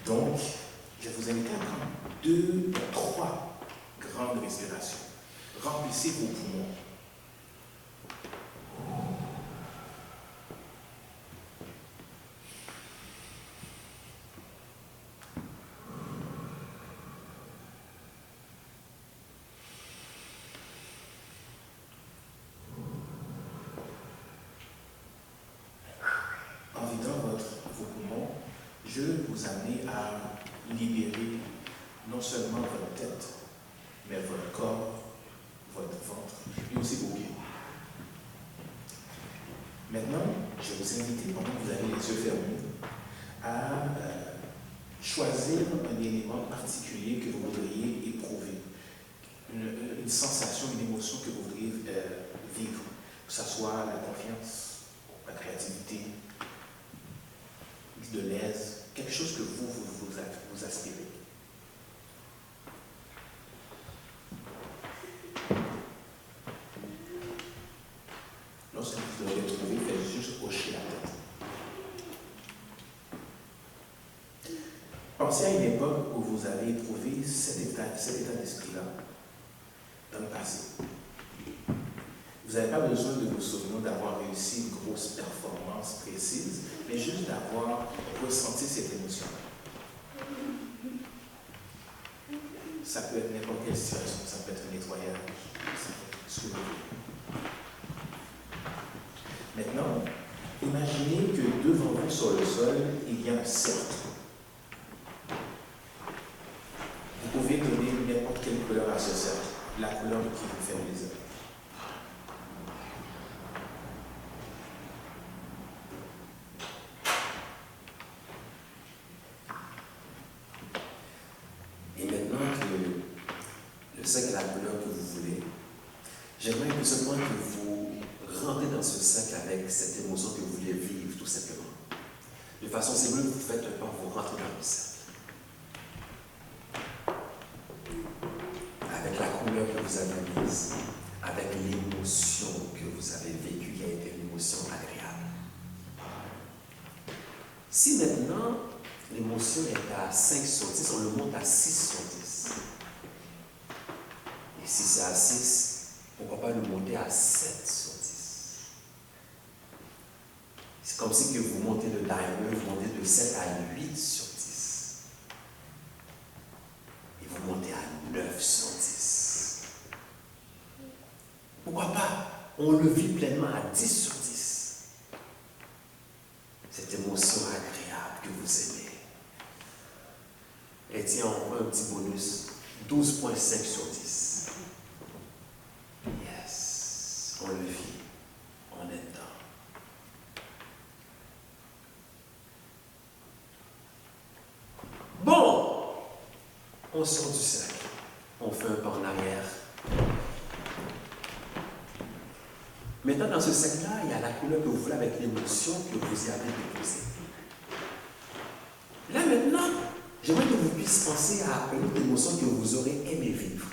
Donc, je vais vous inviter à prendre 2 ou 3 grandes respirations. Remplissez vos poumons. Dieu vous amener à libérer non seulement votre tête, mais votre corps, votre ventre et aussi vos pieds. Maintenant, je vais vous inviter, pendant que vous avez les yeux fermés, à choisir un élément particulier que vous voudriez éprouver, une sensation, une émotion que vous voudriez vivre, que ce soit la confiance, la créativité, de l'aise, quelque chose que vous aspirez. Lorsque vous l'aurez trouvé, faites juste hocher la tête. Pensez à une époque où vous avez éprouvé cet état d'esprit-là dans le passé. Vous n'avez pas besoin de vous souvenir d'avoir réussi une grosse performance précise, mais juste d'avoir ressenti cette émotion. Ça peut être n'importe quelle situation, ça peut être un nettoyage, ça peut être ce que vous voulez. Maintenant, imaginez que devant vous sur le sol, il y a un cercle. Vous pouvez donner n'importe quelle couleur à ce cercle, la couleur qui vous fait plaisir. Et maintenant que le cercle a la couleur que vous voulez, j'aimerais que ce point que vous rentrez dans ce cercle avec cette émotion que vous voulez vivre, tout simplement. De façon symbolique, vous faites un pas, vous rentrez dans le cercle. Avec la couleur que vous avez mise, avec l'émotion que vous avez vécue, qui a été une émotion agréable. Si maintenant, l'émotion est à 5 sur 10, on le monte à 6 sur 10. Et si c'est à 6, pourquoi pas le monter à 7 sur 10? C'est comme si que vous montez le timer, vous montez de 7 à 8 sur 10. Et vous montez à 9 sur 10. Pourquoi pas? On le vit pleinement à 10 sur 10. Cette émotion agréable que vous aimez. Et tiens, on prend un petit bonus, 12,5 sur 10. Yes, on le vit, on est dedans. Bon, on sort du cercle, on fait un pas en arrière. Maintenant, dans ce cercle-là, il y a la couleur que vous voulez avec l'émotion que vous y avez déposée. Là maintenant, j'aimerais que vous puissiez penser à une autre émotion que vous aurez aimé vivre.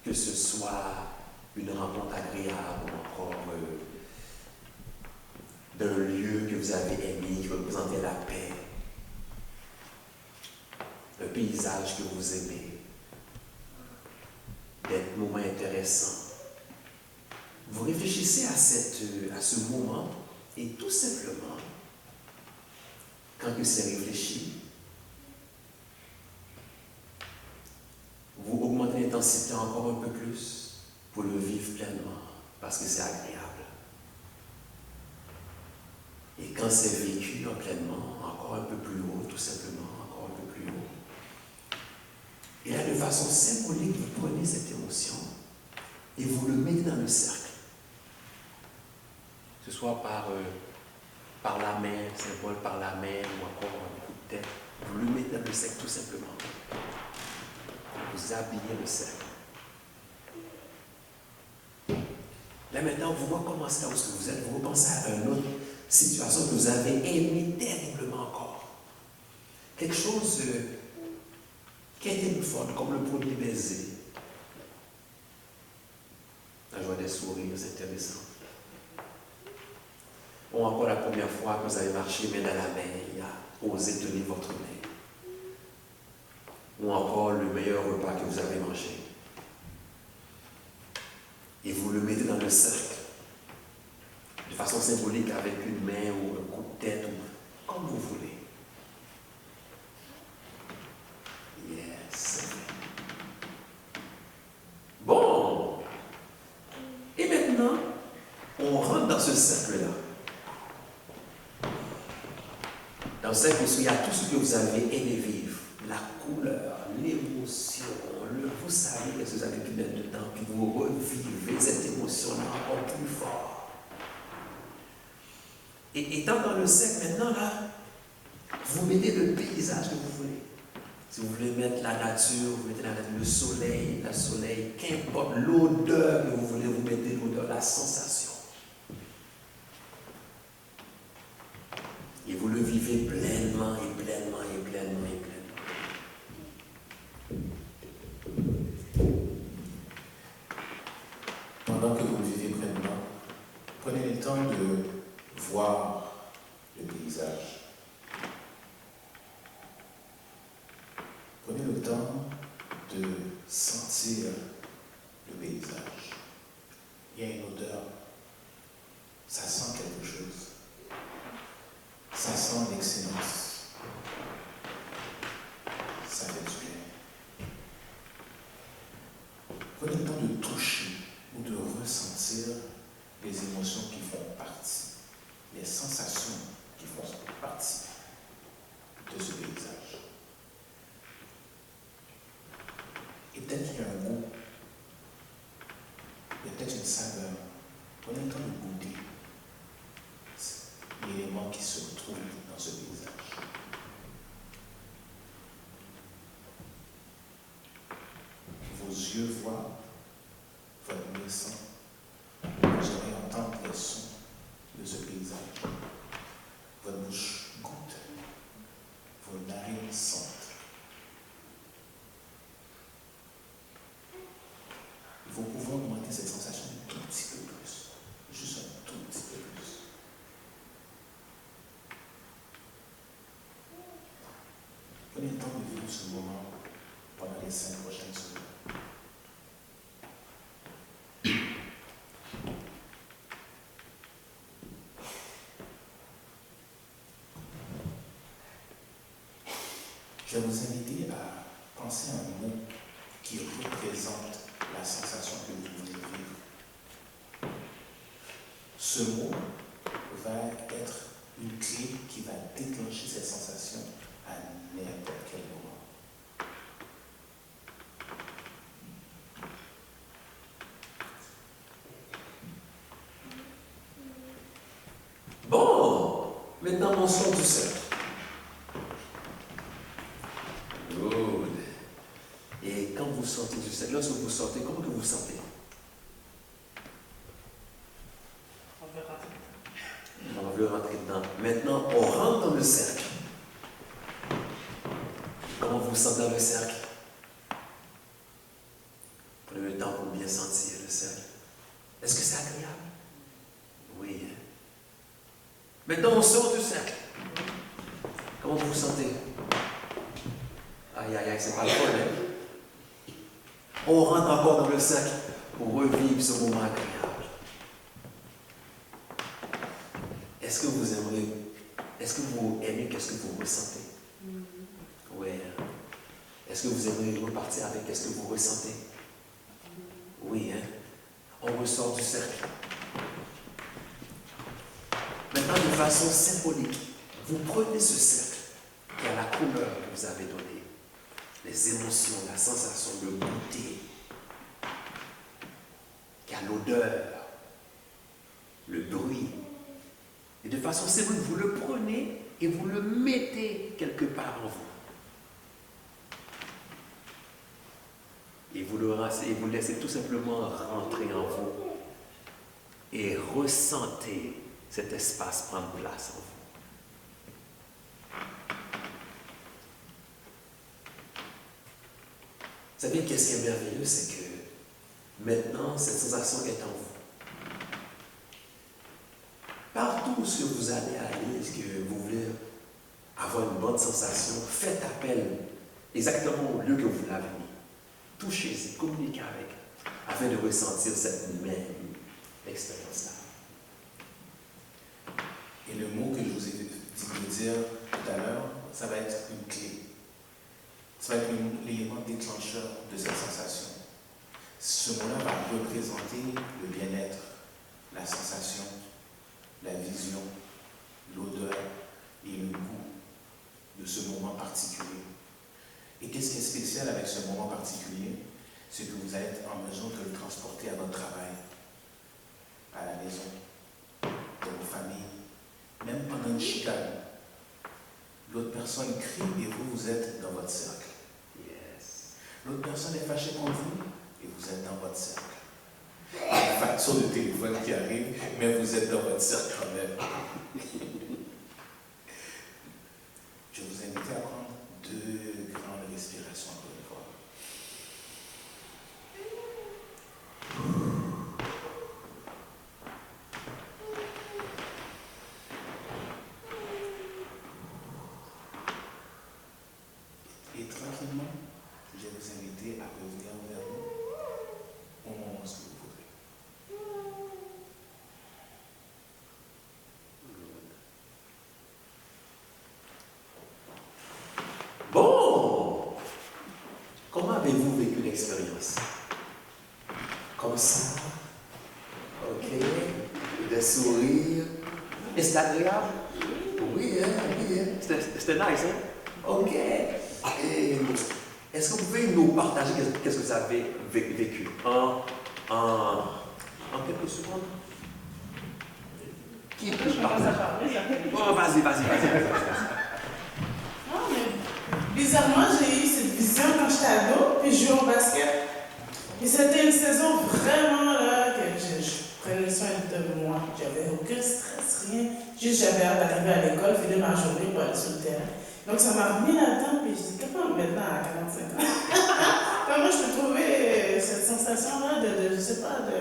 Que ce soit une rencontre agréable ou encore d'un lieu que vous avez aimé, qui représentait la paix. Un paysage que vous aimez. Des moments intéressants. Vous réfléchissez à ce moment et tout simplement, quand que c'est réfléchi, vous augmentez l'intensité encore un peu plus pour le vivre pleinement, parce que c'est agréable. Et quand c'est vécu pleinement, encore un peu plus haut, tout simplement, encore un peu plus haut. Et là, de façon symbolique, vous prenez cette émotion et vous le mettez dans le cercle. Que ce soit par la main, symbole par la main, ou encore un coup de tête. Vous le mettez dans le cercle, tout simplement. Vous habillez le cercle. Là maintenant, vous recommencez là où vous êtes, vous repensez à une autre situation que vous avez aimée terriblement encore. Quelque chose qui a été plus fort, comme le premier baiser. La joie des sourires, c'est intéressant. Ou encore la première fois que vous avez marché main dans la main, il a osé tenir votre main. Ou encore le meilleur repas que vous avez mangé. Et vous le mettez dans le cercle, de façon symbolique avec une main ou un coup de tête, ou comme vous voulez. Yes. Bon. Et maintenant, on rentre dans ce cercle-là. Dans Dans 5 aussi, il y a tout ce que vous avez aimé vivre. La couleur, l'émotion, vous savez que vous avez pu mettre dedans, puis vous revivez cette émotion-là encore plus fort. Et étant dans le cercle maintenant, là, vous mettez le paysage que vous voulez. Si vous voulez mettre la nature, vous mettez le soleil, qu'importe l'odeur que vous voulez, vous mettez l'odeur, la sensation. Et vous le vivez pleinement et pleinement et pleinement et pleinement. Pendant que vous le vivez pleinement, prenez le temps de voir le paysage. Prenez le temps de sentir le paysage. Il y a une odeur. Ça sent quelque chose. Ça sent l'excellence. Ça fait du bien. Prenez le temps de toucher ou de ressentir les émotions qui font partie, les sensations qui font partie de ce paysage. Et peut-être qu'il y a un goût, il y a peut-être une saveur. Prenez le temps de goûter l'élément qui se retrouve dans ce paysage. Vos yeux voient, votre nez sent, vous aurez entendre les sons de ce paysage. Votre bouche goûte, vos narines sentent. Vous pouvez augmenter cette sensation un tout petit peu plus, juste un tout petit peu plus. Prenez le temps de vivre ce moment pendant les 5 prochaines secondes. Je vais vous inviter à penser à un mot qui représente la sensation que vous voulez vivre. Ce mot va être une clé qui va déclencher cette sensation à n'importe quel moment. Bon, maintenant on sort du cercle. Good. Et quand vous sortez du cercle, lorsque vous sortez, comment que vous vous sentez? On veut rentrer dedans. Maintenant, on rentre dans le cercle. Comment vous vous sentez dans le cercle? Prenez le temps pour bien sentir le cercle. Est-ce que c'est agréable? Oui. Maintenant, on sort du cercle. Comment vous vous sentez? Aïe, aïe, aïe, c'est pas le problème. On rentre encore dans le cercle pour revivre ce moment agréable. Est-ce que vous aimez, qu'est-ce que vous ressentez? Oui. Est-ce que vous aimeriez repartir avec qu'est-ce que vous ressentez? Oui, hein? On ressort du cercle. Maintenant, de façon symbolique, vous prenez ce cercle qui a la couleur que vous avez donnée, les émotions, la sensation de goûter, qui a l'odeur, le bruit. Et de façon symbolique, vous le prenez et vous le mettez quelque part en vous. Et vous laissez tout simplement rentrer en vous et ressentez cet espace prendre place en vous. Vous savez, qu'est-ce qui est merveilleux, c'est que maintenant, cette sensation est en vous. Partout où ce que vous allez aller, est-ce que vous voulez avoir une bonne sensation, faites appel exactement au lieu que vous l'avez mis. Touchez-y, communiquez avec, afin de ressentir cette même expérience-là. Et le mot que je vous ai dit de dire tout à l'heure, ça va être une clé. Ça va être l'élément déclencheur de cette sensation. Ce mot-là va représenter le bien-être, la sensation, la vision, l'odeur et le goût de ce moment particulier. Et qu'est-ce qui est spécial avec ce moment particulier? C'est que vous êtes en mesure de le transporter à votre travail, à la maison, dans vos familles, même pendant une chicane. L'autre personne crie et vous êtes dans votre cercle. Yes. L'autre personne est fâchée contre vous et vous êtes dans votre cercle. Une facture de téléphone qui arrive, mais vous êtes dans votre cercle quand même. Je vous invite à prendre 2 grandes respirations encore une fois. Et tranquillement, je vais vous inviter à revenir vers nous au moment où vous voudrez. Bon, comment avez-vous vécu l'expérience? Comme ça, ok, des sourires. Et c'est agréable? Oui, hein, oui, hein. C'était nice, hein? Ok. Et est-ce que vous pouvez nous partager qu'est-ce que vous avez vécu en quelques secondes? Qui peut partager? Oh, vas-y. Non, mais bizarrement, j'ai eu cette vision quand j'étais ado, puis je jouais au basket. Et c'était une saison vraiment là que je prenais soin de moi. J'avais aucun stress, rien. Juste j'avais hâte d'arriver à l'école, finir ma journée pour aller sur le terrain. Donc ça m'a remis là-dedans, puis je dis comment maintenant à 45 ans? Comment je peux trouver cette sensation-là de je sais pas, de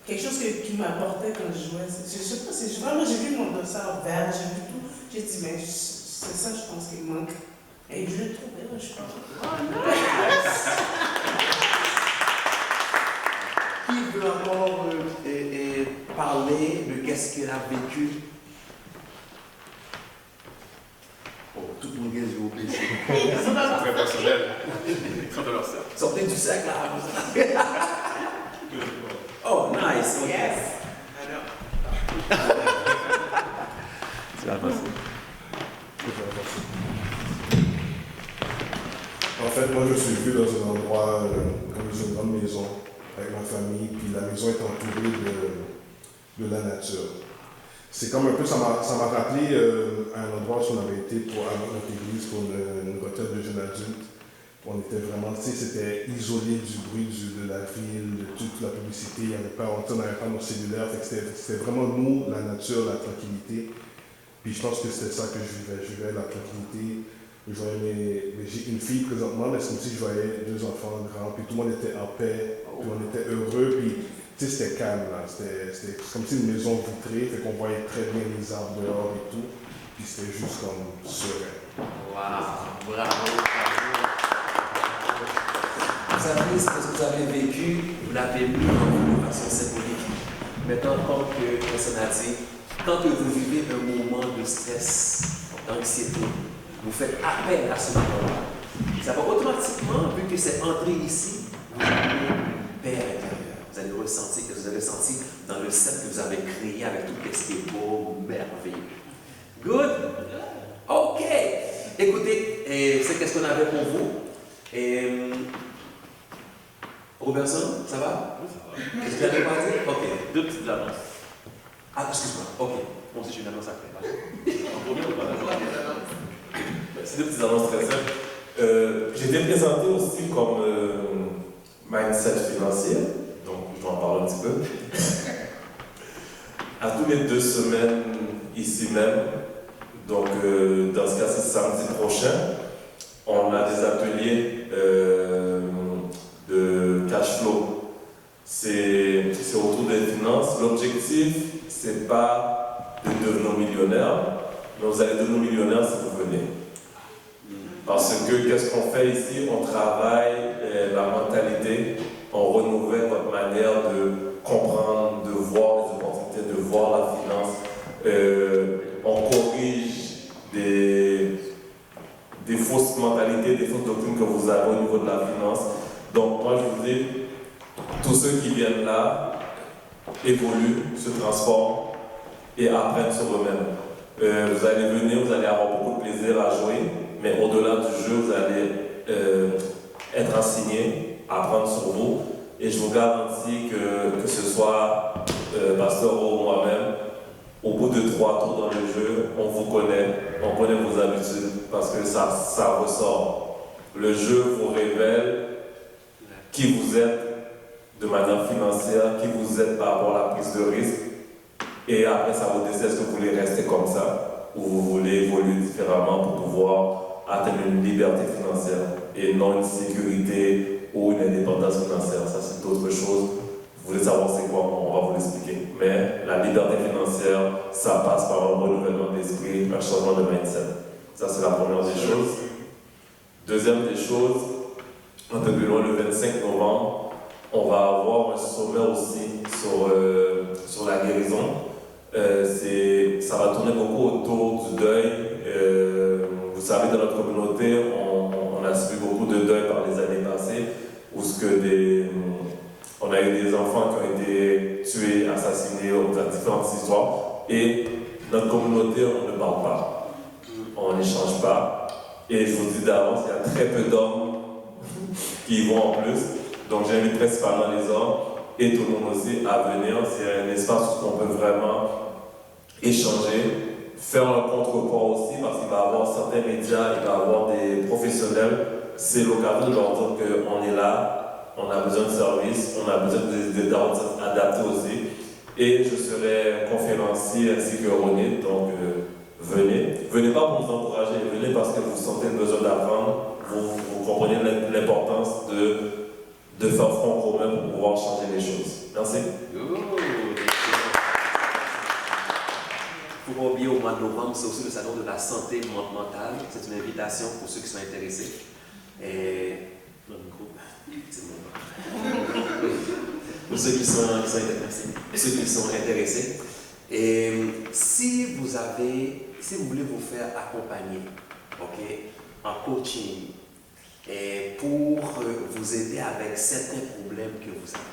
quelque chose qui m'apportait quand je jouais. Je sais pas, c'est vraiment, j'ai vu mon dossard vert, j'ai vu tout. J'ai dit, mais c'est ça, je pense, qu'il manque. Et je l'ai trouvé, là, je pense. Oh, nice! Qui veut encore parler de qu'est-ce qu'elle a vécu? Oh, tout le monde est yeux obligé. C'est très personnel. Quand on leur sert. Sortez du sac là. Oh, nice. Okay. Yes! Tu vas passer. En fait, moi, je suis venu dans un endroit, comme une grande maison, avec ma famille, puis la maison est entourée de la nature. C'est comme un peu, ça m'a rappelé à un endroit où on avait été à notre église pour une retraite de jeunes adultes. On était vraiment, tu sais, c'était isolé du bruit de la ville, de toute la publicité, on n'avait pas nos cellulaires, c'était vraiment nous, la nature, la tranquillité. Puis je pense que c'était ça que je vivais la tranquillité. J'ai une fille présentement, mais c'est comme si je voyais 2 enfants grands, puis tout le monde était en paix, puis on était heureux, puis tu sais, c'était calme là, c'était comme si une maison vitrée, fait qu'on voyait très bien les arbres dehors et tout, puis c'était juste comme serein. Wow, bravo. Vous savez ce que vous avez vécu, vous l'avez mis de façon symbolique. Maintenant, comme que personne a dit, quand vous vivez un moment de stress, d'anxiété, vous faites appel à ce moment-là. Ça va automatiquement, vu que c'est entré ici, vous avez une paix à l'intérieur. Vous allez ressentir que vous avez senti dans le cercle que vous avez créé avec tout ce qui est beau, merveilleux. Good? OK. Écoutez, c'est qu'est-ce qu'on avait pour vous. Robertson, ça va? Oui, ça va. Qu'est-ce que tu avais pas dit? OK. 2 petites annonces. Ah, excuse-moi. OK. Moi aussi, j'ai une annonce à faire. C'est 2 petites annonces très simples. J'ai été présenté aussi comme mindset financier, donc je dois en parler un petit peu. À tous les 2 semaines, ici même, donc dans ce cas, c'est samedi prochain, on a des ateliers de cash flow. C'est autour des finances. L'objectif, c'est pas de devenir millionnaire, mais vous allez devenir millionnaire si vous venez. Parce que qu'est-ce qu'on fait ici? On travaille la mentalité, on renouvelle votre manière de comprendre, de voir les opportunités, de voir la finance. On corrige des fausses mentalités, des fausses doctrines que vous avez au niveau de la finance. Donc moi je vous dis, tous ceux qui viennent là évoluent, se transforment et apprennent sur eux-mêmes. Vous allez venir, vous allez avoir beaucoup de plaisir à jouer, mais au-delà du jeu, vous allez être enseigné, apprendre sur vous. Et je vous garantis que ce soit Pasteur ou moi-même, au bout de 3 tours dans le jeu, on vous connaît, on connaît vos habitudes, parce que ça ressort. Le jeu vous révèle qui vous êtes de manière financière, qui vous êtes par rapport à la prise de risque. Et après, ça vous décide, est-ce que vous voulez rester comme ça ou vous voulez évoluer différemment pour pouvoir atteindre une liberté financière et non une sécurité ou une indépendance financière. Ça, c'est d'autres choses. Vous voulez savoir c'est quoi, on va vous l'expliquer. Mais la liberté financière, ça passe par un renouvellement d'esprit, un changement de mindset. Ça, c'est la première des choses. Deuxième des choses, un peu plus loin, le 25 novembre, on va avoir un sommet aussi sur la guérison. Ça va tourner beaucoup autour du deuil. Vous savez, dans notre communauté, on a subi beaucoup de deuil par les années passées, où on a eu des enfants qui ont été tués, assassinés, on a différentes histoires. Et notre communauté, on ne parle pas. On n'échange pas. Et je vous dis d'avance, il y a très peu d'hommes qui y vont en plus. Donc j'invite principalement les hommes et tout le monde aussi à venir. C'est un espace où on peut vraiment échanger, faire un contrepoids aussi, parce qu'il va y avoir certains médias, il va y avoir des professionnels. C'est l'occasion de leur dire qu'on est là, on a besoin de services, on a besoin d'être adaptés aussi. Et je serai conférencier ainsi que René, donc venez. Venez pas pour nous encourager, venez parce que vous sentez le besoin d'apprendre, vous comprenez l'importance de faire front commun pour pouvoir changer les choses. Merci. Il ne faut pas oublier, au mois de novembre, c'est aussi le salon de la santé mentale. C'est une invitation pour ceux qui sont intéressés. Et pour ceux qui sont intéressés. Et si vous voulez vous faire accompagner, en coaching, et pour vous aider avec certains problèmes que vous avez.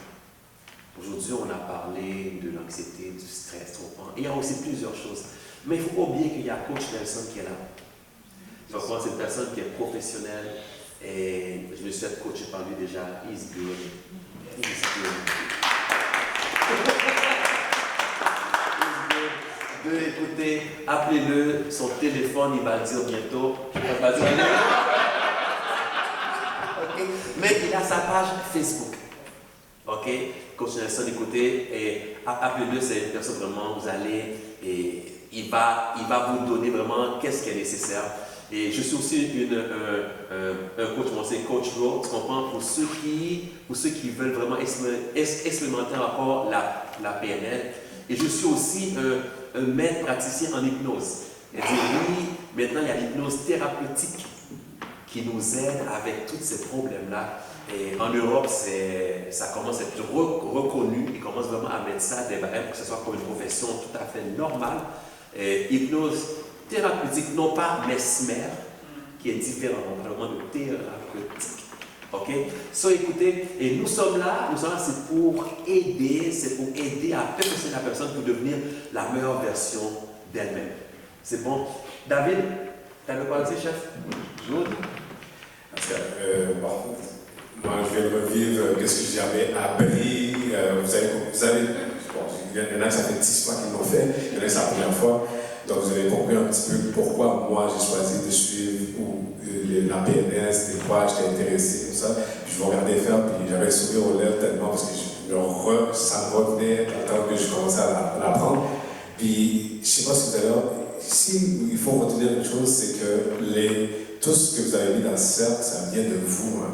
Aujourd'hui, on a parlé de l'anxiété, du stress, il y a aussi plusieurs choses. Mais il ne faut pas oublier qu'il y a Coach Nelson qui est là. C'est une personne qui est professionnelle et je me suis fait coacher par lui déjà. He's good. He's good. Écoutez, appelez-le, son téléphone, il va le dire bientôt. Mais il a sa page Facebook. Ok? Coach Nelson, écoutez, et appelez-le, c'est une personne vraiment, vous allez, et il va vous donner vraiment qu'est-ce qui est nécessaire. Et je suis aussi un coach, moi c'est Coach Rowe, tu comprends, pour ceux qui veulent vraiment expérimenter encore la PNL. Et je suis aussi un maître praticien en hypnose. Et oui, maintenant il y a l'hypnose thérapeutique qui nous aide avec tous ces problèmes-là. Et en Europe, ça commence à être reconnu. Ils commencent vraiment à mettre ça des barèmes, que ce soit comme une profession tout à fait normale. Et hypnose thérapeutique, non pas mesmer, qui est différent, on parle vraiment de thérapeutique. Ok? So, écoutez, et nous sommes là, c'est pour aider à perfectionner la personne pour devenir la meilleure version d'elle-même. C'est bon? David, tu avais quoi dire, chef? Claude? Moi, je viens de revivre qu'est-ce que j'avais appris. Vous savez, il y en a, ça fait 10 fois qu'ils l'ont fait, il y en a, c'est la première fois. Donc, vous avez compris un petit peu pourquoi moi j'ai choisi de suivre la PNS, des quoi j'étais intéressé, tout ça. Puis je me regardais faire, puis j'avais le sourire aux lèvres tellement parce que ça me revenait tant que je commençais à l'apprendre. Puis, je ne sais pas si vous allez. Il faut retenir une chose, c'est que tout ce que vous avez mis dans le cercle, ça vient de vous. Hein.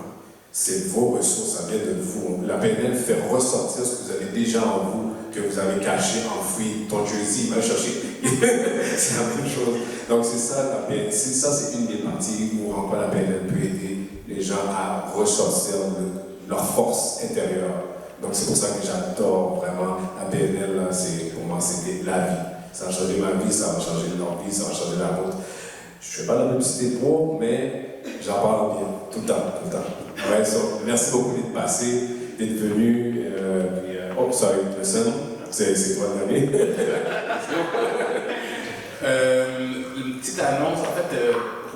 C'est vos ressources, ça vient de vous. La PNL fait ressortir ce que vous avez déjà en vous, que vous avez caché, enfoui. Ton jersey, va chercher. C'est la même chose. Donc c'est ça, la PNL. C'est une des parties où encore la PNL peut aider les gens à ressortir leur force intérieure. Donc c'est pour ça que j'adore vraiment la PNL. Là, pour moi, c'était la vie. Ça a changé ma vie, ça va changer leur vie, ça va changer la vôtre. Je ne fais pas la publicité pour, mais j'en parle bien, tout le temps. Ouais, merci beaucoup d'être passé, d'être venu. C'est toi, David. Une petite annonce, en fait,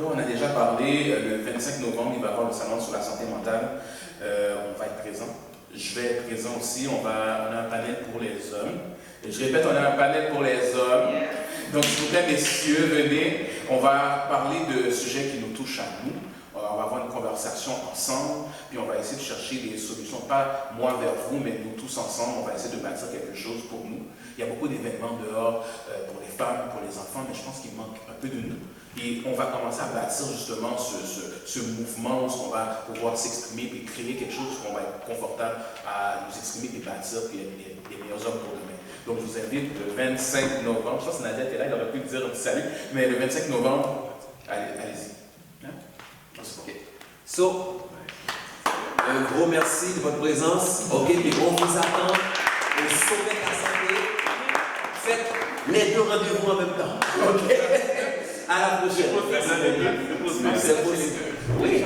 on a déjà parlé, le 25 novembre, il va y avoir le salon sur la santé mentale. On va être présent. Je vais être présent aussi. On a un panel pour les hommes. Et je répète, on a un panel pour les hommes. Donc, s'il vous plaît, messieurs, venez. On va parler de sujets qui nous touchent à nous. On va avoir une conversation ensemble, puis on va essayer de chercher des solutions, pas moi vers vous, mais nous tous ensemble, on va essayer de bâtir quelque chose pour nous. Il y a beaucoup d'événements dehors pour les femmes, pour les enfants, mais je pense qu'il manque un peu de nous. Et on va commencer à bâtir justement ce mouvement où on va pouvoir s'exprimer et créer quelque chose où on va être confortable à nous exprimer et bâtir puis les meilleurs hommes pour demain. Donc je vous invite le 25 novembre, je pense que Nadia était là, il aurait pu dire un petit salut, mais le 25 novembre, allez-y. OK. So, un gros merci de votre présence. OK, puis on vous attend au sommet de la santé. Faites les deux rendez-vous en même temps. OK? À la prochaine. C'est possible. Oui,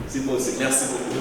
c'est possible. Merci beaucoup.